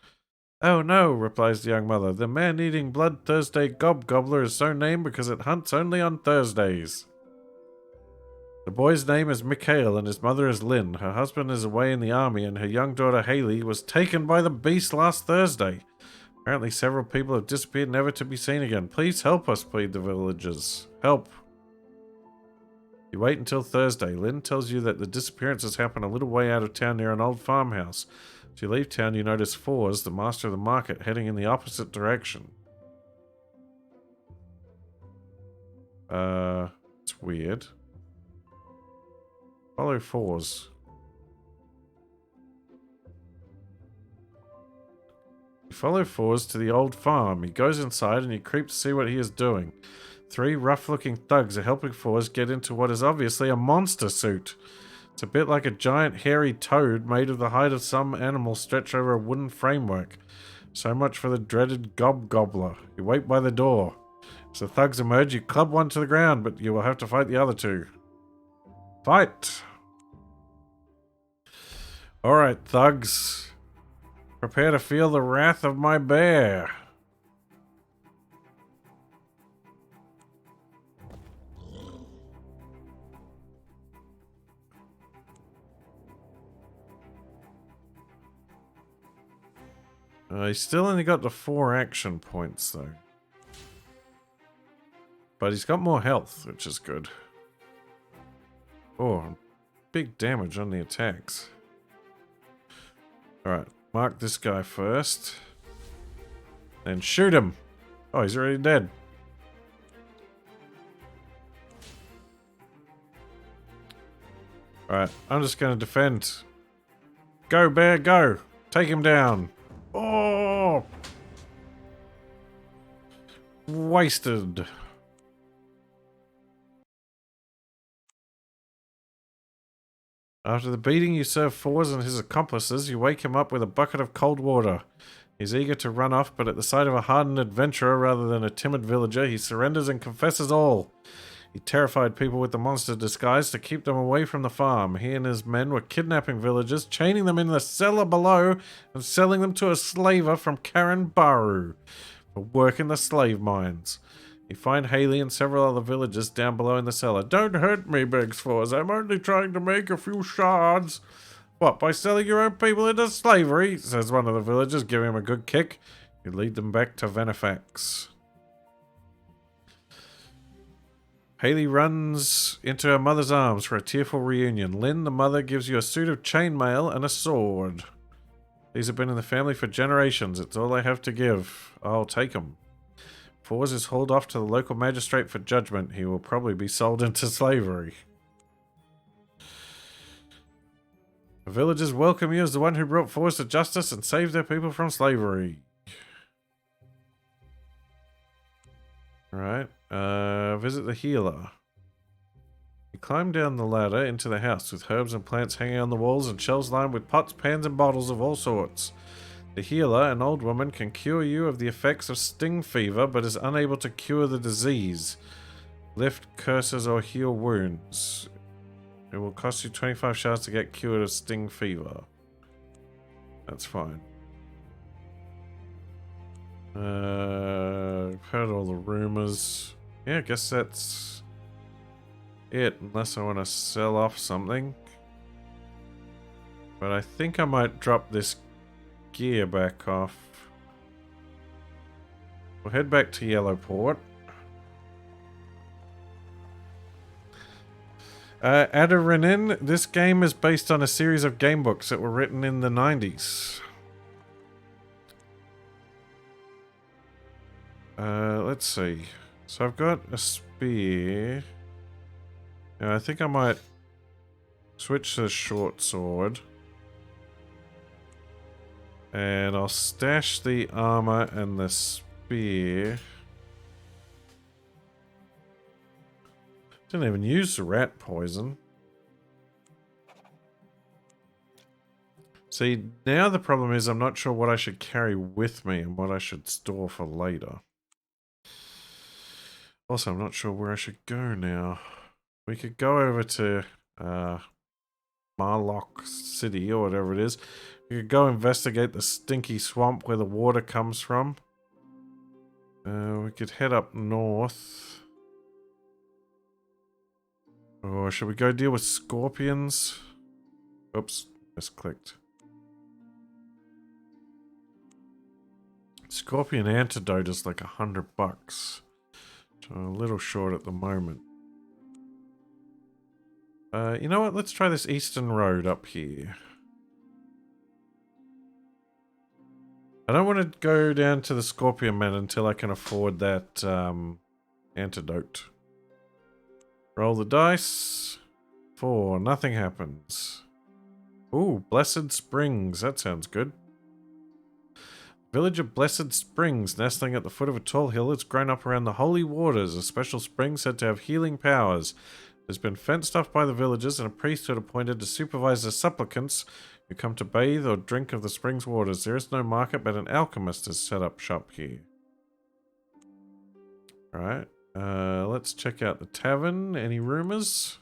Speaker 1: Oh no, replies the young mother. The man-eating bloodthirsty gobbler is so named because it hunts only on Thursdays. The boy's name is Mikhail and his mother is Lynn. Her husband is away in the army and her young daughter Haley was taken by the beast last Thursday. Apparently several people have disappeared never to be seen again. Please help us, plead the villagers. Help. You wait until Thursday. Lynn tells you that the disappearances happen a little way out of town near an old farmhouse. As you leave town, you notice Fours, the master of the market, heading in the opposite direction. It's weird. Follow Fours. You follow Fours to the old farm. He goes inside and you creep to see what he is doing. 3 rough-looking thugs are helping Fours get into what is obviously a monster suit. It's a bit like a giant hairy toad made of the hide of some animal stretched over a wooden framework. So much for the dreaded gobbler. You wait by the door. As the thugs emerge, you club one to the ground, but you will have to fight the other 2. Fight! Alright, thugs. Prepare to feel the wrath of my bear. He's still only got the 4 action points, though. But he's got more health, which is good. Oh, big damage on the attacks. Alright, mark this guy first. Then shoot him. Oh, he's already dead. Alright, I'm just going to defend. Go, bear, go. Take him down. Oh! Wasted. After the beating you serve Fours and his accomplices, you wake him up with a bucket of cold water. He's eager to run off, but at the sight of a hardened adventurer rather than a timid villager, he surrenders and confesses all. He terrified people with the monster disguise to keep them away from the farm. He and his men were kidnapping villagers, chaining them in the cellar below, and selling them to a slaver from Karen Baru for work in the slave mines. You find Haley and several other villagers down below in the cellar. Don't hurt me, begs Fours. I'm only trying to make a few shards. What, by selling your own people into slavery? Says one of the villagers, giving him a good kick. You lead them back to Venifax. Haley runs into her mother's arms for a tearful reunion. Lynn, the mother, gives you a suit of chainmail and a sword. These have been in the family for generations. It's all I have to give. I'll take them. Fours is hauled off to the local magistrate for judgment. He will probably be sold into slavery. The villagers welcome you as the one who brought Fours to justice and saved their people from slavery. Alright. Visit the healer. You climb down the ladder into the house with herbs and plants hanging on the walls and shelves lined with pots, pans, and bottles of all sorts. The healer, an old woman, can cure you of the effects of sting fever, but is unable to cure the disease. Lift curses or heal wounds. It will cost you 25 shards to get cured of sting fever. That's fine. I've heard all the rumors. Yeah, I guess that's it, unless I want to sell off something. But I think I might drop this gear back off. We'll head back to Yellowport. Adarenin, this game is based on a series of gamebooks that were written in the 90s. Let's see. So I've got a spear. And I think I might switch to the short sword. And I'll stash the armor and the spear. Didn't even use the rat poison. See, now the problem is I'm not sure what I should carry with me and what I should store for later. Also, I'm not sure where I should go now. We could go over to Marlock City or whatever it is. We could go investigate the stinky swamp where the water comes from. We could head up north. Or should we go deal with scorpions? Oops, misclicked. Scorpion antidote is like $100. So a little short at the moment. You know what? Let's try this eastern road up here. I don't want to go down to the Scorpion Man until I can afford that antidote. Roll the dice. 4. Nothing happens. Ooh, Blessed Springs. That sounds good. Village of Blessed Springs, nestling at the foot of a tall hill, it's grown up around the holy waters, a special spring said to have healing powers. It has been fenced off by the villagers and a priesthood appointed to supervise the supplicants who come to bathe or drink of the spring's waters. There is no market, but an alchemist has set up shop here. Alright, let's check out the tavern. Any rumors?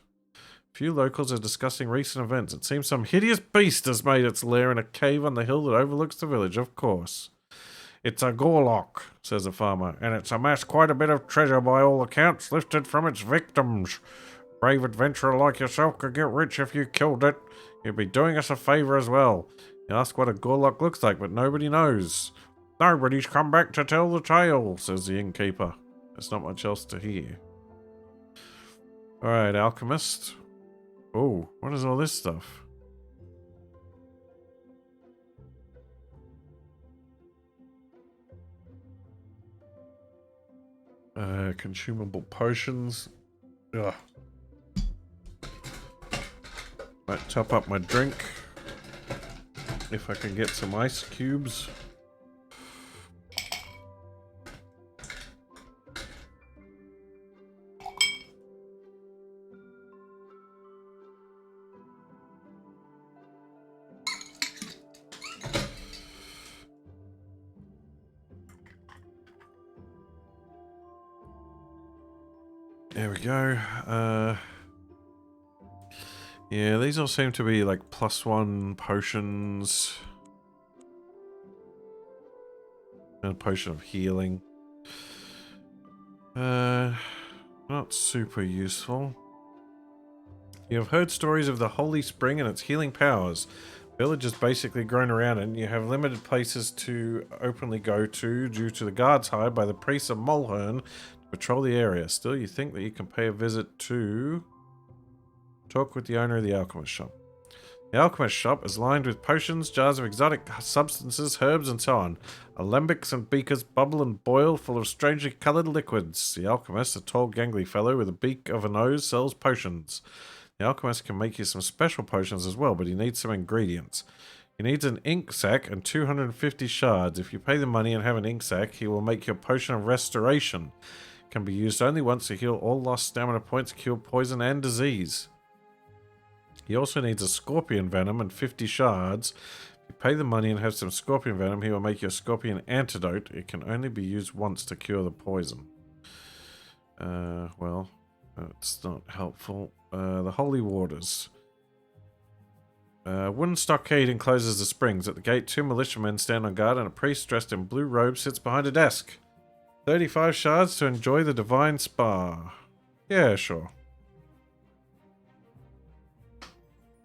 Speaker 1: Few locals are discussing recent events. It seems some hideous beast has made its lair in a cave on the hill that overlooks the village, of course. It's a gorlock, says the farmer, and it's amassed quite a bit of treasure by all accounts, lifted from its victims. Brave adventurer like yourself could get rich if you killed it. You'd be doing us a favour as well. You ask what a gorlock looks like, but nobody knows. Nobody's come back to tell the tale, says the innkeeper. There's not much else to hear. Alright, alchemist. Oh, what is all this stuff? Consumable potions. Ugh. Might top up my drink. If I can get some ice cubes. There we go. Yeah, these all seem to be like +1 potions. And a potion of healing. Not super useful. You have heard stories of the Holy Spring and its healing powers. Village is basically grown around it, and you have limited places to openly go to due to the guards hired by the priests of Mulhern to patrol the area. Still, you think that you can pay a visit to talk with the owner of the alchemist shop. The alchemist shop is lined with potions, jars of exotic substances, herbs, and so on. Alembics and beakers bubble and boil full of strangely coloured liquids. The alchemist, a tall, gangly fellow with a beak of a nose, sells potions. The alchemist can make you some special potions as well, but he needs some ingredients. He needs an ink sac and 250 shards. If you pay the money and have an ink sac, he will make you a potion of restoration. It can be used only once to heal all lost stamina points, cure poison and disease. He also needs a scorpion venom and 50 shards. If you pay the money and have some scorpion venom, he will make you a scorpion antidote. It can only be used once to cure the poison. Well, that's not helpful. The Holy Waters. Wooden stockade encloses the springs. At the gate, 2 militiamen stand on guard and a priest dressed in blue robes sits behind a desk. 35 shards to enjoy the divine spa. Yeah, sure.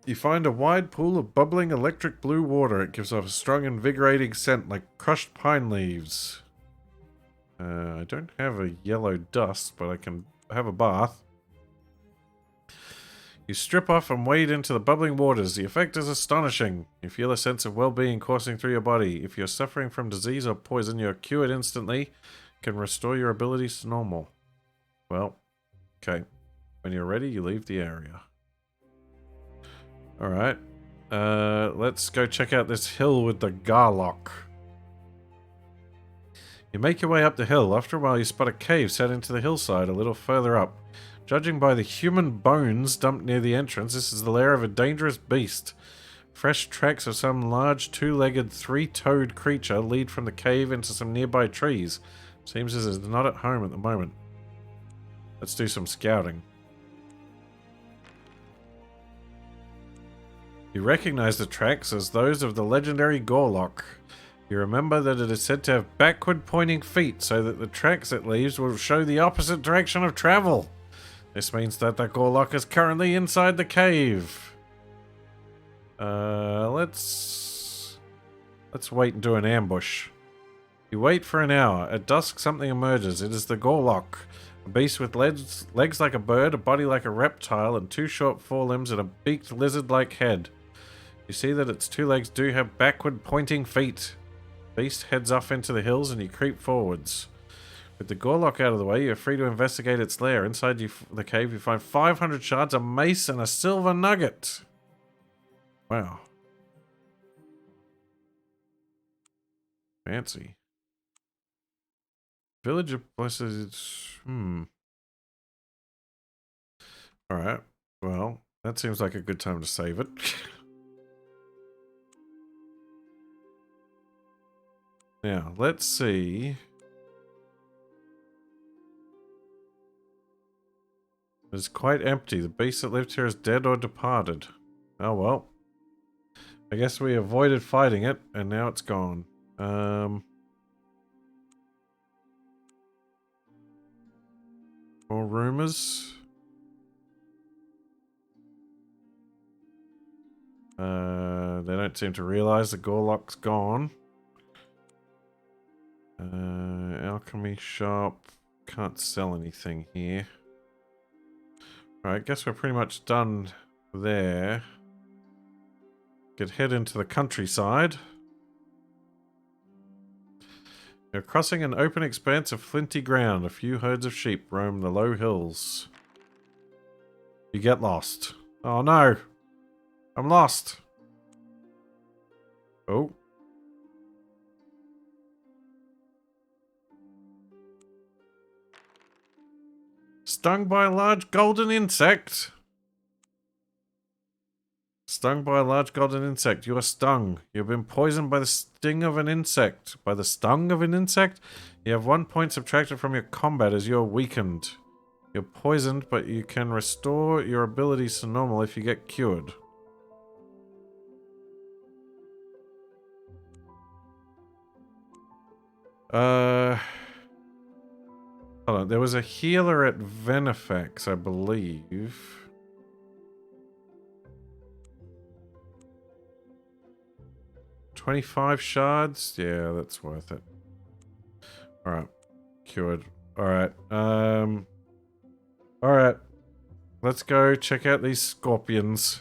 Speaker 1: You find a wide pool of bubbling electric blue water. It gives off a strong, invigorating scent like crushed pine leaves. I don't have a yellow dust, but I can have a bath. You strip off and wade into the bubbling waters. The effect is astonishing. You feel a sense of well-being coursing through your body. If you're suffering from disease or poison, you're cured instantly. It can restore your abilities to normal. Well, okay. When you're ready, you leave the area. Alright. Let's go check out this hill with the Garlock. You make your way up the hill. After a while, you spot a cave set into the hillside a little further up. Judging by the human bones dumped near the entrance, this is the lair of a dangerous beast. Fresh tracks of some large, 2-legged, 3-toed creature lead from the cave into some nearby trees. Seems as it's not at home at the moment. Let's do some scouting. You recognize the tracks as those of the legendary Gorlock. You remember that it is said to have backward-pointing feet, so that the tracks it leaves will show the opposite direction of travel. This means that the Gorlock is currently inside the cave. Let's wait and do an ambush. You wait for an hour. At dusk, something emerges. It is the Gorlock, a beast with legs like a bird, a body like a reptile, and 2 short forelimbs and a beaked lizard-like head. You see that its 2 legs do have backward-pointing feet. The beast heads off into the hills, and you creep forwards. With the Gorlock out of the way, you're free to investigate its lair. Inside the cave, you find 500 shards, a mace, and a silver nugget. Wow. Fancy. Village of Blessed... Alright. Well, that seems like a good time to save it. Now, let's see... It's quite empty. The beast that lived here is dead or departed. Oh well. I guess we avoided fighting it, and now it's gone. More rumors. They don't seem to realize the Gorlock's gone. Alchemy shop. Can't sell anything here. Alright, guess we're pretty much done there. Could head into the countryside. You're crossing an open expanse of flinty ground. A few herds of sheep roam the low hills. You get lost. Oh no! I'm lost! Oh. Stung by a large golden insect? Stung by a large golden insect. You are stung. You've been poisoned by the sting of an insect. By the stung of an insect? You have 1 point subtracted from your combat as you are weakened. You're poisoned, but you can restore your abilities to normal if you get cured. Hold on. There was a healer at Venefax, I believe. 25 shards? Yeah, that's worth it. Alright. Cured. Alright. Alright. Let's go check out these scorpions.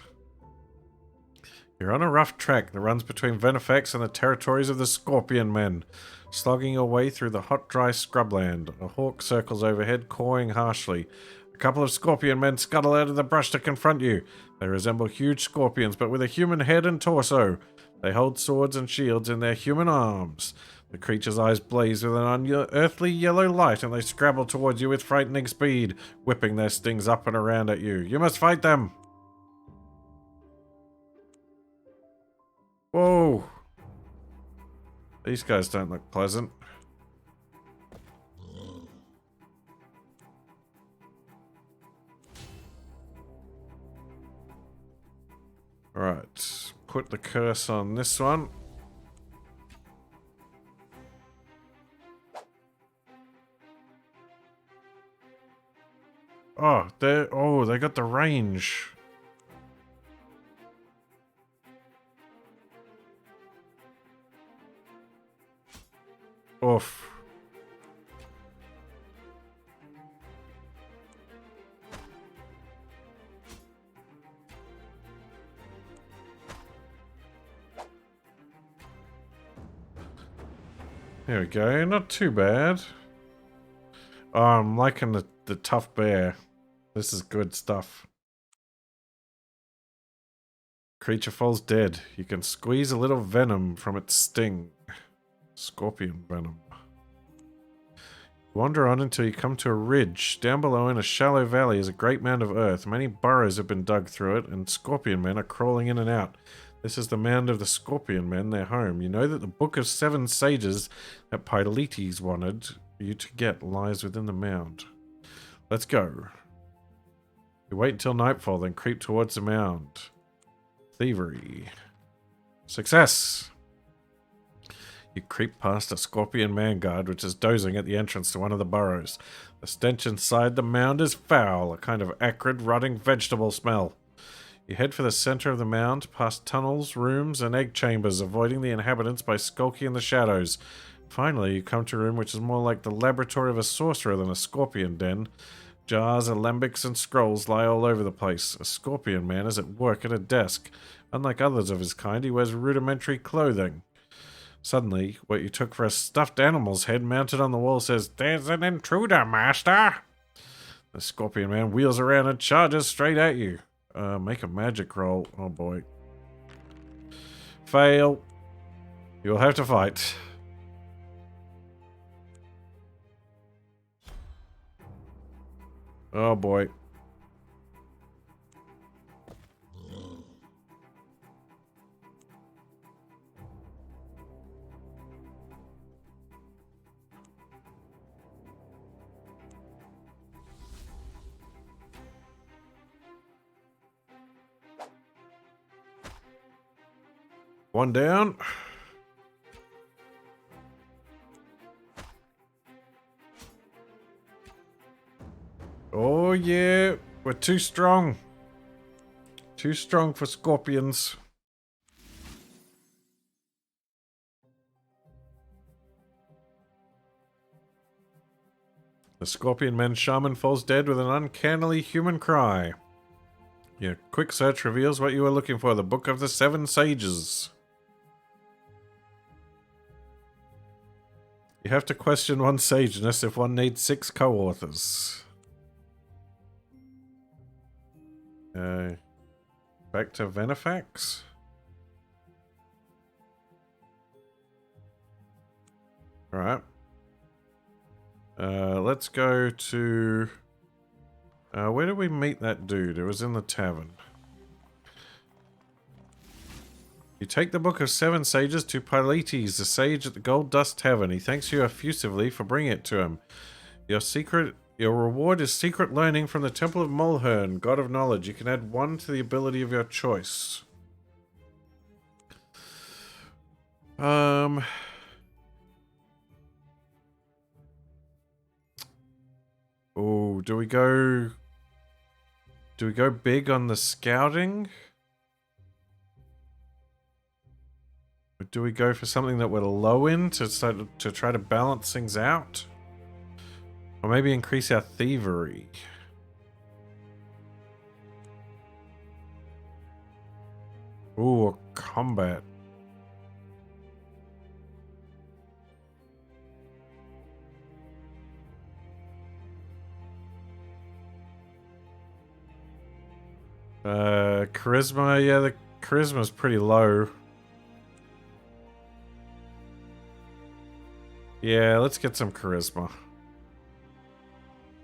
Speaker 1: You're on a rough trek that runs between Venefax and the territories of the Scorpion Men. Slogging your way through the hot, dry scrubland. A hawk circles overhead, cawing harshly. A couple of Scorpion Men scuttle out of the brush to confront you. They resemble huge scorpions, but with a human head and torso. They hold swords and shields in their human arms. The creature's eyes blaze with an unearthly yellow light, and they scrabble towards you with frightening speed, whipping their stings up and around at you. You must fight them! Whoa! These guys don't look pleasant. Alright, put the curse on this one. Oh, they got the range. Oof. There we go, not too bad. Oh, I'm liking the tough bear. This is good stuff. Creature falls dead. You can squeeze a little venom from its sting. Scorpion venom. Wander on until you come to a ridge. Down below in a shallow valley is a great mound of earth. Many burrows have been dug through it, and scorpion men are crawling in and out. This is the mound of the Scorpion Men, their home. You know that the Book of Seven Sages that Pyletes wanted you to get lies within the mound. Let's go. You wait until nightfall, then creep towards the mound. Thievery. Success! You creep past a Scorpion Man guard, which is dozing at the entrance to one of the burrows. The stench inside the mound is foul, a kind of acrid, rotting vegetable smell. You head for the center of the mound, past tunnels, rooms, and egg chambers, avoiding the inhabitants by skulking in the shadows. Finally, you come to a room which is more like the laboratory of a sorcerer than a scorpion den. Jars, alembics, and scrolls lie all over the place. A Scorpion Man is at work at a desk. Unlike others of his kind, he wears rudimentary clothing. Suddenly, what you took for a stuffed animal's head mounted on the wall says, "There's an intruder, master!" The Scorpion Man wheels around and charges straight at you. Make a magic roll. Oh boy. Fail. You'll have to fight. Oh boy. One down. Oh yeah, we're too strong. Too strong for scorpions. The Scorpion Man Shaman falls dead with an uncannily human cry. Your quick search reveals what you were looking for, the Book of the Seven Sages. You have to question one's sageness if one needs 6 co-authors. Back to Venefax? Alright. Let's go to... where did we meet that dude? It was in the tavern. You take the Book of Seven Sages to Pilates, the sage at the Gold Dust Tavern. He thanks you effusively for bringing it to him. Your reward is secret learning from the Temple of Mulhern, God of Knowledge. You can add 1 to the ability of your choice. Oh, do we go big on the scouting? Or do we go for something that we're low in to try to balance things out? Or maybe increase our thievery. Ooh, combat. Charisma, yeah, the charisma's pretty low. Yeah, let's get some charisma.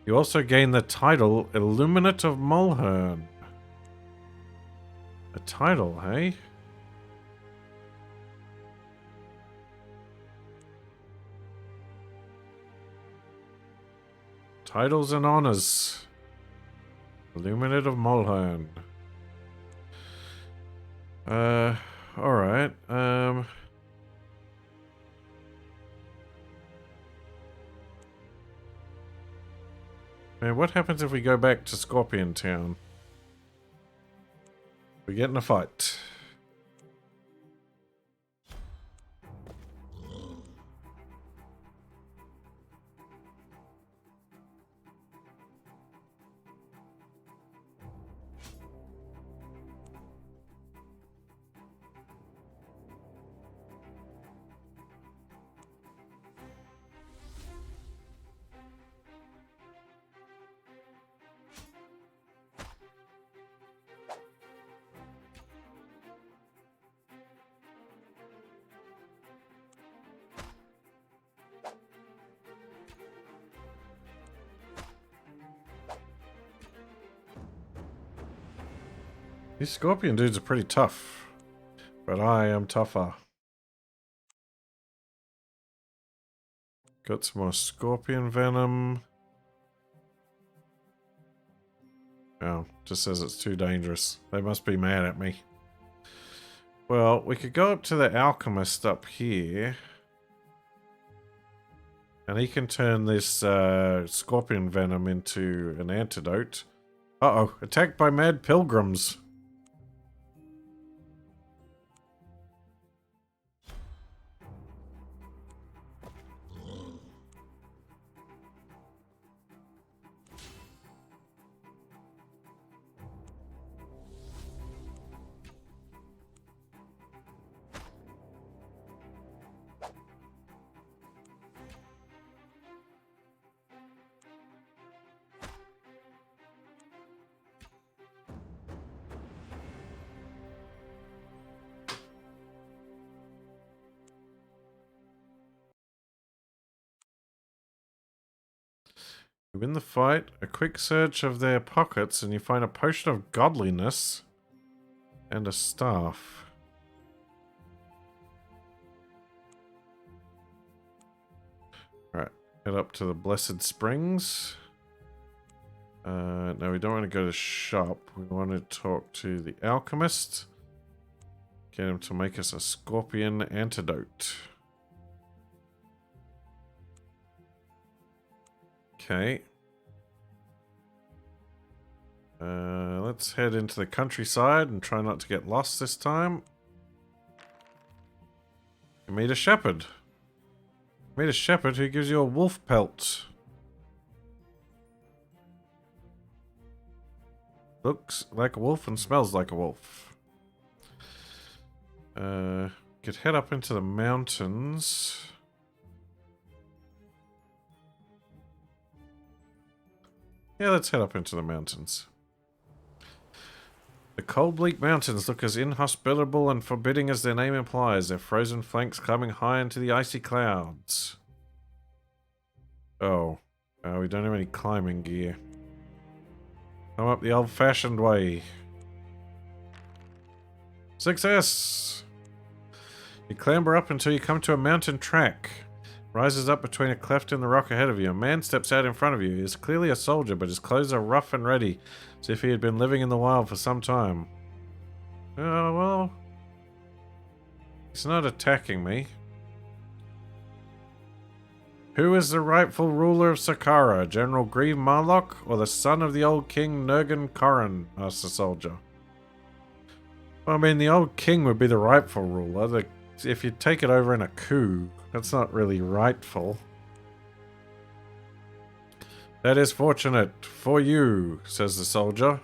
Speaker 1: You also gain the title Illuminate of Mulhern. A title, hey? Titles and honors. Illuminate of Mulhern. Alright. Man, what happens if we go back to Scorpion Town? We get in a fight. These scorpion dudes are pretty tough, but I am tougher. Got some more scorpion venom. Oh, just says it's too dangerous. They must be mad at me. Well, we could go up to the alchemist up here. And he can turn this scorpion venom into an antidote. Uh-oh, attacked by mad pilgrims. You win the fight, a quick search of their pockets, and you find a potion of godliness and a staff. Alright, head up to the Blessed Springs. No, we don't want to go to the shop. We want to talk to the alchemist. Get him to make us a scorpion antidote. Okay. Let's head into the countryside and try not to get lost this time. You meet a shepherd. You meet a shepherd who gives you a wolf pelt. Looks like a wolf and smells like a wolf. Could head up into the mountains. Yeah, let's head up into the mountains. The cold, bleak mountains look as inhospitable and forbidding as their name implies, their frozen flanks climbing high into the icy clouds. Oh. We don't have any climbing gear. Come up the old-fashioned way. Success! You clamber up until you come to a mountain track. Rises up between a cleft in the rock ahead of you. A man steps out in front of you. He is clearly a soldier, but his clothes are rough and ready, as if he had been living in the wild for some time. Oh, well... He's not attacking me. Who is the rightful ruler of Sakara? General Grieve Marlock, or the son of the old king Nurgan Corrin? Asked the soldier. Well, I mean, the old king would be the rightful ruler. If you take it over in a coup... That's not really rightful. That is fortunate for you, says the soldier.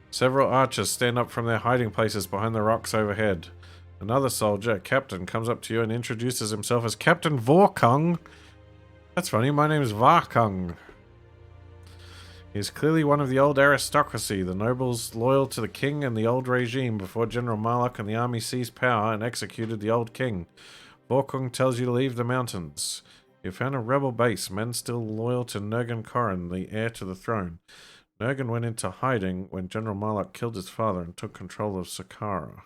Speaker 1: Several archers stand up from their hiding places behind the rocks overhead. Another soldier, a captain, comes up to you and introduces himself as Captain Vorkung. That's funny, my name is Varkung. He is clearly one of the old aristocracy, the nobles loyal to the king and the old regime before General Marlock and the army seized power and executed the old king. Vorkung tells you to leave the mountains. You found a rebel base, men still loyal to Nurgan Corrin, the heir to the throne. Nurgan went into hiding when General Marlock killed his father and took control of Sakara.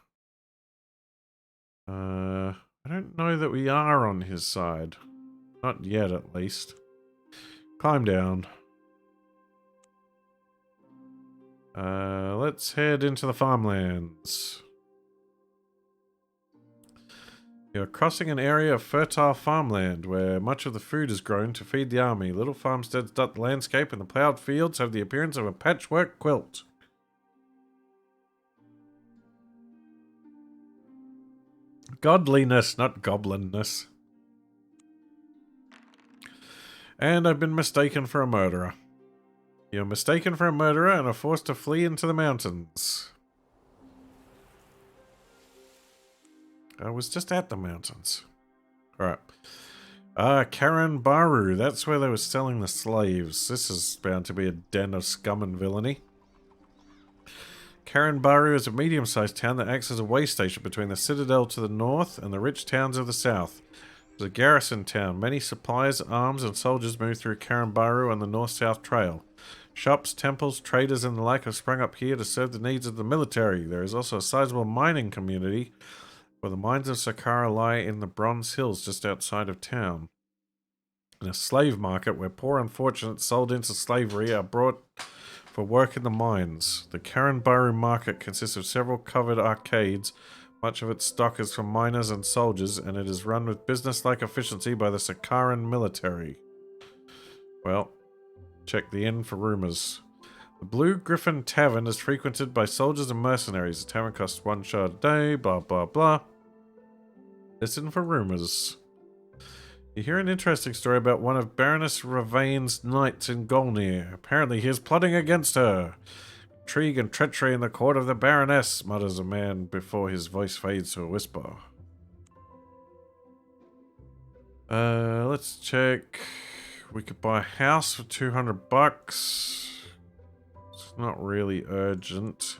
Speaker 1: I don't know that we are on his side. Not yet, at least. Climb down. Let's head into the farmlands. You're crossing an area of fertile farmland where much of the food is grown to feed the army. Little farmsteads dot the landscape and the ploughed fields have the appearance of a patchwork quilt. Godliness, not goblinness. And I've been mistaken for a murderer. You're mistaken for a murderer and are forced to flee into the mountains. I was just at the mountains. Alright. Karen Baru. That's where they were selling the slaves. This is bound to be a den of scum and villainy. Karen Baru is a medium-sized town that acts as a way station between the citadel to the north and the rich towns of the south. It's a garrison town. Many supplies, arms, and soldiers move through Karen Baru on the north-south trail. Shops, temples, traders, and the like have sprung up here to serve the needs of the military. There is also a sizable mining community, where the mines of Sakara lie in the Bronze Hills just outside of town. And a slave market where poor unfortunates sold into slavery are brought for work in the mines. The Karanbaru market consists of several covered arcades. Much of its stock is from miners and soldiers, and it is run with business-like efficiency by the Sakaran military. Well, check the inn for rumors. The Blue Griffin Tavern is frequented by soldiers and mercenaries. The tavern costs 1 shard a day, blah blah blah. Listen for rumors. You hear an interesting story about one of Baroness Ravain's knights in Golnir. Apparently he is plotting against her. Intrigue and treachery in the court of the Baroness, mutters a man before his voice fades to a whisper. Let's check. We could buy a house for 200 bucks. It's not really urgent.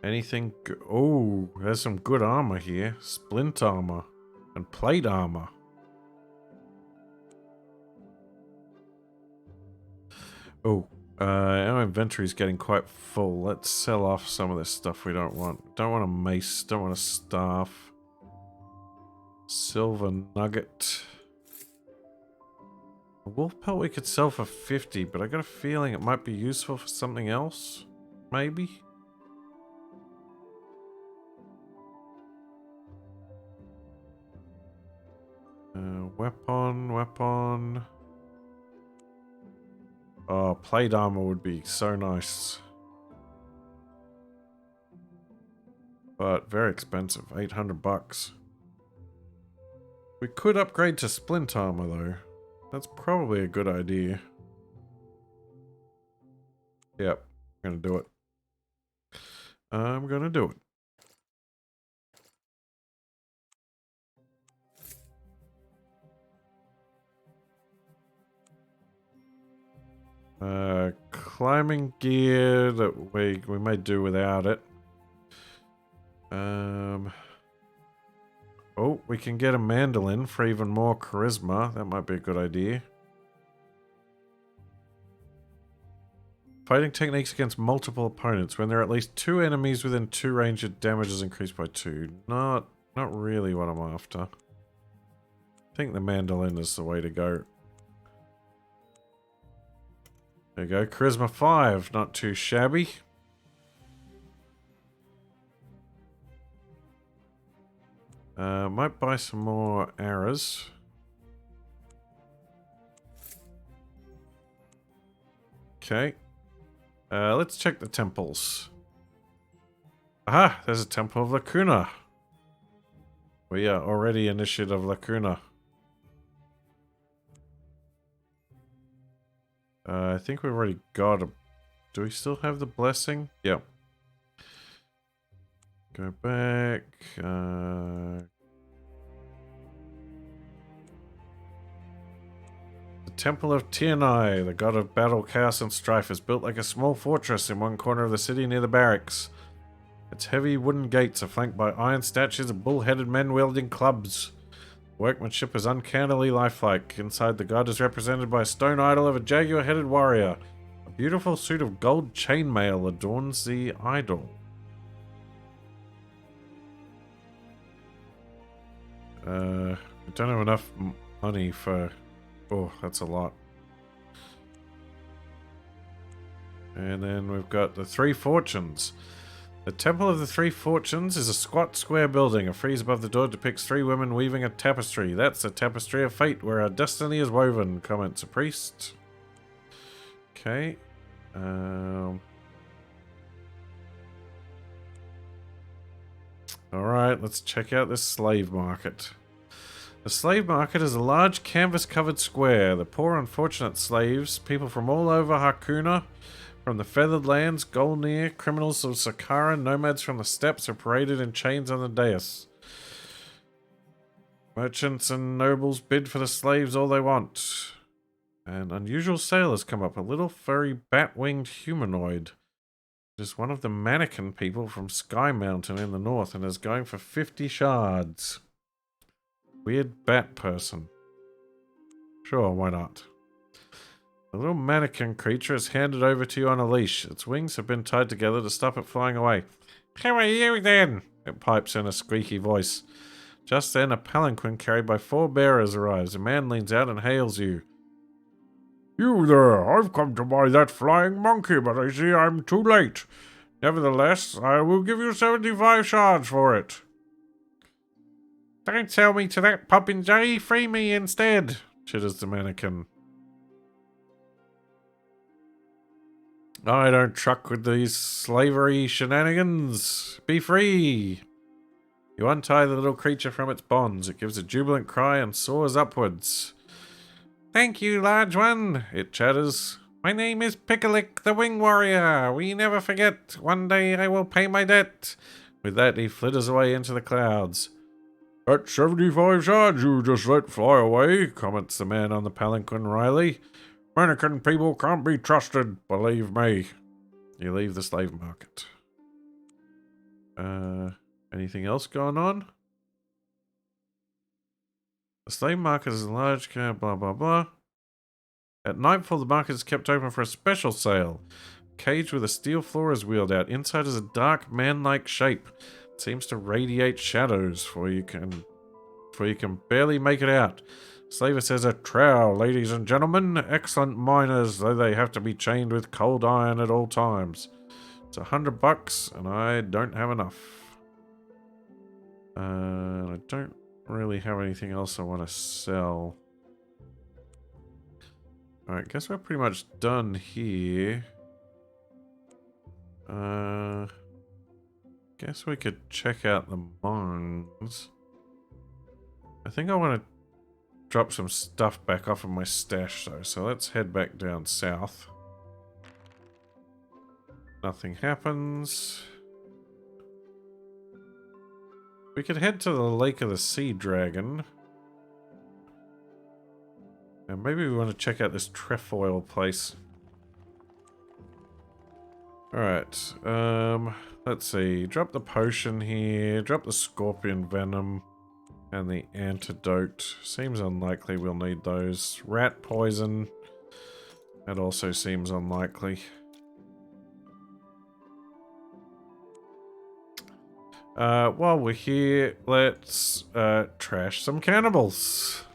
Speaker 1: Anything good? Oh, there's some good armor here. Splint armor and plate armor. Oh, our inventory is getting quite full. Let's sell off some of this stuff we don't want. Don't want a mace. Don't want a staff. Silver nugget. A wolf pelt we could sell for 50, but I got a feeling it might be useful for something else. Maybe? Weapon. Oh, plate armor would be so nice. But very expensive, 800 bucks. We could upgrade to splint armor though. That's probably a good idea. Yep, I'm gonna do it. I'm gonna do it. Climbing gear that we may do without it. Oh, we can get a mandolin for even more charisma. That might be a good idea. Fighting techniques against multiple opponents. When there are at least 2 enemies within 2 range, your damage is increased by 2. Not really what I'm after. I think the mandolin is the way to go. There you go. Charisma 5. Not too shabby. Might buy some more arrows. Okay. Let's check the temples. Aha! There's a Temple of Lacuna. We are already Initiative Lacuna. I think we've already got a... Do we still have the blessing? Yep. Go back. The Temple of Tianai, the god of battle, chaos, and strife, is built like a small fortress in one corner of the city near the barracks. Its heavy wooden gates are flanked by iron statues of bull-headed men wielding clubs. Workmanship is uncannily lifelike. Inside, the god is represented by a stone idol of a jaguar-headed warrior. A beautiful suit of gold chainmail adorns the idol. We don't have enough money for... Oh, that's a lot. And then we've got the Three Fortunes. The Temple of the Three Fortunes is a squat square building. A frieze above the door depicts 3 women weaving a tapestry. That's the tapestry of fate, where our destiny is woven, comments a priest. Okay. Alright, let's check out this slave market. The slave market is a large canvas-covered square. The poor unfortunate slaves, people from all over Lacuna, from the Feathered Lands, Golnir, criminals of Sakara, nomads from the steppes are paraded in chains on the dais. Merchants and nobles bid for the slaves all they want. An unusual sale has come up. A little furry bat-winged humanoid. It is one of the mannequin people from Sky Mountain in the north and is going for 50 shards. Weird bat person. Sure, why not? The little mannequin creature is handed over to you on a leash. Its wings have been tied together to stop it flying away. How are you then? It pipes in a squeaky voice. Just then, a palanquin carried by 4 bearers arrives. A man leans out and hails you.
Speaker 2: You there, I've come to buy that flying monkey, but I see I'm too late. Nevertheless, I will give you 75 shards for it.
Speaker 1: Don't sell me to that popinjay, free me instead, chitters the mannequin. I don't truck with these slavery shenanigans. Be free. You untie the little creature from its bonds. It gives a jubilant cry and soars upwards. Thank you, large one, it chatters. My name is Pickalick, the Wing Warrior. We never forget. One day I will pay my debt. With that, he flitters away into the clouds.
Speaker 2: That 75 shards you just let fly away, comments the man on the palanquin wryly. Mannequin people can't be trusted, believe me.
Speaker 1: You leave the slave market. Anything else going on? The slave market is a large blah blah blah. At nightfall, the market is kept open for a special sale. A cage with a steel floor is wheeled out. Inside is a dark, man-like shape. It seems to radiate shadows, for you can barely make it out. Slaver says a trowel, ladies and gentlemen. Excellent miners, though they have to be chained with cold iron at all times. It's $100 and I don't have enough. I don't really have anything else I want to sell. Alright, guess we're pretty much done here. Guess we could check out the mines. I think I want to drop some stuff back off of my stash though, so let's head back down south. Nothing happens. We could head to the Lake of the Sea Dragon. And maybe we want to check out this trefoil place. Alright, let's see. Drop the potion here, drop the scorpion venom, and the antidote. Seems unlikely we'll need those. Rat poison. That also seems unlikely. While we're here, let's trash some cannibals.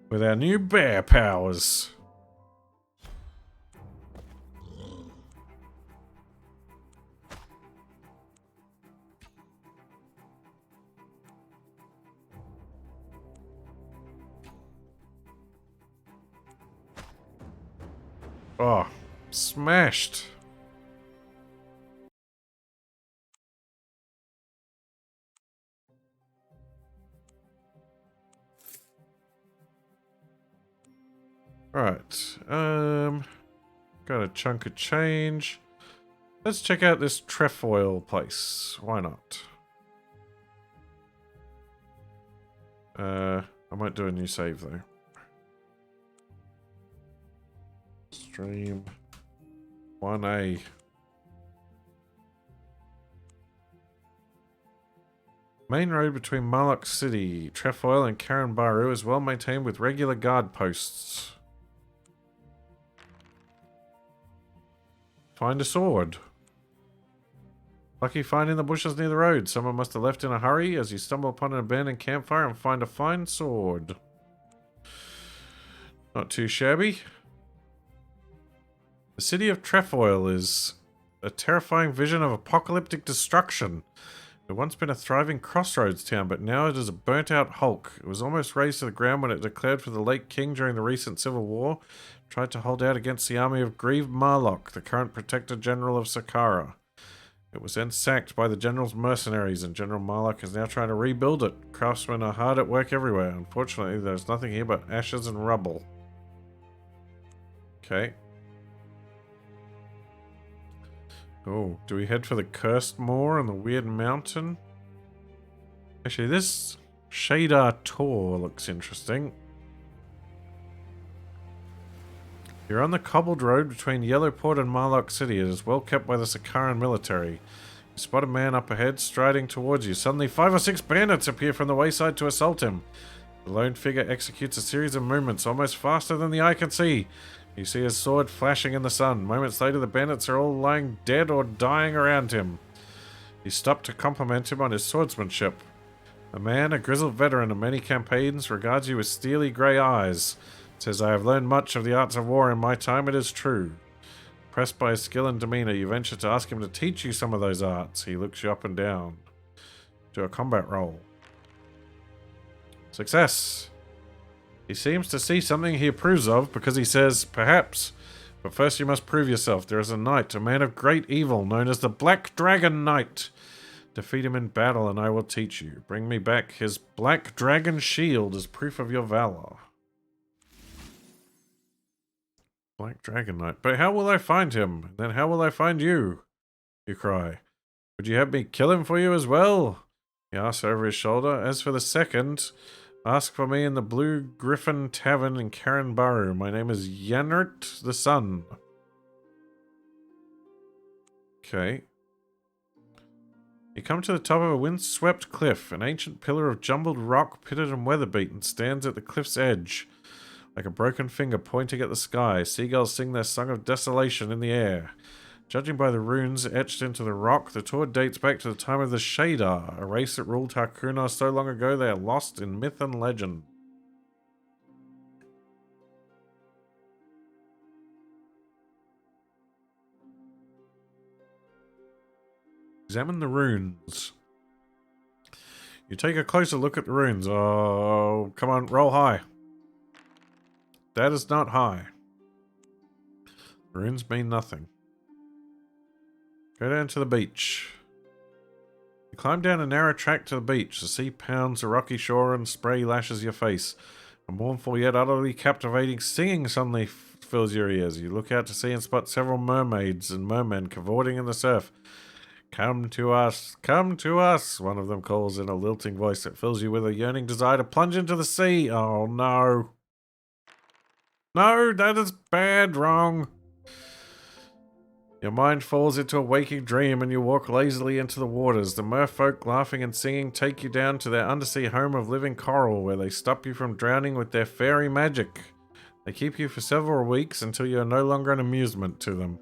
Speaker 1: With our new bear powers. Oh, smashed. Right, got a chunk of change. Let's check out this trefoil place. Why not? I might do a new save though. Stream 1A. Main road between Marlock City, Trefoil and Karanbaru is well maintained with regular guard posts. Find a sword. Lucky find in the bushes near the road. Someone must have left in a hurry as you stumble upon an abandoned campfire and find a fine sword. Not too shabby. The city of Trefoil is a terrifying vision of apocalyptic destruction. It had once been a thriving crossroads town, but now it is a burnt-out hulk. It was almost razed to the ground when it declared for the late king during the recent civil war, tried to hold out against the army of Grieved Marlock, the current protector general of Sakara. It was then sacked by the general's mercenaries, and General Marlock is now trying to rebuild it. Craftsmen are hard at work everywhere. Unfortunately, there's nothing here but ashes and rubble. Okay. Oh, do we head for the Cursed Moor and the Weird Mountain? Actually, this Shadar Tor looks interesting. You're on the cobbled road between Yellowport and Marlock City. It is well kept by the Sakaran military. You spot a man up ahead, striding towards you. Suddenly, 5 or 6 bandits appear from the wayside to assault him. The lone figure executes a series of movements, almost faster than the eye can see. You see his sword flashing in the sun. Moments later, the bandits are all lying dead or dying around him. You stop to compliment him on his swordsmanship. The man, a grizzled veteran of many campaigns, regards you with steely grey eyes. Says, I have learned much of the arts of war in my time, it is true. Pressed by his skill and demeanour, you venture to ask him to teach you some of those arts. He looks you up and down. Do a combat roll. Success. He seems to see something he approves of because he says, perhaps. But first you must prove yourself. There is a knight, a man of great evil, known as the Black Dragon Knight. Defeat him in battle and I will teach you. Bring me back his Black Dragon Shield as proof of your valor. Black Dragon Knight. But how will I find him? Then how will I find you? You cry. Would you have me kill him for you as well? He asks over his shoulder. As for the second, ask for me in the Blue Griffin Tavern in Karanbaru. My name is Yanert the Sun. Okay. You come to the top of a windswept cliff. An ancient pillar of jumbled rock, pitted and weather-beaten, stands at the cliff's edge. Like a broken finger pointing at the sky, seagulls sing their song of desolation in the air. Judging by the runes etched into the rock, the tour dates back to the time of the Shadar, a race that ruled Lacuna so long ago they are lost in myth and legend. Examine the runes. You take a closer look at the runes. Oh, come on, roll high. That is not high. Runes mean nothing. Go down to the beach. You climb down a narrow track to the beach. The sea pounds the rocky shore and spray lashes your face. A mournful yet utterly captivating singing suddenly fills your ears. You look out to sea and spot several mermaids and mermen cavorting in the surf. Come to us, one of them calls in a lilting voice that fills you with a yearning desire to plunge into the sea. Oh no. No, that is bad, wrong. Your mind falls into a waking dream and you walk lazily into the waters. The merfolk, laughing and singing, take you down to their undersea home of living coral, where they stop you from drowning with their fairy magic. They keep you for several weeks until you are no longer an amusement to them.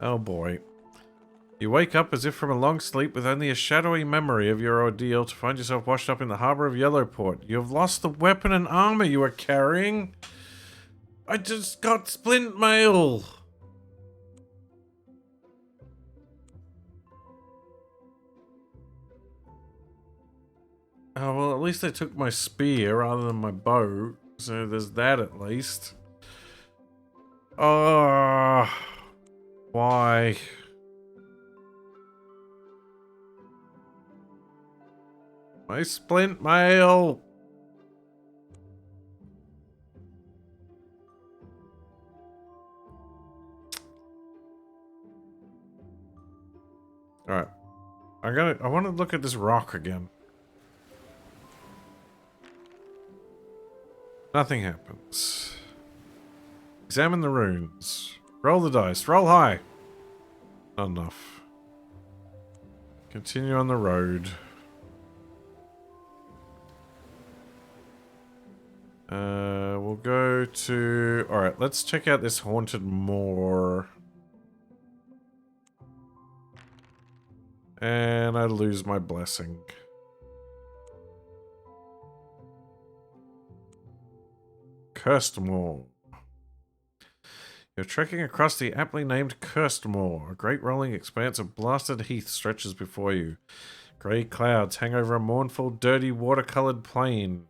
Speaker 1: Oh boy. You wake up as if from a long sleep with only a shadowy memory of your ordeal to find yourself washed up in the harbour of Yellowport. You have lost the weapon and armour you were carrying. I just got splint mail. Oh, well, at least they took my spear rather than my bow. So there's that at least. Oh, why? My splint mail. Alright. I want to look at this rock again. Nothing happens. Examine the runes. Roll the dice. Roll high. Not enough. Continue on the road. We'll go to... Alright, let's check out this haunted moor. And I lose my blessing. Cursed Moor. You're trekking across the aptly named Cursed Moor. A great rolling expanse of blasted heath stretches before you. Grey clouds hang over a mournful, dirty, watercoloured plain,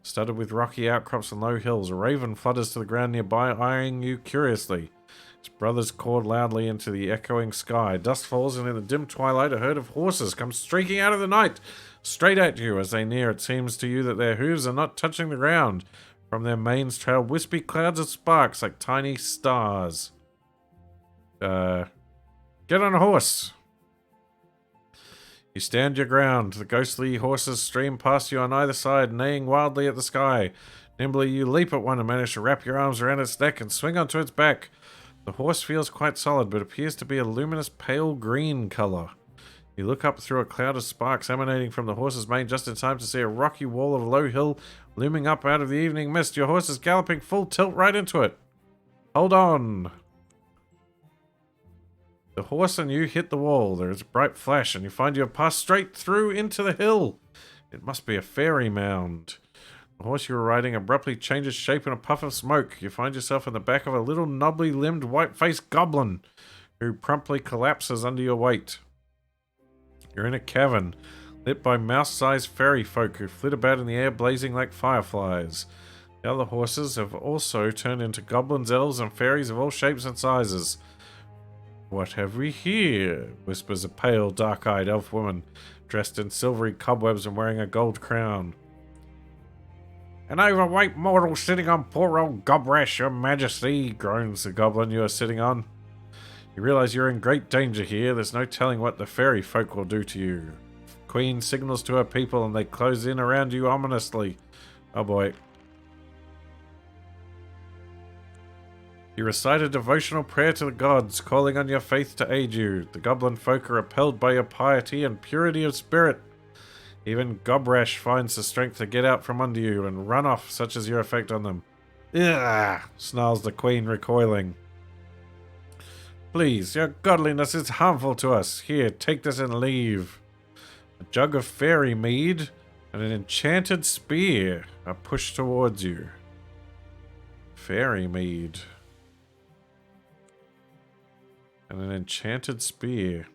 Speaker 1: studded with rocky outcrops and low hills. A raven flutters to the ground nearby, eyeing you curiously. Its brothers cawed loudly into the echoing sky. Dust falls, and in the dim twilight, a herd of horses comes streaking out of the night, straight at you. As they near, it seems to you that their hooves are not touching the ground. From their manes trail wispy clouds of sparks like tiny stars. Get on a horse. You stand your ground. The ghostly horses stream past you on either side, neighing wildly at the sky. Nimbly you leap at one and manage to wrap your arms around its neck and swing onto its back. The horse feels quite solid, but appears to be a luminous pale green color. You look up through a cloud of sparks emanating from the horse's mane just in time to see a rocky wall of a low hill looming up out of the evening mist. Your horse is galloping full tilt right into it. Hold on. The horse and you hit the wall. There is a bright flash, and you find you have passed straight through into the hill. It must be a fairy mound. The horse you were riding abruptly changes shape in a puff of smoke. You find yourself in the back of a little knobbly-limbed, white-faced goblin, who promptly collapses under your weight. You're in a cavern, lit by mouse-sized fairy folk who flit about in the air blazing like fireflies. The other horses have also turned into goblins, elves, and fairies of all shapes and sizes. What have we here? Whispers a pale, dark-eyed elf woman, dressed in silvery cobwebs and wearing a gold crown. An overweight mortal sitting on poor old Gobrash, your majesty, groans the goblin you are sitting on. You realize you're in great danger here. There's no telling what the fairy folk will do to you. Queen signals to her people and they close in around you ominously. Oh boy. You recite a devotional prayer to the gods, calling on your faith to aid you. The goblin folk are repelled by your piety and purity of spirit. Even Gobrash finds the strength to get out from under you and run off, such is your effect on them. Ugh! Snarls the queen, recoiling. Please, your godliness is harmful to us. Here, take this and leave. A jug of fairy mead and an enchanted spear are pushed towards you. Fairy mead. And an enchanted spear.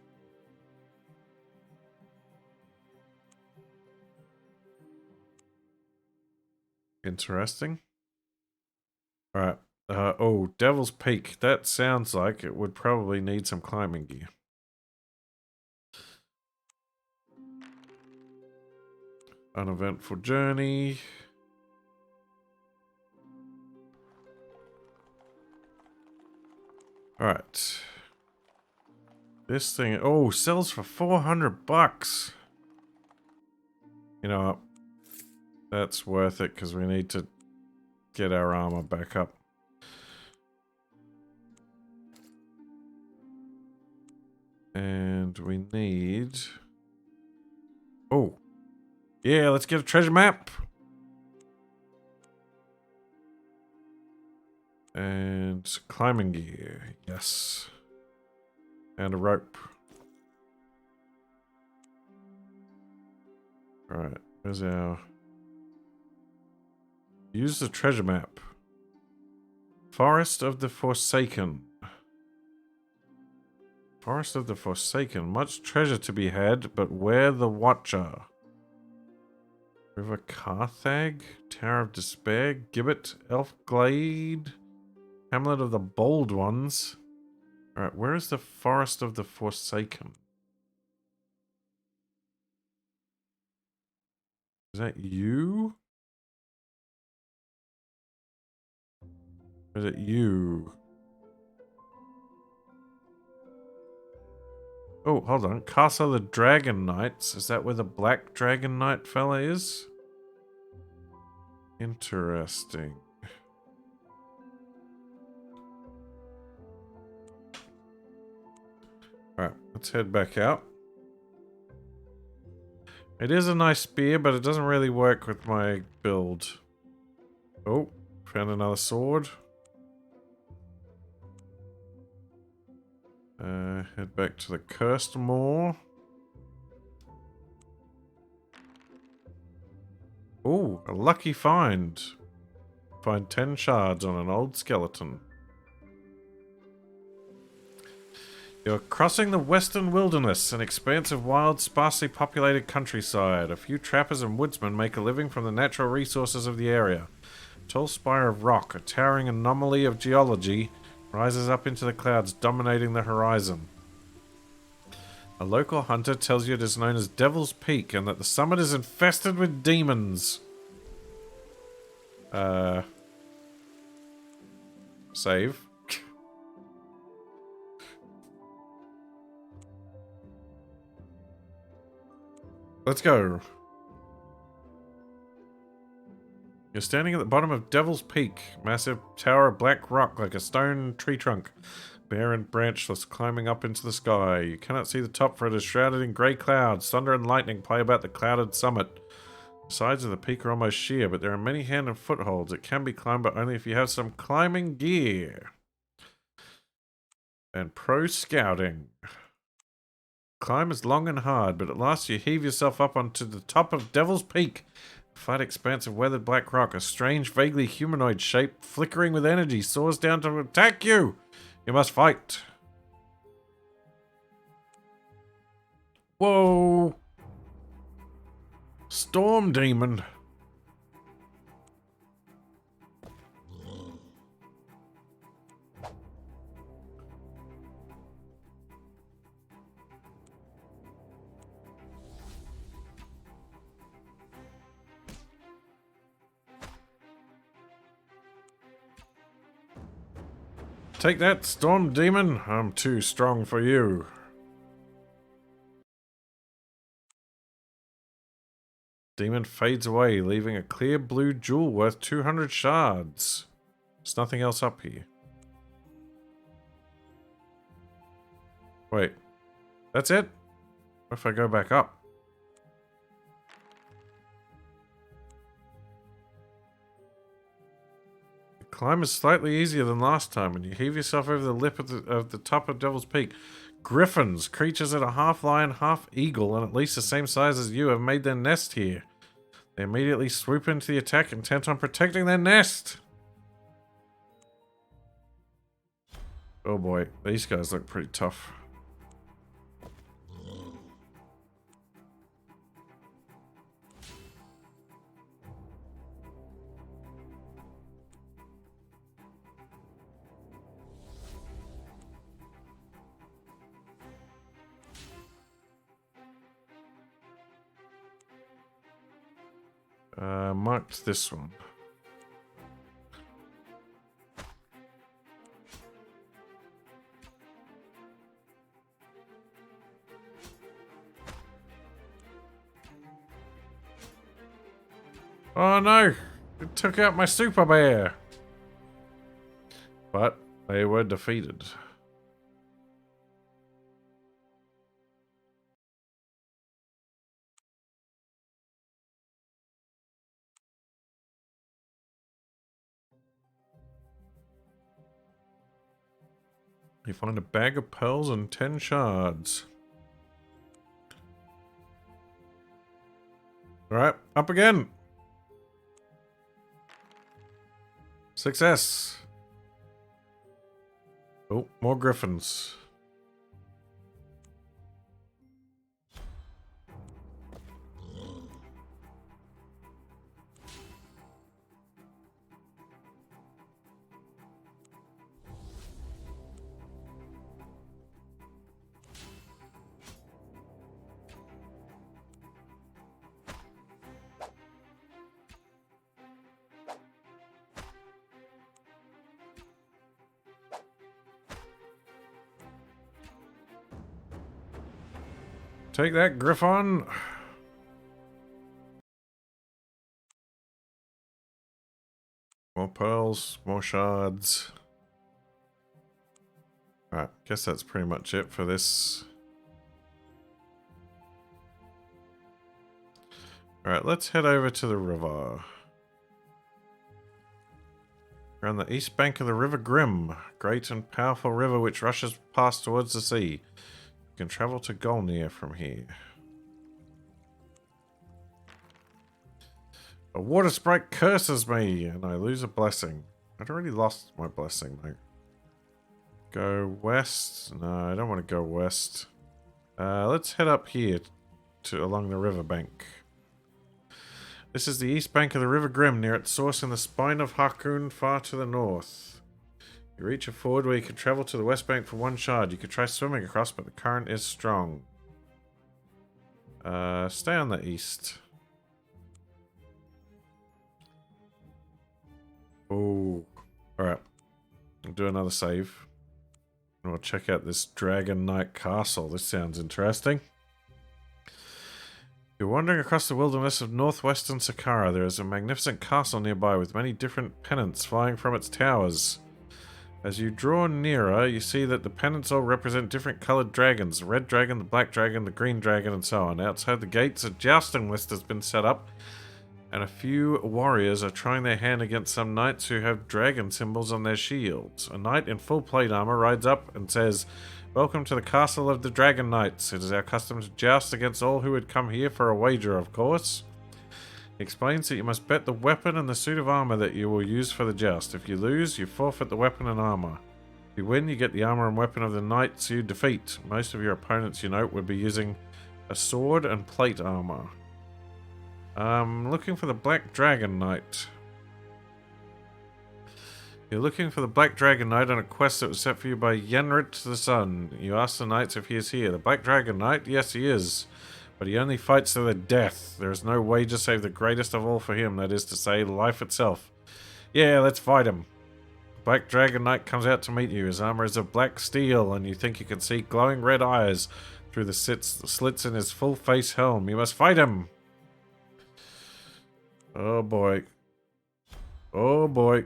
Speaker 1: Interesting. Alright. Oh, Devil's Peak. That sounds like it would probably need some climbing gear. Uneventful journey. Alright. This thing, oh, sells for 400 bucks. You know what? That's worth it because we need to get our armor back up. And we need... Oh. Yeah, let's get a treasure map. And climbing gear. Yes. And a rope. Alright, where's our... Use the treasure map. Forest of the Forsaken. Forest of the Forsaken. Much treasure to be had, but where the Watcher? River Carthag? Tower of Despair? Gibbet? Elf Glade? Hamlet of the Bold Ones? Alright, where is the Forest of the Forsaken? Is that you? Or is it you? Oh, hold on. Castle of the Dragon Knights. Is that where the Black Dragon Knight fella is? Interesting. Alright, let's head back out. It is a nice spear, but it doesn't really work with my build. Oh, found another sword. Head back to the Cursed Moor. Oh, a lucky find. Find 10 shards on an old skeleton. You're crossing the western wilderness, an expanse of wild, sparsely populated countryside. A few trappers and woodsmen make a living from the natural resources of the area. A tall spire of rock, a towering anomaly of geology, rises up into the clouds, dominating the horizon. A local hunter tells you it is known as Devil's Peak and that the summit is infested with demons. Save. Let's go. You're standing at the bottom of Devil's Peak. Massive tower of black rock like a stone tree trunk. Bare and branchless, climbing up into the sky. You cannot see the top for it is shrouded in grey clouds. Thunder and lightning play about the clouded summit. The sides of the peak are almost sheer, but there are many hand and footholds. It can be climbed, but only if you have some climbing gear. And pro scouting. Climb is long and hard, but at last you heave yourself up onto the top of Devil's Peak. A flat expanse of weathered black rock, a strange, vaguely humanoid shape, flickering with energy, soars down to attack you. You must fight. Whoa. Storm demon. Take that, storm demon. I'm too strong for you. Demon fades away, leaving a clear blue jewel worth 200 shards. There's nothing else up here. Wait. That's it? What if I go back up? Climb is slightly easier than last time, and you heave yourself over the lip of the top of Devil's Peak. Griffins, creatures that are half lion, half eagle, and at least the same size as you, have made their nest here. They immediately swoop into the attack, intent on protecting their nest. Oh boy, these guys look pretty tough. Marked this one. Oh no! It took out my super bear! But they were defeated. You find a bag of pearls and 10 shards. Alright, up again! Success! Oh, more griffins. Take that, Griffon. More pearls, more shards. Alright, guess that's pretty much it for this. Alright, let's head over to the river. We're on the east bank of the River Grim, great and powerful river which rushes past towards the sea. You can travel to Golnir from here. A water sprite curses me, and I lose a blessing. I'd already lost my blessing, though. Go west? No, I don't want to go west. Let's head up here to along the riverbank. This is the east bank of the River Grim, near its source in the spine of Harkoon, far to the north. You reach a ford where you can travel to the west bank for 1 shard. You could try swimming across, but the current is strong. Stay on the east. Oh, alright. I'll do another save. And we'll check out this Dragon Knight Castle. This sounds interesting. You're wandering across the wilderness of northwestern Saqqara. There is a magnificent castle nearby with many different pennants flying from its towers. As you draw nearer, you see that the pennants all represent different colored dragons. The red dragon, the black dragon, the green dragon, and so on. Outside the gates, a jousting list has been set up, and a few warriors are trying their hand against some knights who have dragon symbols on their shields. A knight in full plate armor rides up and says, "Welcome to the castle of the Dragon Knights. It is our custom to joust against all who would come here for a wager, of course." He explains that you must bet the weapon and the suit of armor that you will use for the joust. If you lose, you forfeit the weapon and armor. If you win, you get the armor and weapon of the knights you defeat. Most of your opponents, you note, would be using a sword and plate armor. Looking for the Black Dragon Knight. You're looking for the Black Dragon Knight on a quest that was set for you by Yenrit the Sun. You ask the knights if he is here. The Black Dragon Knight? Yes, he is. But he only fights to the death. There is no wager save the greatest of all for him, that is to say, life itself. Yeah, let's fight him. Black Dragon Knight comes out to meet you. His armor is of black steel, and you think you can see glowing red eyes through the slits in his full face helm. You must fight him! Oh boy. Oh boy.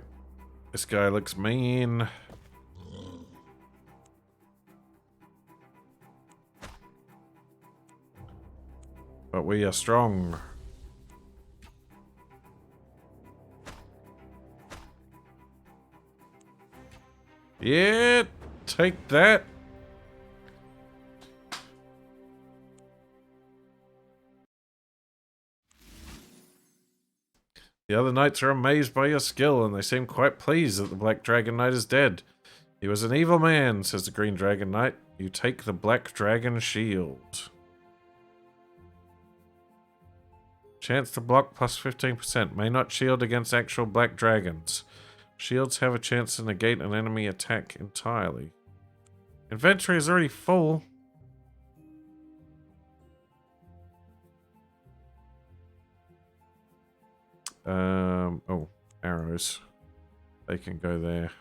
Speaker 1: This guy looks mean. But we are strong. Yeah, take that. The other knights are amazed by your skill, and they seem quite pleased that the Black Dragon Knight is dead. He was an evil man, says the Green Dragon Knight. You take the Black Dragon Shield. Chance to block plus 15%. May not shield against actual black dragons. Shields have a chance to negate an enemy attack entirely. Inventory is already full. Oh, arrows. They can go there.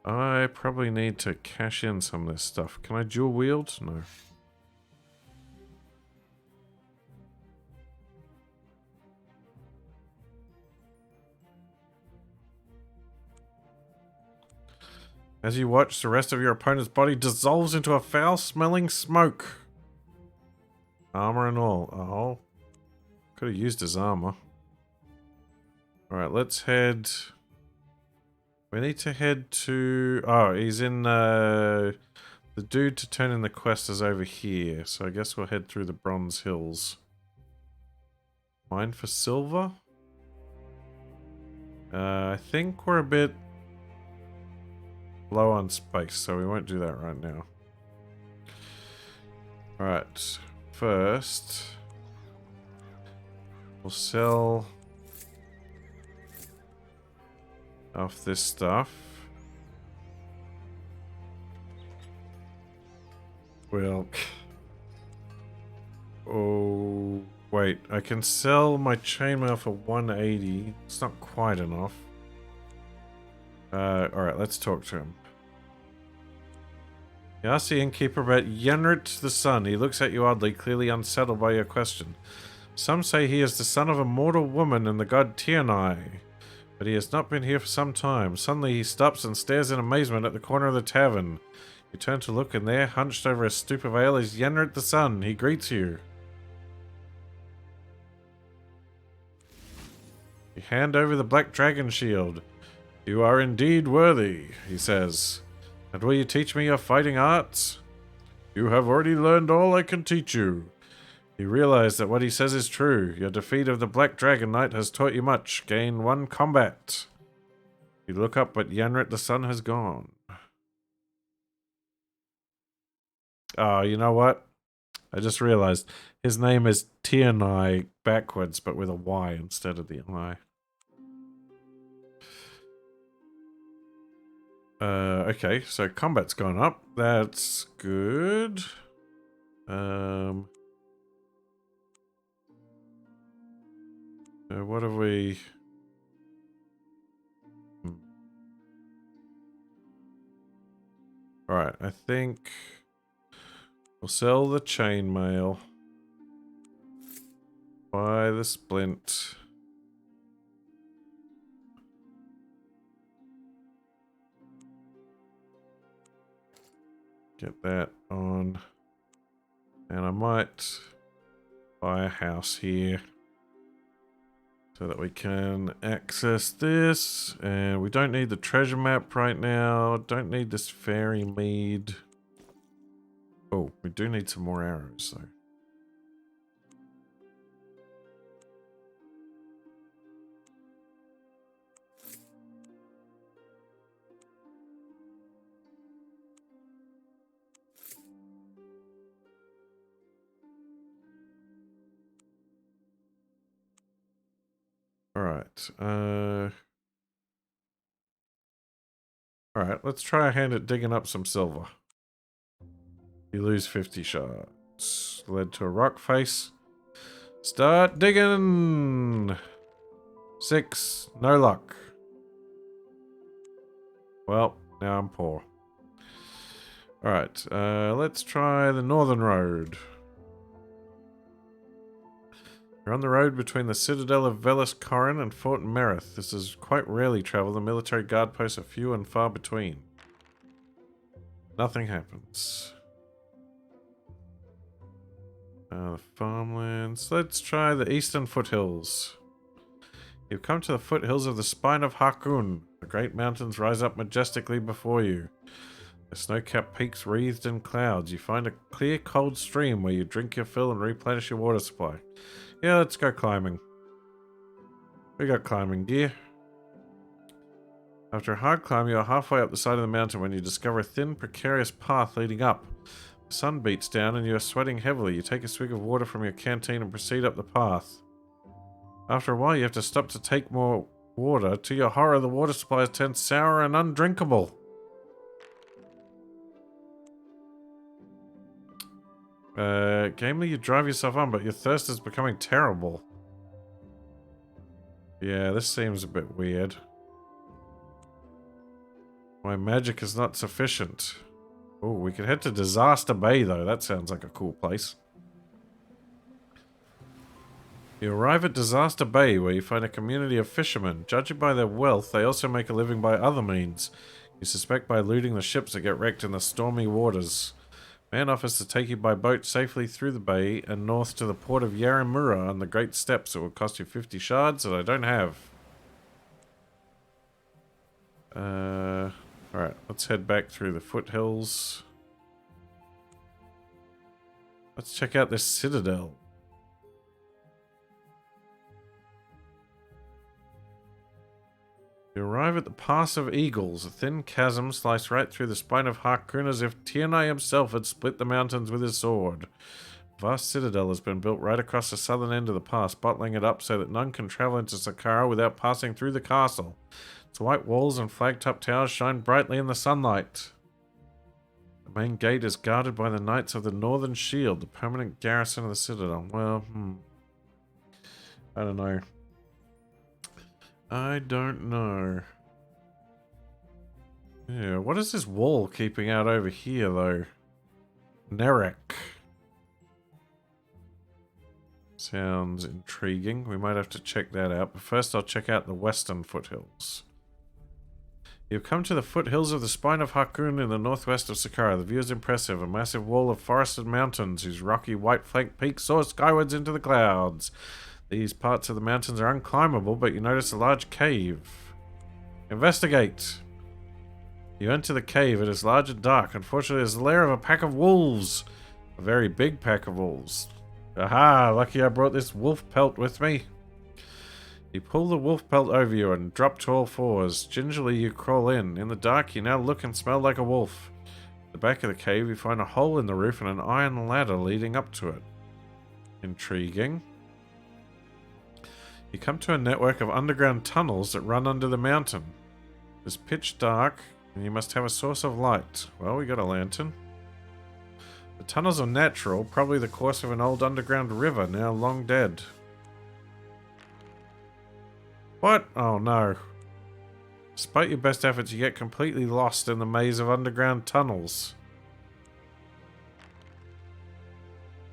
Speaker 1: I probably need to cash in some of this stuff. Can I dual wield? No. As you watch, the rest of your opponent's body dissolves into a foul-smelling smoke. Armor and all. Oh. Could have used his armor. Alright, let's head... We need to head to... Oh, he's in... The dude to turn in the quest is over here. So I guess we'll head through the Bronze Hills. Mine for silver? I think we're a bit... low on space, so we won't do that right now. Alright, first we'll sell off this stuff. Well, oh wait, I can sell my chainmail for 180. It's not quite enough. Alright, let's talk to him. You ask the innkeeper about Yenrit the Sun. He looks at you oddly, clearly unsettled by your question. Some say he is the son of a mortal woman and the god Tianai, but he has not been here for some time. Suddenly he stops and stares in amazement at the corner of the tavern. You turn to look, and there, hunched over a stoop of ale, is Yenrit the Sun. He greets you. You hand over the Black Dragon Shield. You are indeed worthy, he says. And will you teach me your fighting arts? You have already learned all I can teach you. You realize that what he says is true. Your defeat of the Black Dragon Knight has taught you much. Gain 1 combat. You look up, but Yenrit the Sun has gone. Oh, you know what? I just realized his name is Tianai backwards, but with a Y instead of the I. Okay, so combat's gone up. That's good. So what have we... Alright, I think we'll sell the chainmail. Buy the splint. Get that on. And I might buy a house here so that we can access this. And we don't need the treasure map right now. Don't need this fairy mead. Oh, we do need some more arrows though. Alright, alright, let's try a hand at digging up some silver. You lose 50 shards. Led to a rock face. Start digging! 6, no luck. Well, now I'm poor. Alright, let's try the northern road. You're on the road between the citadel of Velis Corin and Fort Merith. This is quite rarely traveled. The military guard posts are few and far between. Nothing happens. The farmlands. Let's try the eastern foothills. You've come to the foothills of the Spine of Harkun. The great mountains rise up majestically before you. The snow-capped peaks wreathed in clouds. You find a clear, cold stream where you drink your fill and replenish your water supply. Yeah, let's go climbing. We got climbing gear. After a hard climb, you are halfway up the side of the mountain when you discover a thin, precarious path leading up. The sun beats down and you are sweating heavily. You take a swig of water from your canteen and proceed up the path. After a while, you have to stop to take more water. To your horror, the water supply has turned sour and undrinkable. Gamely, you drive yourself on, but your thirst is becoming terrible. Yeah, this seems a bit weird. My magic is not sufficient. Oh, we could head to Disaster Bay, though. That sounds like a cool place. You arrive at Disaster Bay, where you find a community of fishermen. Judging by their wealth, they also make a living by other means. You suspect by looting the ships that get wrecked in the stormy waters. Man offers to take you by boat safely through the bay and north to the port of Yaramura on the Great Steps. It will cost you 50 shards that I don't have. Alright, let's head back through the foothills. Let's check out this citadel. You arrive at the Pass of Eagles, a thin chasm sliced right through the spine of Lacuna as if Tianai himself had split the mountains with his sword. A vast citadel has been built right across the southern end of the pass, bottling it up so that none can travel into Saqqara without passing through the castle. Its white walls and flag-top towers shine brightly in the sunlight. The main gate is guarded by the Knights of the Northern Shield, the permanent garrison of the citadel. Well, I don't know. I don't know. Yeah, what is this wall keeping out over here, though? Nerek. Sounds intriguing. We might have to check that out. But first I'll check out the western foothills. You've come to the foothills of the spine of Lacuna in the northwest of Saqqara. The view is impressive. A massive wall of forested mountains whose rocky white-flanked peaks soar skywards into the clouds. These parts of the mountains are unclimbable, but you notice a large cave. Investigate! You enter the cave. It is large and dark. Unfortunately, it is the lair of a pack of wolves. A very big pack of wolves. Aha! Lucky I brought this wolf pelt with me. You pull the wolf pelt over you and drop to all fours. Gingerly you crawl in. In the dark, you now look and smell like a wolf. At the back of the cave, you find a hole in the roof and an iron ladder leading up to it. Intriguing. You come to a network of underground tunnels that run under the mountain. It's pitch dark, and you must have a source of light. Well, we got a lantern. The tunnels are natural, probably the course of an old underground river, now long dead. What? Oh no. Despite your best efforts, you get completely lost in the maze of underground tunnels.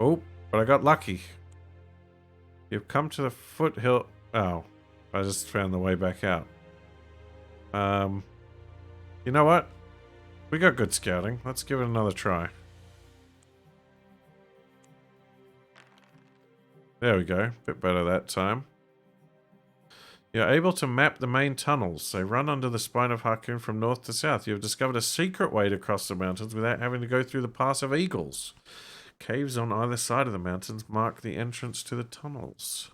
Speaker 1: Oh, but I got lucky. You've come to the foothill. Oh, I just found the way back out. You know what? We got good scouting. Let's give it another try. There we go. Bit better that time. You're able to map the main tunnels. They run under the spine of Lacuna from north to south. You have discovered a secret way to cross the mountains without having to go through the Pass of Eagles. Caves on either side of the mountains mark the entrance to the tunnels.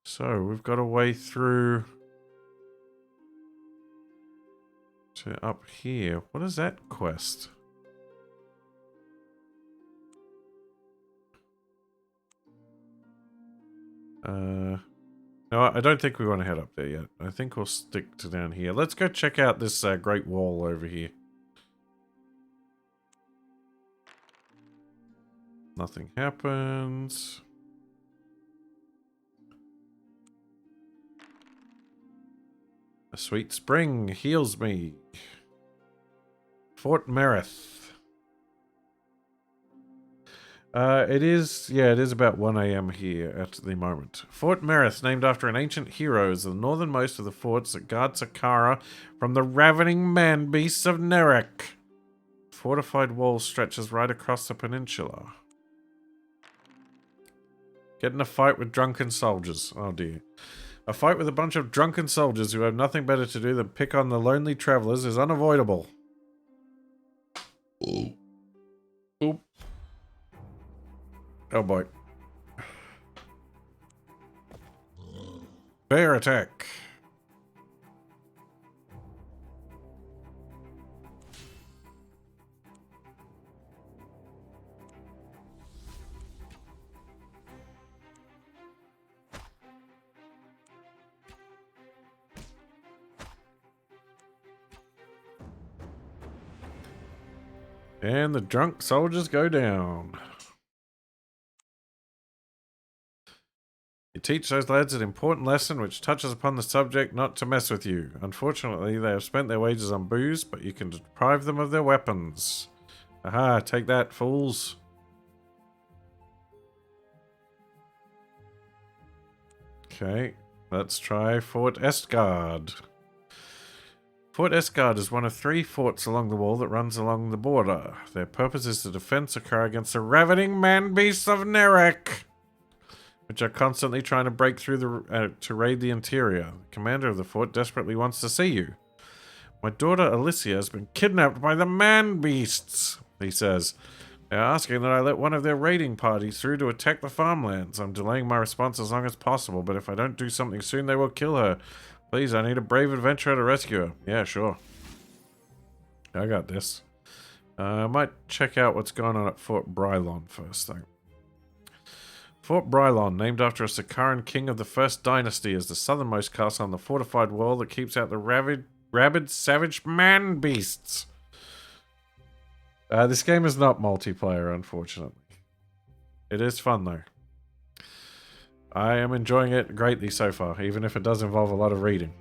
Speaker 1: So, we've got a way through to up here. What is that quest? No, I don't think we want to head up there yet. I think we'll stick to down here. Let's go check out this great wall over here. Nothing happens. A sweet spring heals me. Fort Merith. It is about 1 AM here at the moment. Fort Merith, named after an ancient hero, is the northernmost of the forts that guard Saqqara from the ravening man-beasts of Nerek. Fortified wall stretches right across the peninsula. Get in a fight with drunken soldiers. Oh dear. A fight with a bunch of drunken soldiers who have nothing better to do than pick on the lonely travelers is unavoidable. Oop. Oh boy. Bear attack. And the drunk soldiers go down. You teach those lads an important lesson which touches upon the subject not to mess with you. Unfortunately, they have spent their wages on booze, but you can deprive them of their weapons. Aha, take that, fools. Okay, let's try Fort Estgard. Fort Estgard is one of 3 forts along the wall that runs along the border. Their purpose is to defend Sakara against the ravening man-beasts of Nerek, which are constantly trying to break through to raid the interior. The commander of the fort desperately wants to see you. My daughter Alicia has been kidnapped by the man-beasts, he says. They are asking that I let one of their raiding parties through to attack the farmlands. I'm delaying my response as long as possible, but if I don't do something soon, they will kill her. Please, I need a brave adventurer to rescue her. Yeah, sure. I got this. I might check out what's going on at Fort Brylon first, though. Fort Brylon, named after a Sakaran king of the First Dynasty, is the southernmost castle on the fortified wall that keeps out the rabid, savage man-beasts. This game is not multiplayer, unfortunately. It is fun, though. I am enjoying it greatly so far, even if it does involve a lot of reading.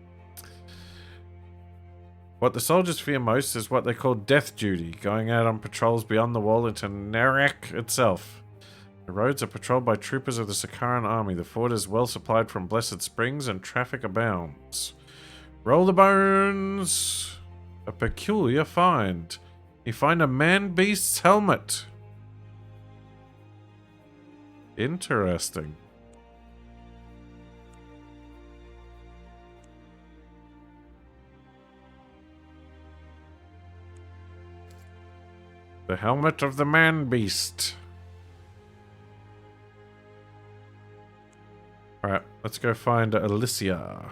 Speaker 1: What the soldiers fear most is what they call death duty, going out on patrols beyond the wall into Nerek itself. The roads are patrolled by troopers of the Sakaran army. The fort is well supplied from Blessed Springs and traffic abounds. Roll the bones! A peculiar find. You find a man-beast's helmet. Interesting. The helmet of the man-beast. Alright, let's go find Alicia.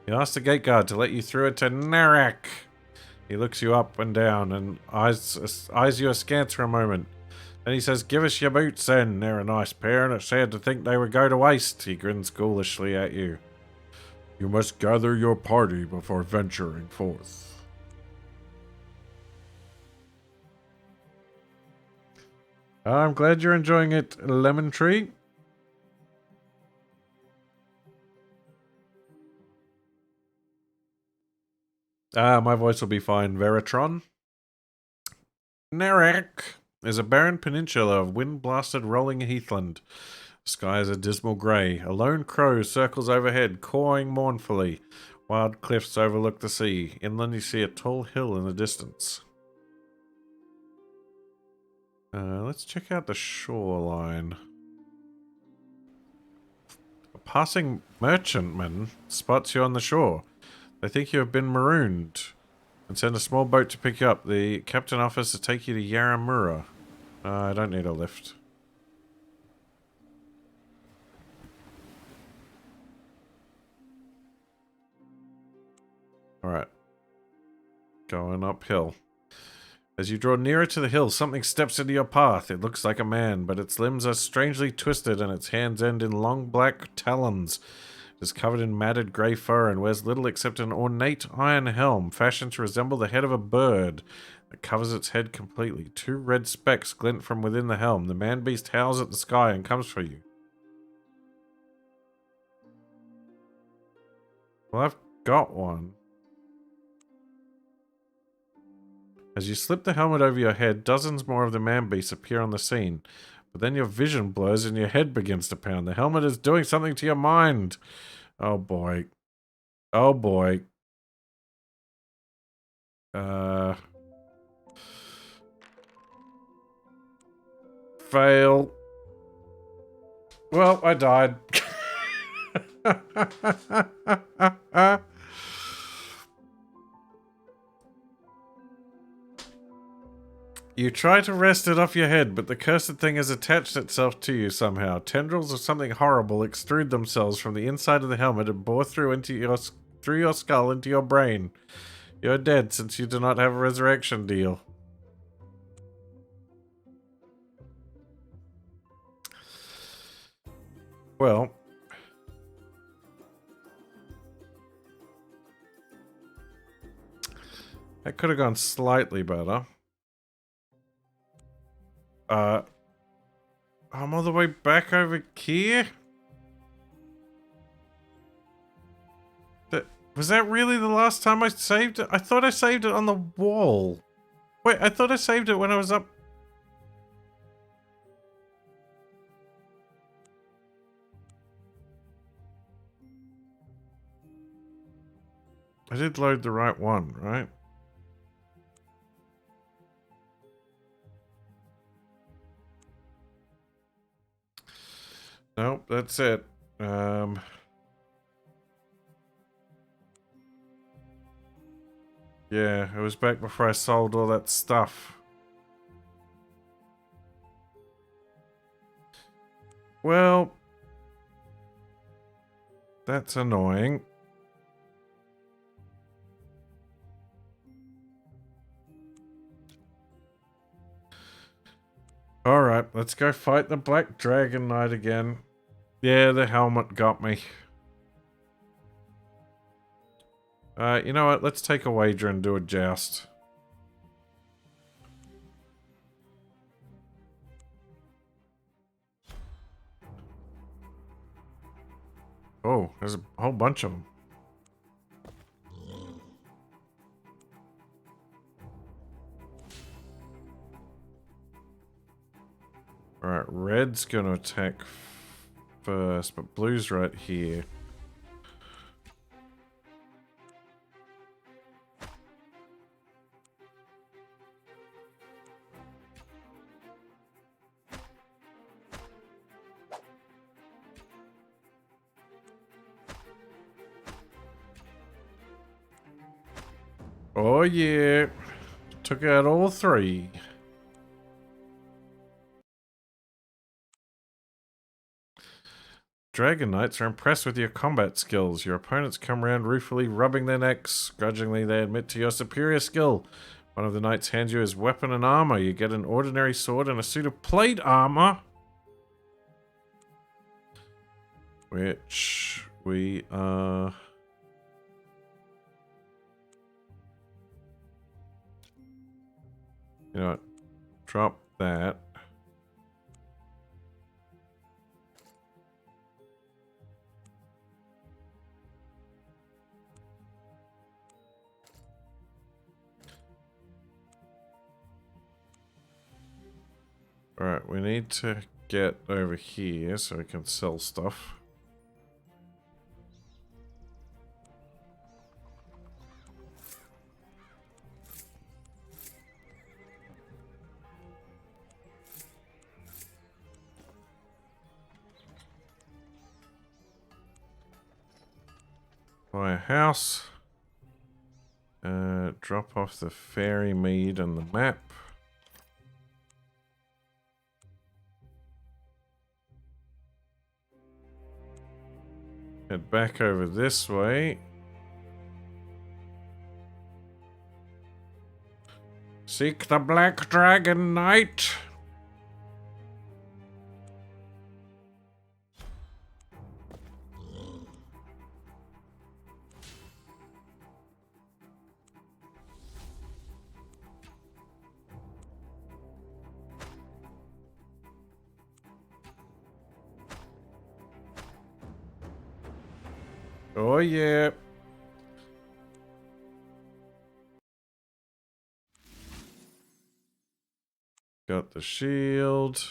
Speaker 1: You ask the gate guard to let you through into Nerek. He looks you up and down and eyes you askance for a moment. Then he says, "Give us your boots then. They're a nice pair and it's sad to think they would go to waste." He grins ghoulishly at you. "You must gather your party before venturing forth." I'm glad you're enjoying it, Lemon Tree. My voice will be fine, Veritron. Nerek is a barren peninsula of wind-blasted rolling heathland. The sky is a dismal grey. A lone crow circles overhead, cawing mournfully. Wild cliffs overlook the sea. Inland you see a tall hill in the distance. Let's check out the shoreline. A passing merchantman spots you on the shore. They think you have been marooned and send a small boat to pick you up. The captain offers to take you to Yaramura. I don't need a lift. Alright. Going uphill. As you draw nearer to the hill, something steps into your path. It looks like a man, but its limbs are strangely twisted and its hands end in long black talons. It is covered in matted grey fur and wears little except an ornate iron helm fashioned to resemble the head of a bird that covers its head completely. 2 red specks glint from within the helm. The man-beast howls at the sky and comes for you. Well, I've got one. As you slip the helmet over your head, dozens more of the man-beasts appear on the scene. But then your vision blurs and your head begins to pound. The helmet is doing something to your mind. Oh boy. Oh boy. Fail. Well, I died. You try to wrest it off your head, but the cursed thing has attached itself to you somehow. Tendrils of something horrible extrude themselves from the inside of the helmet and bore through your skull into your brain. You're dead since you do not have a resurrection deal. Well, that could have gone slightly better. I'm all the way back over here? Was that really the last time I saved it? I thought I saved it on the wall. Wait, I thought I saved it when I was up. I did load the right one, right? Nope, that's it. Yeah, it was back before I sold all that stuff. Well, that's annoying. Alright, let's go fight the Black Dragon Knight again. Yeah, the helmet got me. You know what? Let's take a wager and do a joust. Oh, there's a whole bunch of them. Alright, red's gonna attack first, but blue's right here. Oh yeah, took out all three. Dragon Knights are impressed with your combat skills. Your opponents come around ruefully, rubbing their necks. Grudgingly, they admit to your superior skill. One of the knights hands you his weapon and armor. You get an ordinary sword and a suit of plate armor. Which we are... You know what? Drop that. Alright, we need to get over here so we can sell stuff. Buy a house. Drop off the fairy mead and the map. Head back over this way. Seek the Black Dragon Knight. Oh yeah. Got the shield.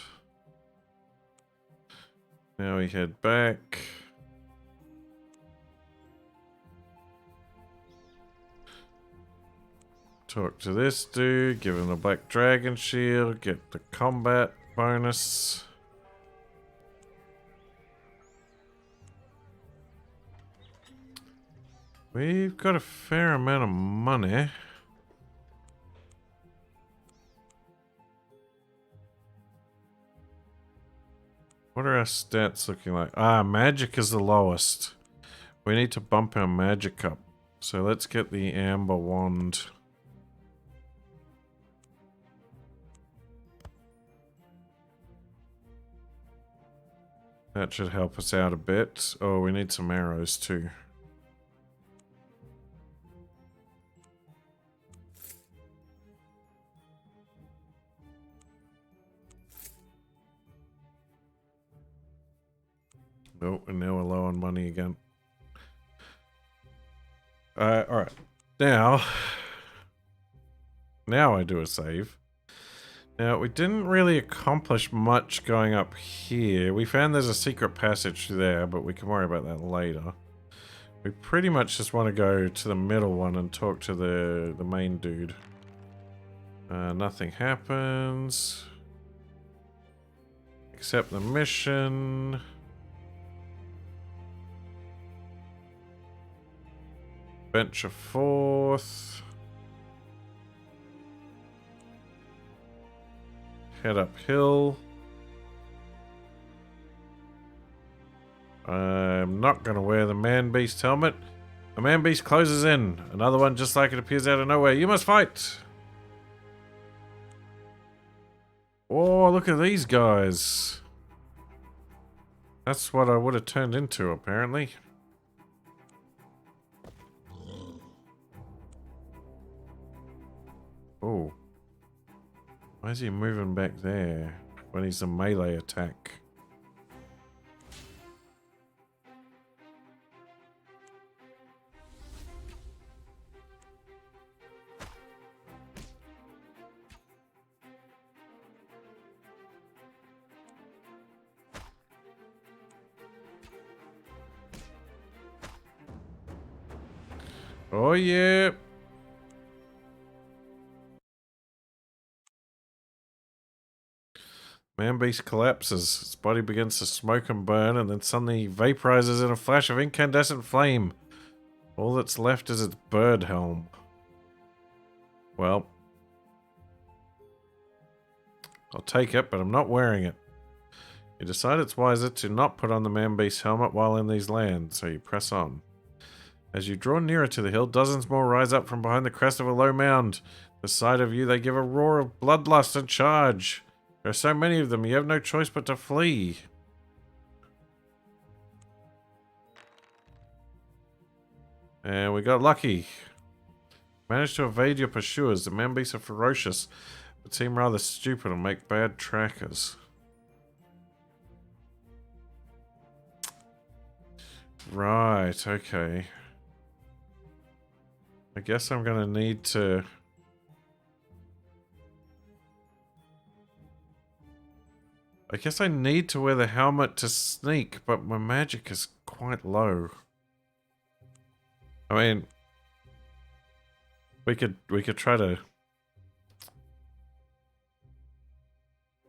Speaker 1: Now we head back. Talk to this dude, give him the Black Dragon shield, get the combat bonus. We've got a fair amount of money. What are our stats looking like? Ah, magic is the lowest. We need to bump our magic up. So let's get the amber wand. That should help us out a bit. Oh, we need some arrows too. Oh, and now we're low on money again. Alright. Now I do a save. Now, we didn't really accomplish much going up here. We found there's a secret passage there, but we can worry about that later. We pretty much just want to go to the middle one and talk to the main dude. Nothing happens. Accept the mission. Venture forth. Head uphill. I'm not going to wear the man-beast helmet. A man-beast closes in. Another one just like it appears out of nowhere. You must fight! Oh, look at these guys. That's what I would have turned into, apparently. Oh. Why is he moving back there when he's a melee attack? Oh yeah. Man-beast collapses. Its body begins to smoke and burn, and then suddenly vaporizes in a flash of incandescent flame. All that's left is its bird helm. Well, I'll take it, but I'm not wearing it. You decide it's wiser to not put on the man-beast helmet while in these lands, so you press on. As you draw nearer to the hill, dozens more rise up from behind the crest of a low mound. The sight of you, they give a roar of bloodlust and charge. There are so many of them, you have no choice but to flee. And we got lucky. Managed to evade your pursuers. The man-beasts are ferocious, but seem rather stupid and make bad trackers. Right, okay. I guess I'm gonna need to... I guess I need to wear the helmet to sneak, but my magic is quite low. I mean, we could try to...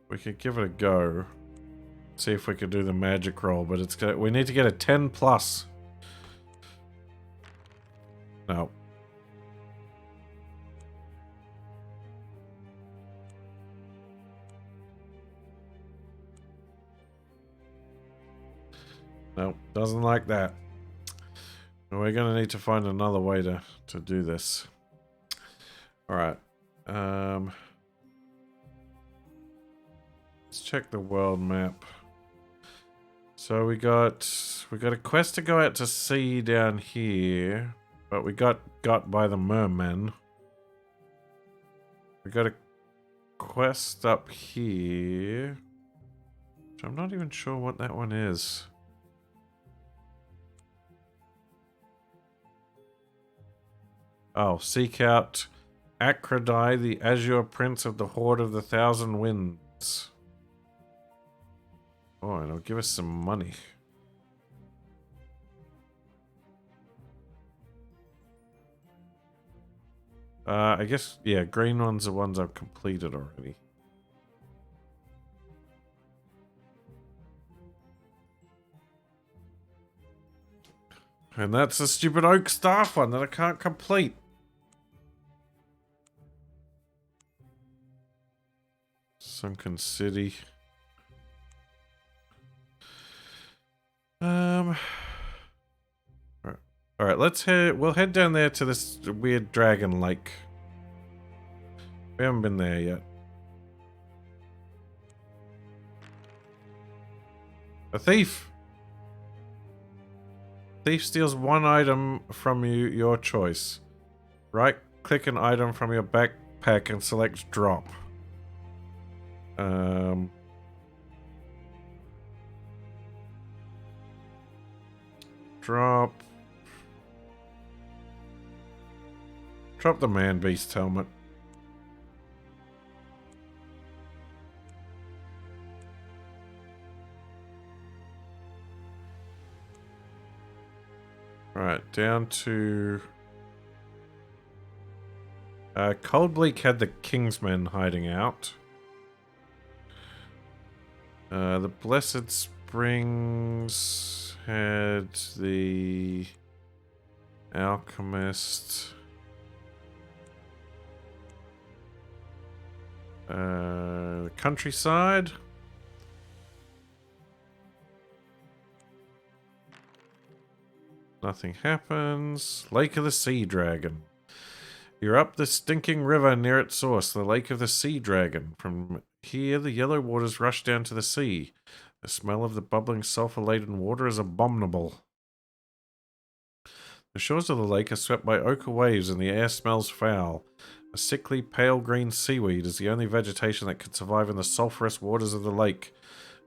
Speaker 1: We could give it a go. See if we could do the magic roll, but it's we need to get a 10 plus. No. No, doesn't like that. We're gonna need to find another way to do this. Alright. Let's check the world map. So we got a quest to go out to sea down here, but we got by the mermen. We got a quest up here, which I'm not even sure what that one is. Oh, seek out Acrodai, the Azure Prince of the Horde of the Thousand Winds. Oh, and it'll give us some money. I guess, yeah, green ones are ones I've completed already. And that's the stupid oak staff one that I can't complete. Sunken City. Alright, we'll head down there to this weird dragon lake. We haven't been there yet. A thief! Thief steals one item from you, your choice. Right-click an item from your backpack and select drop. Drop the man-beast helmet. Right, down to... Coldbleak had the Kingsmen hiding out. The Blessed Springs had the Alchemist. The Countryside. Nothing happens. Lake of the Sea Dragon. You're up the stinking river near its source, the Lake of the Sea Dragon. From here, the yellow waters rush down to the sea. The smell of the bubbling sulfur-laden water is abominable. The shores of the lake are swept by ochre waves and the air smells foul. A sickly, pale green seaweed is the only vegetation that can survive in the sulphurous waters of the lake.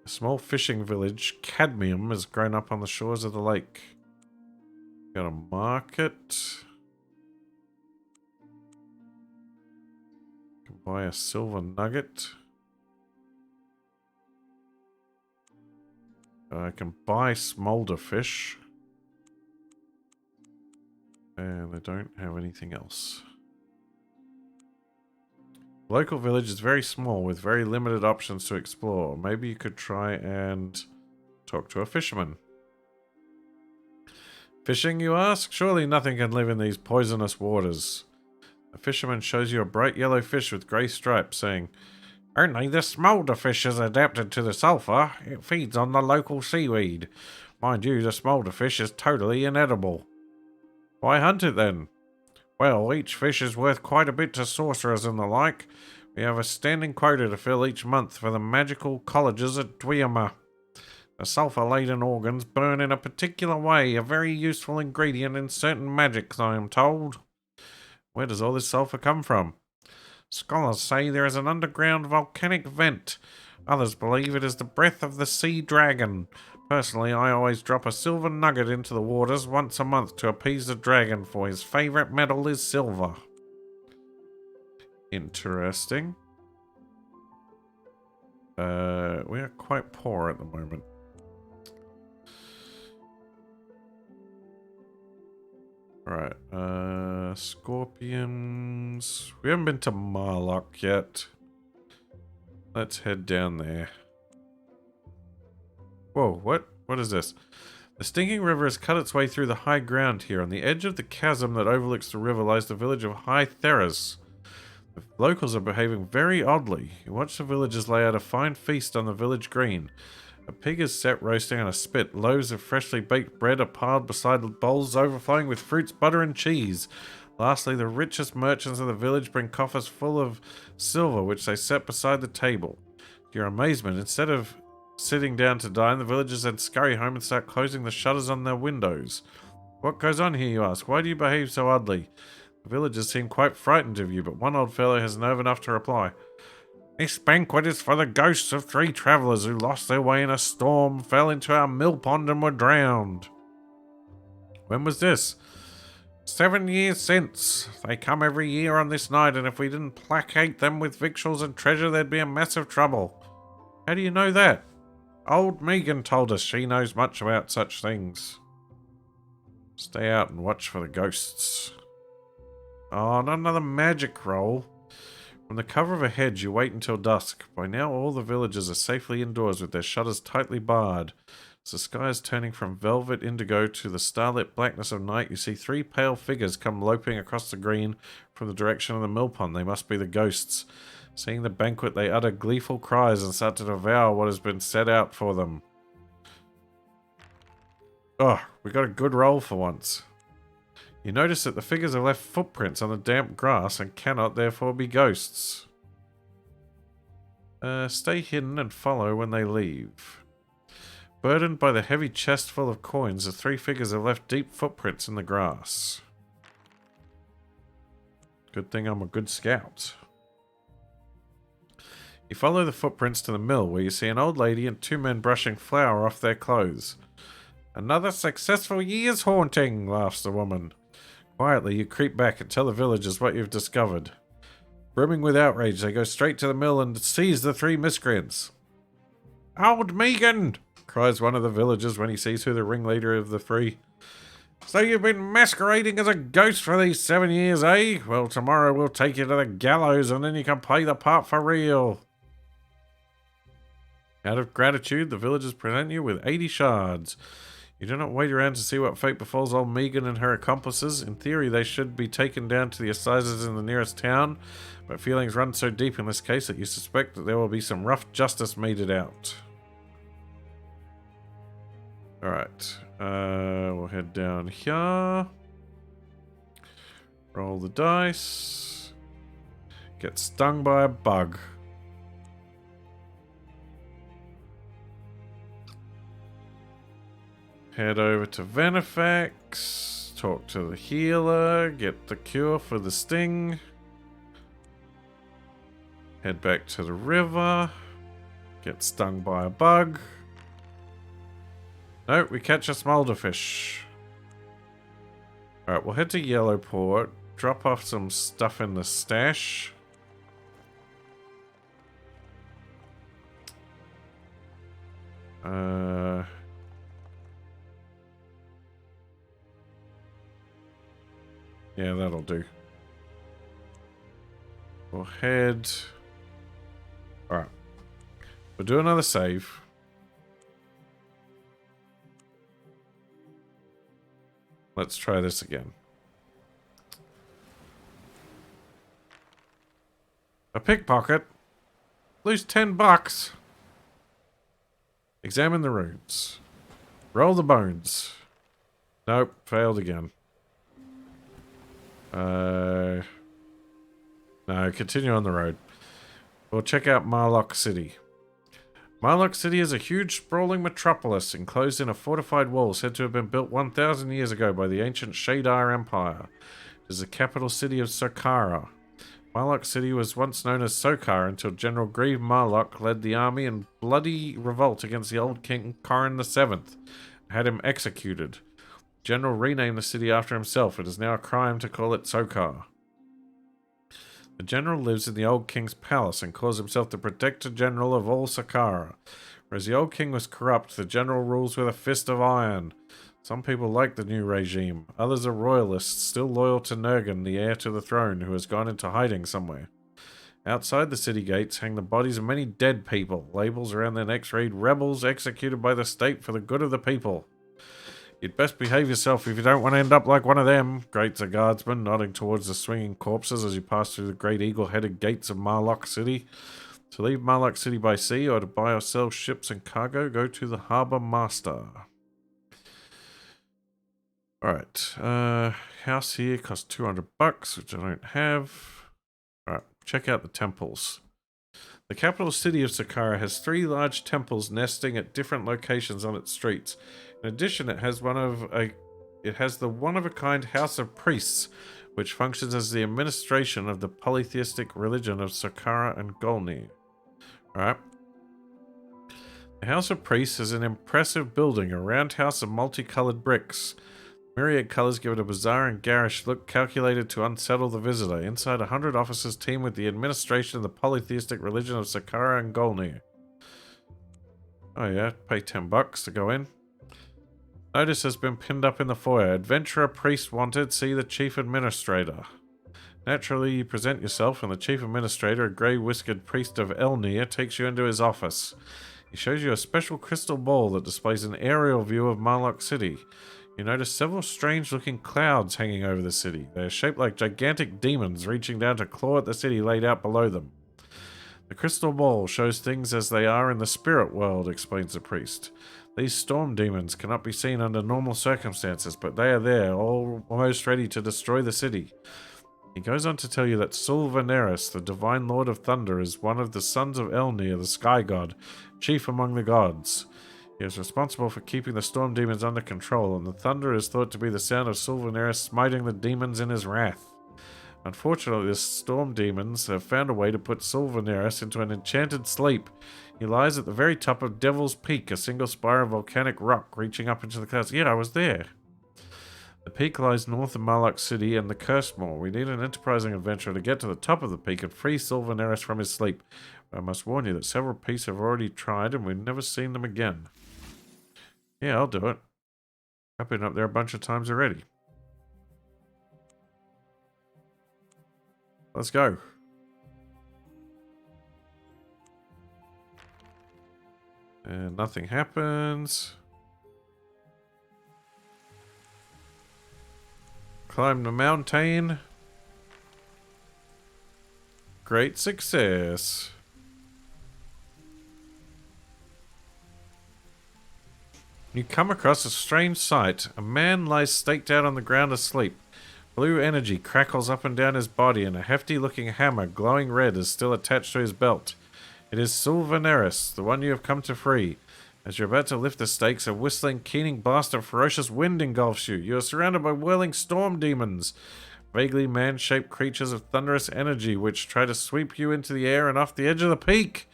Speaker 1: A small fishing village, Cadmium, has grown up on the shores of the lake. Got a market. Can buy a silver nugget. I can buy smolder fish. And I don't have anything else. The local village is very small with very limited options to explore. Maybe you could try and talk to a fisherman. Fishing, you ask? Surely nothing can live in these poisonous waters. The fisherman shows you a bright yellow fish with grey stripes, saying, "Only the smolder fish is adapted to the sulphur. It feeds on the local seaweed. Mind you, the smolder fish is totally inedible." "Why hunt it then?" "Well, each fish is worth quite a bit to sorcerers and the like. We have a standing quota to fill each month for the magical colleges at Dwemer. The sulphur-laden organs burn in a particular way, a very useful ingredient in certain magics, I am told." "Where does all this sulphur come from?" "Scholars say there is an underground volcanic vent. Others believe it is the breath of the sea dragon. Personally, I always drop a silver nugget into the waters once a month to appease the dragon, for his favourite metal is silver." Interesting. We are quite poor at the moment. Alright, scorpions. We haven't been to Marlock yet. Let's head down there. Whoa, what? What is this? The stinking river has cut its way through the high ground here. On the edge of the chasm that overlooks the river lies the village of High Theras. The locals are behaving very oddly. You watch the villagers lay out a fine feast on the village green. A pig is set roasting on a spit. Loaves of freshly baked bread are piled beside bowls overflowing with fruits, butter, and cheese. Lastly, the richest merchants of the village bring coffers full of silver, which they set beside the table. To your amazement, instead of sitting down to dine, the villagers then scurry home and start closing the shutters on their windows. "What goes on here, you ask? Why do you behave so oddly?" The villagers seem quite frightened of you, but one old fellow has nerve enough to reply. "This banquet is for the ghosts of 3 travellers who lost their way in a storm, fell into our mill pond and were drowned." "When was this?" 7 years since. They come every year on this night, and if we didn't placate them with victuals and treasure, there'd be a massive trouble." "How do you know that?" "Old Megan told us. She knows much about such things." Stay out and watch for the ghosts. Oh, not another magic roll. From the cover of a hedge, you wait until dusk. By now, all the villagers are safely indoors with their shutters tightly barred. As the sky is turning from velvet indigo to the starlit blackness of night, you see 3 pale figures come loping across the green from the direction of the mill pond. They must be the ghosts. Seeing the banquet, they utter gleeful cries and start to devour what has been set out for them. Oh, we got a good roll for once. You notice that the figures have left footprints on the damp grass and cannot therefore be ghosts. Stay hidden and follow when they leave. Burdened by the heavy chest full of coins, the 3 figures have left deep footprints in the grass. Good thing I'm a good scout. You follow the footprints to the mill, where you see an old lady and 2 men brushing flour off their clothes. Another successful year's haunting, laughs the woman. Quietly, you creep back and tell the villagers what you've discovered. Brimming with outrage, they go straight to the mill and seize the 3 miscreants. Old Megan! Cries one of the villagers when he sees who the ringleader of the 3. So you've been masquerading as a ghost for these 7 years, eh? Well, tomorrow we'll take you to the gallows and then you can play the part for real. Out of gratitude, the villagers present you with 80 shards. You do not wait around to see what fate befalls old Megan and her accomplices. In theory, they should be taken down to the assizes in the nearest town, but feelings run so deep in this case that you suspect that there will be some rough justice meted out. Alright, we'll head down here. Roll the dice. Get stung by a bug. Head over to Venefax. Talk to the healer. Get the cure for the sting. Head back to the river. Get stung by a bug. No, we catch a smolderfish. Alright, we'll head to Yellowport. Drop off some stuff in the stash. Yeah, that'll do. We'll head... Alright. We'll do another save. Let's try this again. A pickpocket? Lose $10. Examine the runes. Roll the bones. Nope, failed again. No, continue on the road. We'll check out Marlock City. Marlock City is a huge, sprawling metropolis enclosed in a fortified wall said to have been built 1,000 years ago by the ancient Shadar Empire. It is the capital city of Sokara. Marlock City was once known as Sokar until General Grieve Marlock led the army in bloody revolt against the old king Corin VII and had him executed. General renamed the city after himself. It is now a crime to call it Sokar. The general lives in the old king's palace and calls himself the protector general of all Sokara. Whereas the old king was corrupt, the general rules with a fist of iron. Some people like the new regime. Others are royalists, still loyal to Nurgan, the heir to the throne, who has gone into hiding somewhere. Outside the city gates hang the bodies of many dead people. Labels around their necks read, "Rebels executed by the state for the good of the people." You'd best behave yourself if you don't want to end up like one of them, grates a guardsman, nodding towards the swinging corpses as you pass through the great eagle-headed gates of Marlock City. To leave Marlock City by sea or to buy or sell ships and cargo, go to the Harbour Master. Alright, house here costs $200, which I don't have. Alright, check out the temples. The capital city of Sokara has 3 large temples nesting at different locations on its streets. In addition, it has the one-of-a-kind House of Priests, which functions as the administration of the polytheistic religion of Sokara and Golni. Alright. The House of Priests is an impressive building, a roundhouse of multicolored bricks. Myriad colors give it a bizarre and garish look calculated to unsettle the visitor. Inside, 100 officers team with the administration of the polytheistic religion of Sokara and Golni. Oh yeah, pay $10 to go in. Notice has been pinned up in the foyer. Adventurer priest wanted, see the chief administrator. Naturally, you present yourself, and the chief administrator, a grey-whiskered priest of Elnir, takes you into his office. He shows you a special crystal ball that displays an aerial view of Marlock City. You notice several strange-looking clouds hanging over the city. They are shaped like gigantic demons reaching down to claw at the city laid out below them. The crystal ball shows things as they are in the spirit world, explains the priest. These storm demons cannot be seen under normal circumstances, but they are there, almost ready to destroy the city. He goes on to tell you that Sulvaneris, the divine lord of thunder, is one of the sons of Elnir, the sky god, chief among the gods. He is responsible for keeping the storm demons under control, and the thunder is thought to be the sound of Sulvaneris smiting the demons in his wrath. Unfortunately, the storm demons have found a way to put Sulvaneris into an enchanted sleep. He lies at the very top of Devil's Peak, a single spire of volcanic rock reaching up into the clouds. Yeah, I was there. The peak lies north of Marlock City and the Cursed Moor. We need an enterprising adventurer to get to the top of the peak and free Sulvaneris from his sleep. But I must warn you that several peaks have already tried and we've never seen them again. Yeah, I'll do it. I've been up there a bunch of times already. Let's go. And nothing happens. Climb the mountain. Great success. You come across a strange sight. A man lies staked out on the ground asleep. Blue energy crackles up and down his body, and a hefty-looking hammer, glowing red, is still attached to his belt. It is Sulvaneris, the one you have come to free. As you're about to lift the stakes, a whistling, keening blast of ferocious wind engulfs you. You are surrounded by whirling storm demons, vaguely man-shaped creatures of thunderous energy, which try to sweep you into the air and off the edge of the peak.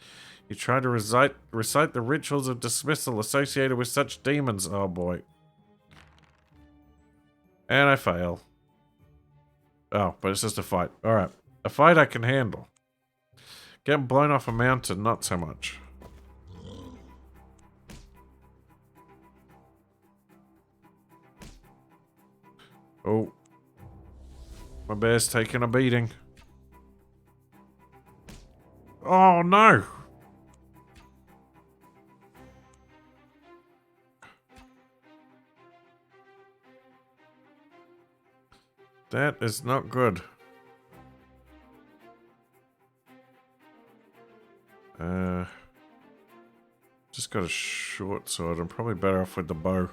Speaker 1: You try to recite the rituals of dismissal associated with such demons. Oh boy. And I fail. Oh, but it's just a fight. Alright. A fight I can handle. Getting blown off a mountain, not so much. Oh. My bear's taking a beating. Oh no! That is not good. Just got a short sword. I'm probably better off with the bow.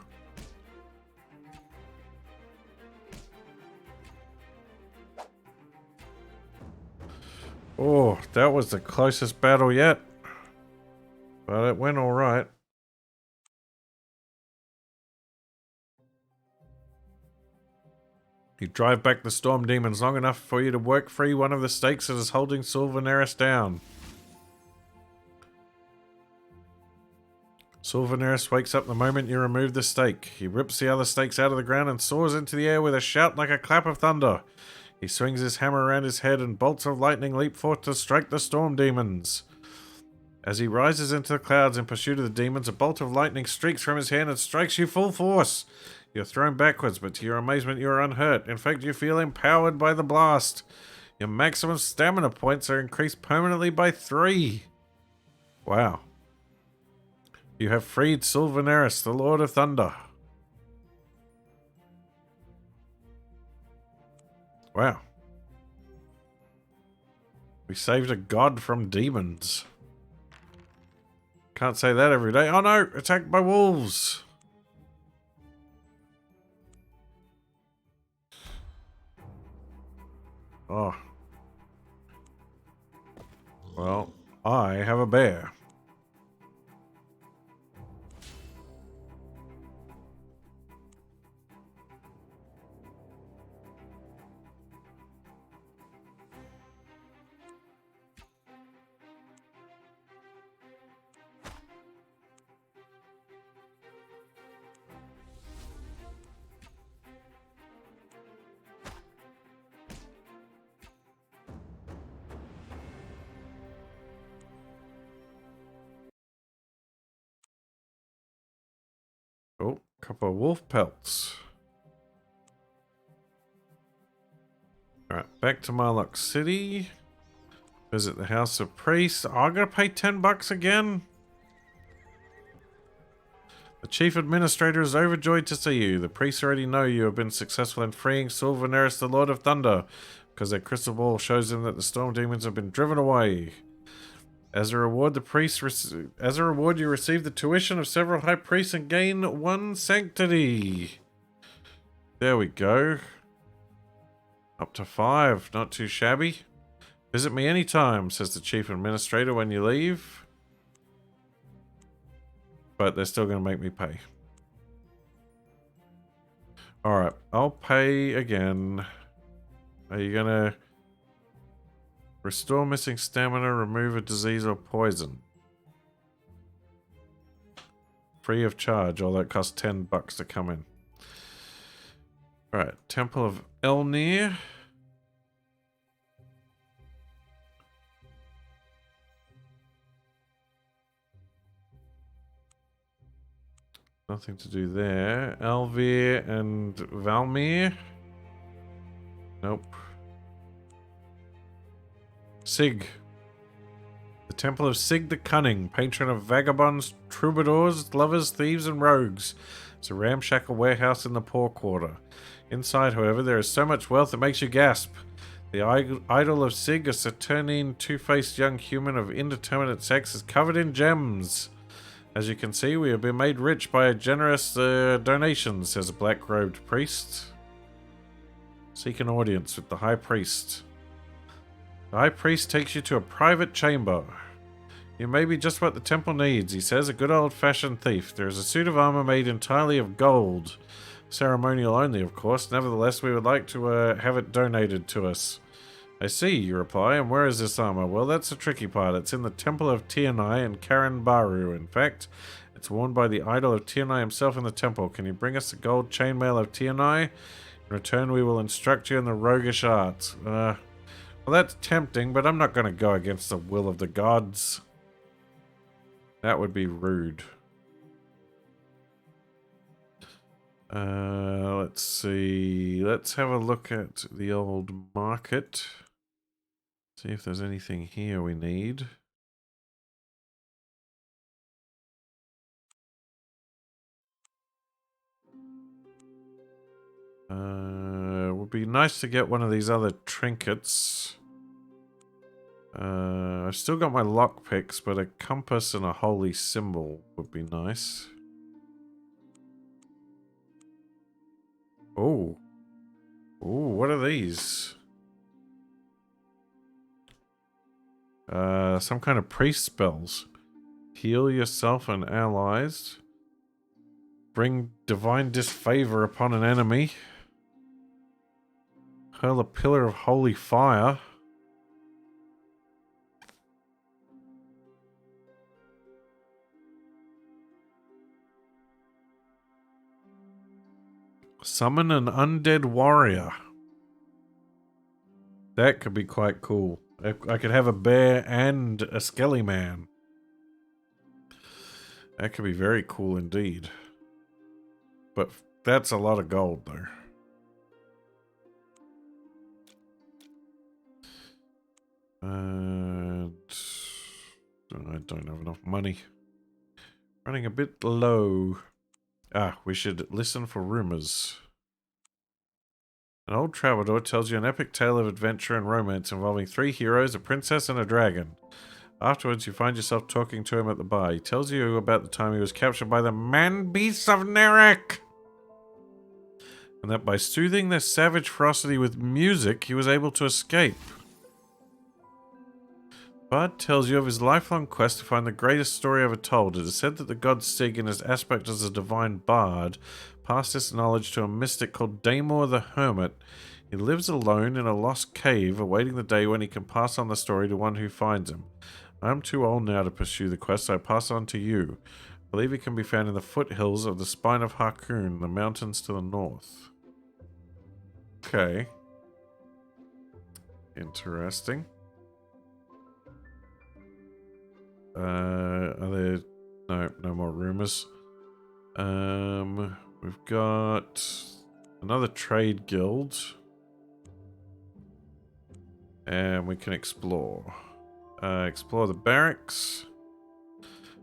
Speaker 1: Oh, that was the closest battle yet. But it went alright. You drive back the storm demons long enough for you to work free one of the stakes that is holding Sulvaneris down. Sulvaneris wakes up the moment you remove the stake. He rips the other stakes out of the ground and soars into the air with a shout like a clap of thunder. He swings his hammer around his head and bolts of lightning leap forth to strike the storm demons. As he rises into the clouds in pursuit of the demons, a bolt of lightning streaks from his hand and strikes you full force. You're thrown backwards, but to your amazement you are unhurt. In fact, you feel empowered by the blast. Your maximum stamina points are increased permanently by 3. Wow. You have freed Sulvaneris, the Lord of Thunder. Wow. We saved a god from demons. Can't say that every day. Oh no! Attacked by wolves! Oh. Well, I have a bear. Oh, couple of wolf pelts. Alright, back to Marlock City. Visit the House of Priests. Oh, I gotta pay $10 again? The Chief Administrator is overjoyed to see you. The priests already know you have been successful in freeing Sylvaneris, the Lord of Thunder, because their crystal ball shows them that the storm demons have been driven away. As a reward, you receive the tuition of several high priests and gain 1 sanctity. There we go. Up to 5, not too shabby. Visit me anytime, says the Chief Administrator when you leave. But they're still going to make me pay. Alright, I'll pay again. Are you going to restore missing stamina, remove a disease or poison? Free of charge, all that costs $10 to come in. Alright, Temple of Elnir. Nothing to do there. Alvir and Valmir. Nope. Sig. The Temple of Sig the Cunning, patron of vagabonds, troubadours, lovers, thieves, and rogues. It's a ramshackle warehouse in the poor quarter. Inside, however, there is so much wealth it makes you gasp. The idol of Sig, a Saturnine, two-faced young human of indeterminate sex, is covered in gems. As you can see, we have been made rich by a generous donation, says a black-robed priest. Seek an audience with the High Priest. The High Priest takes you to a private chamber. You may be just what the temple needs, he says, a good old-fashioned thief. There is a suit of armor made entirely of gold. Ceremonial only, of course. Nevertheless, we would like to have it donated to us. I see, you reply, and where is this armor? Well, that's the tricky part. It's in the Temple of Tianai in Karen Baru. In fact, it's worn by the idol of Tianai himself in the temple. Can you bring us the gold chainmail of Tianai? In return, we will instruct you in the roguish arts. Well, that's tempting, but I'm not going to go against the will of the gods. That would be rude. Let's see. Let's have a look at the old market. See if there's anything here we need. Would be nice to get one of these other trinkets. I've still got my lockpicks, but a compass and a holy symbol would be nice. Oh. Oh, what are these? Some kind of priest spells. Heal yourself and allies. Bring divine disfavor upon an enemy. Hurl a pillar of holy fire. Summon an undead warrior. That could be quite cool. I could have a bear and a skelly man. That could be very cool indeed. But that's a lot of gold there. And I don't have enough money. Running a bit low. Ah, we should listen for rumors. An old troubadour tells you an epic tale of adventure and romance involving 3 heroes, a princess, and a dragon. Afterwards, you find yourself talking to him at the bar. He tells you about the time he was captured by the man-beasts of Nerek, and that by soothing their savage ferocity with music, he was able to escape. Bard tells you of his lifelong quest to find the greatest story ever told. It is said that the god Sig, in his aspect as a divine bard, passed this knowledge to a mystic called Daemor the Hermit. He lives alone in a lost cave, awaiting the day when he can pass on the story to one who finds him. I am too old now to pursue the quest, so I pass on to you. I believe it can be found in the foothills of the Spine of Harkoon, the mountains to the north. Okay. Interesting. Are there... No more rumors. We've got another trade guild. And we can explore. Explore the barracks.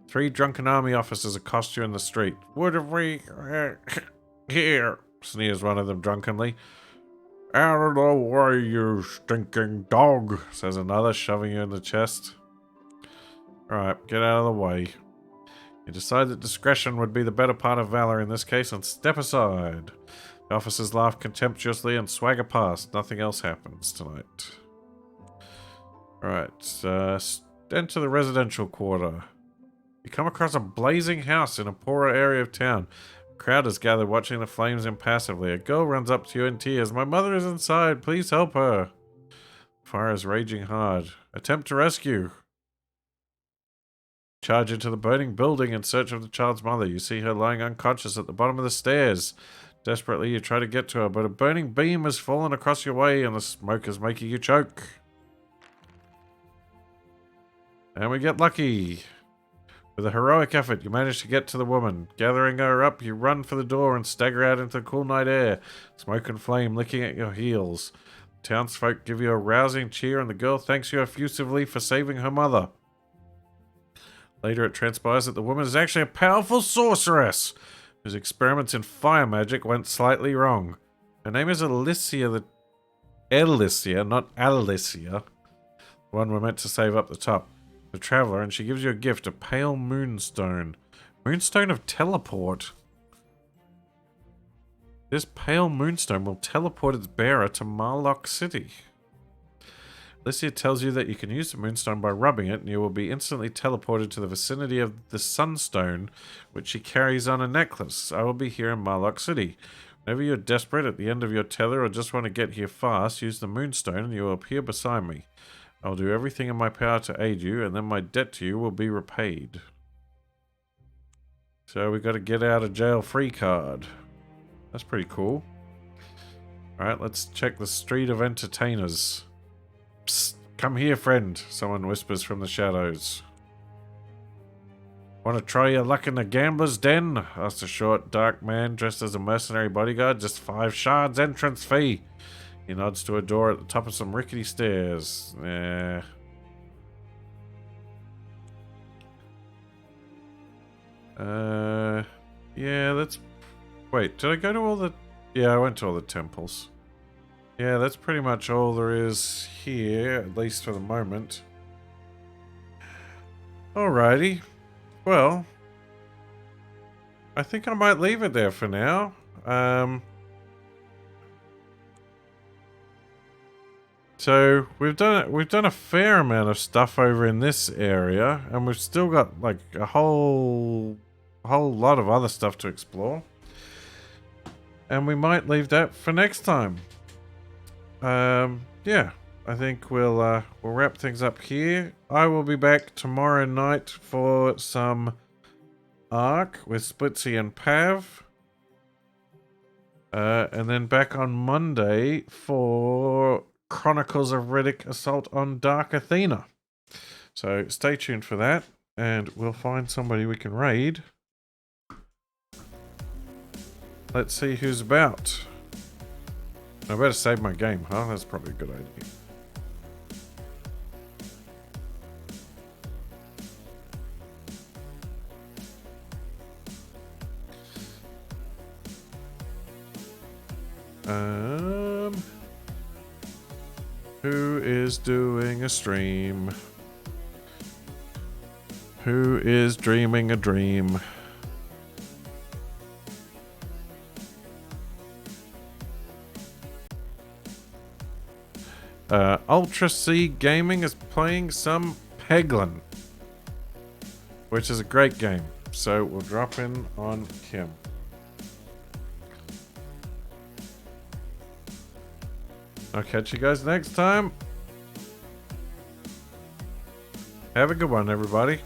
Speaker 1: 3 drunken army officers accost you in the street. What have we here? Sneers one of them drunkenly. Out of the way, you stinking dog, says another, shoving you in the chest. Alright, get out of the way. You decide that discretion would be the better part of valor in this case and step aside. The officers laugh contemptuously and swagger past. Nothing else happens tonight. Alright, enter the residential quarter. You come across a blazing house in a poorer area of town. A crowd is gathered watching the flames impassively. A girl runs up to you in tears. My mother is inside. Please help her. Fire is raging hard. Attempt to rescue. Charge into the burning building in search of the child's mother. You see her lying unconscious at the bottom of the stairs. Desperately, you try to get to her, but a burning beam has fallen across your way and the smoke is making you choke. And we get lucky. With a heroic effort, you manage to get to the woman. Gathering her up, you run for the door and stagger out into the cool night air. Smoke and flame licking at your heels. The townsfolk give you a rousing cheer and the girl thanks you effusively for saving her mother. Later, it transpires that the woman is actually a powerful sorceress whose experiments in fire magic went slightly wrong. Her name is Alicia, not Alicia. The one we're meant to save up the top. The traveler, and she gives you a gift, a pale moonstone. Moonstone of teleport. This pale moonstone will teleport its bearer to Marlock City. Alicia tells you that you can use the moonstone by rubbing it, and you will be instantly teleported to the vicinity of the sunstone, which she carries on a necklace. I will be here in Marlock City. Whenever you're desperate at the end of your tether or just want to get here fast, use the moonstone and you will appear beside me. I'll do everything in my power to aid you, and then my debt to you will be repaid. So we got to get out of jail free card. That's pretty cool. Alright, let's check the Street of Entertainers. Psst, come here, friend, someone whispers from the shadows. Want to try your luck in the gambler's den? Asks a short, dark man dressed as a mercenary bodyguard. Just 5 shards entrance fee. He nods to a door at the top of some rickety stairs. Yeah, let's... Wait, did I go to all the... Yeah, I went to all the temples. Yeah, that's pretty much all there is here, at least for the moment. Alrighty. Well, I think I might leave it there for now. So we've done a fair amount of stuff over in this area, and we've still got like a whole lot of other stuff to explore. And we might leave that for next time. Yeah, I think we'll wrap things up here. I will be back tomorrow night for some Ark with Splitsy and Pav. And then back on Monday for Chronicles of Riddick Assault on Dark Athena. So stay tuned for that, and we'll find somebody we can raid. Let's see who's about. I better save my game, huh? That's probably a good idea. Who is doing a stream? Who is dreaming a dream? Ultra C Gaming is playing some Peglin, which is a great game. So we'll drop in on Kim. I'll catch you guys next time. Have a good one, everybody.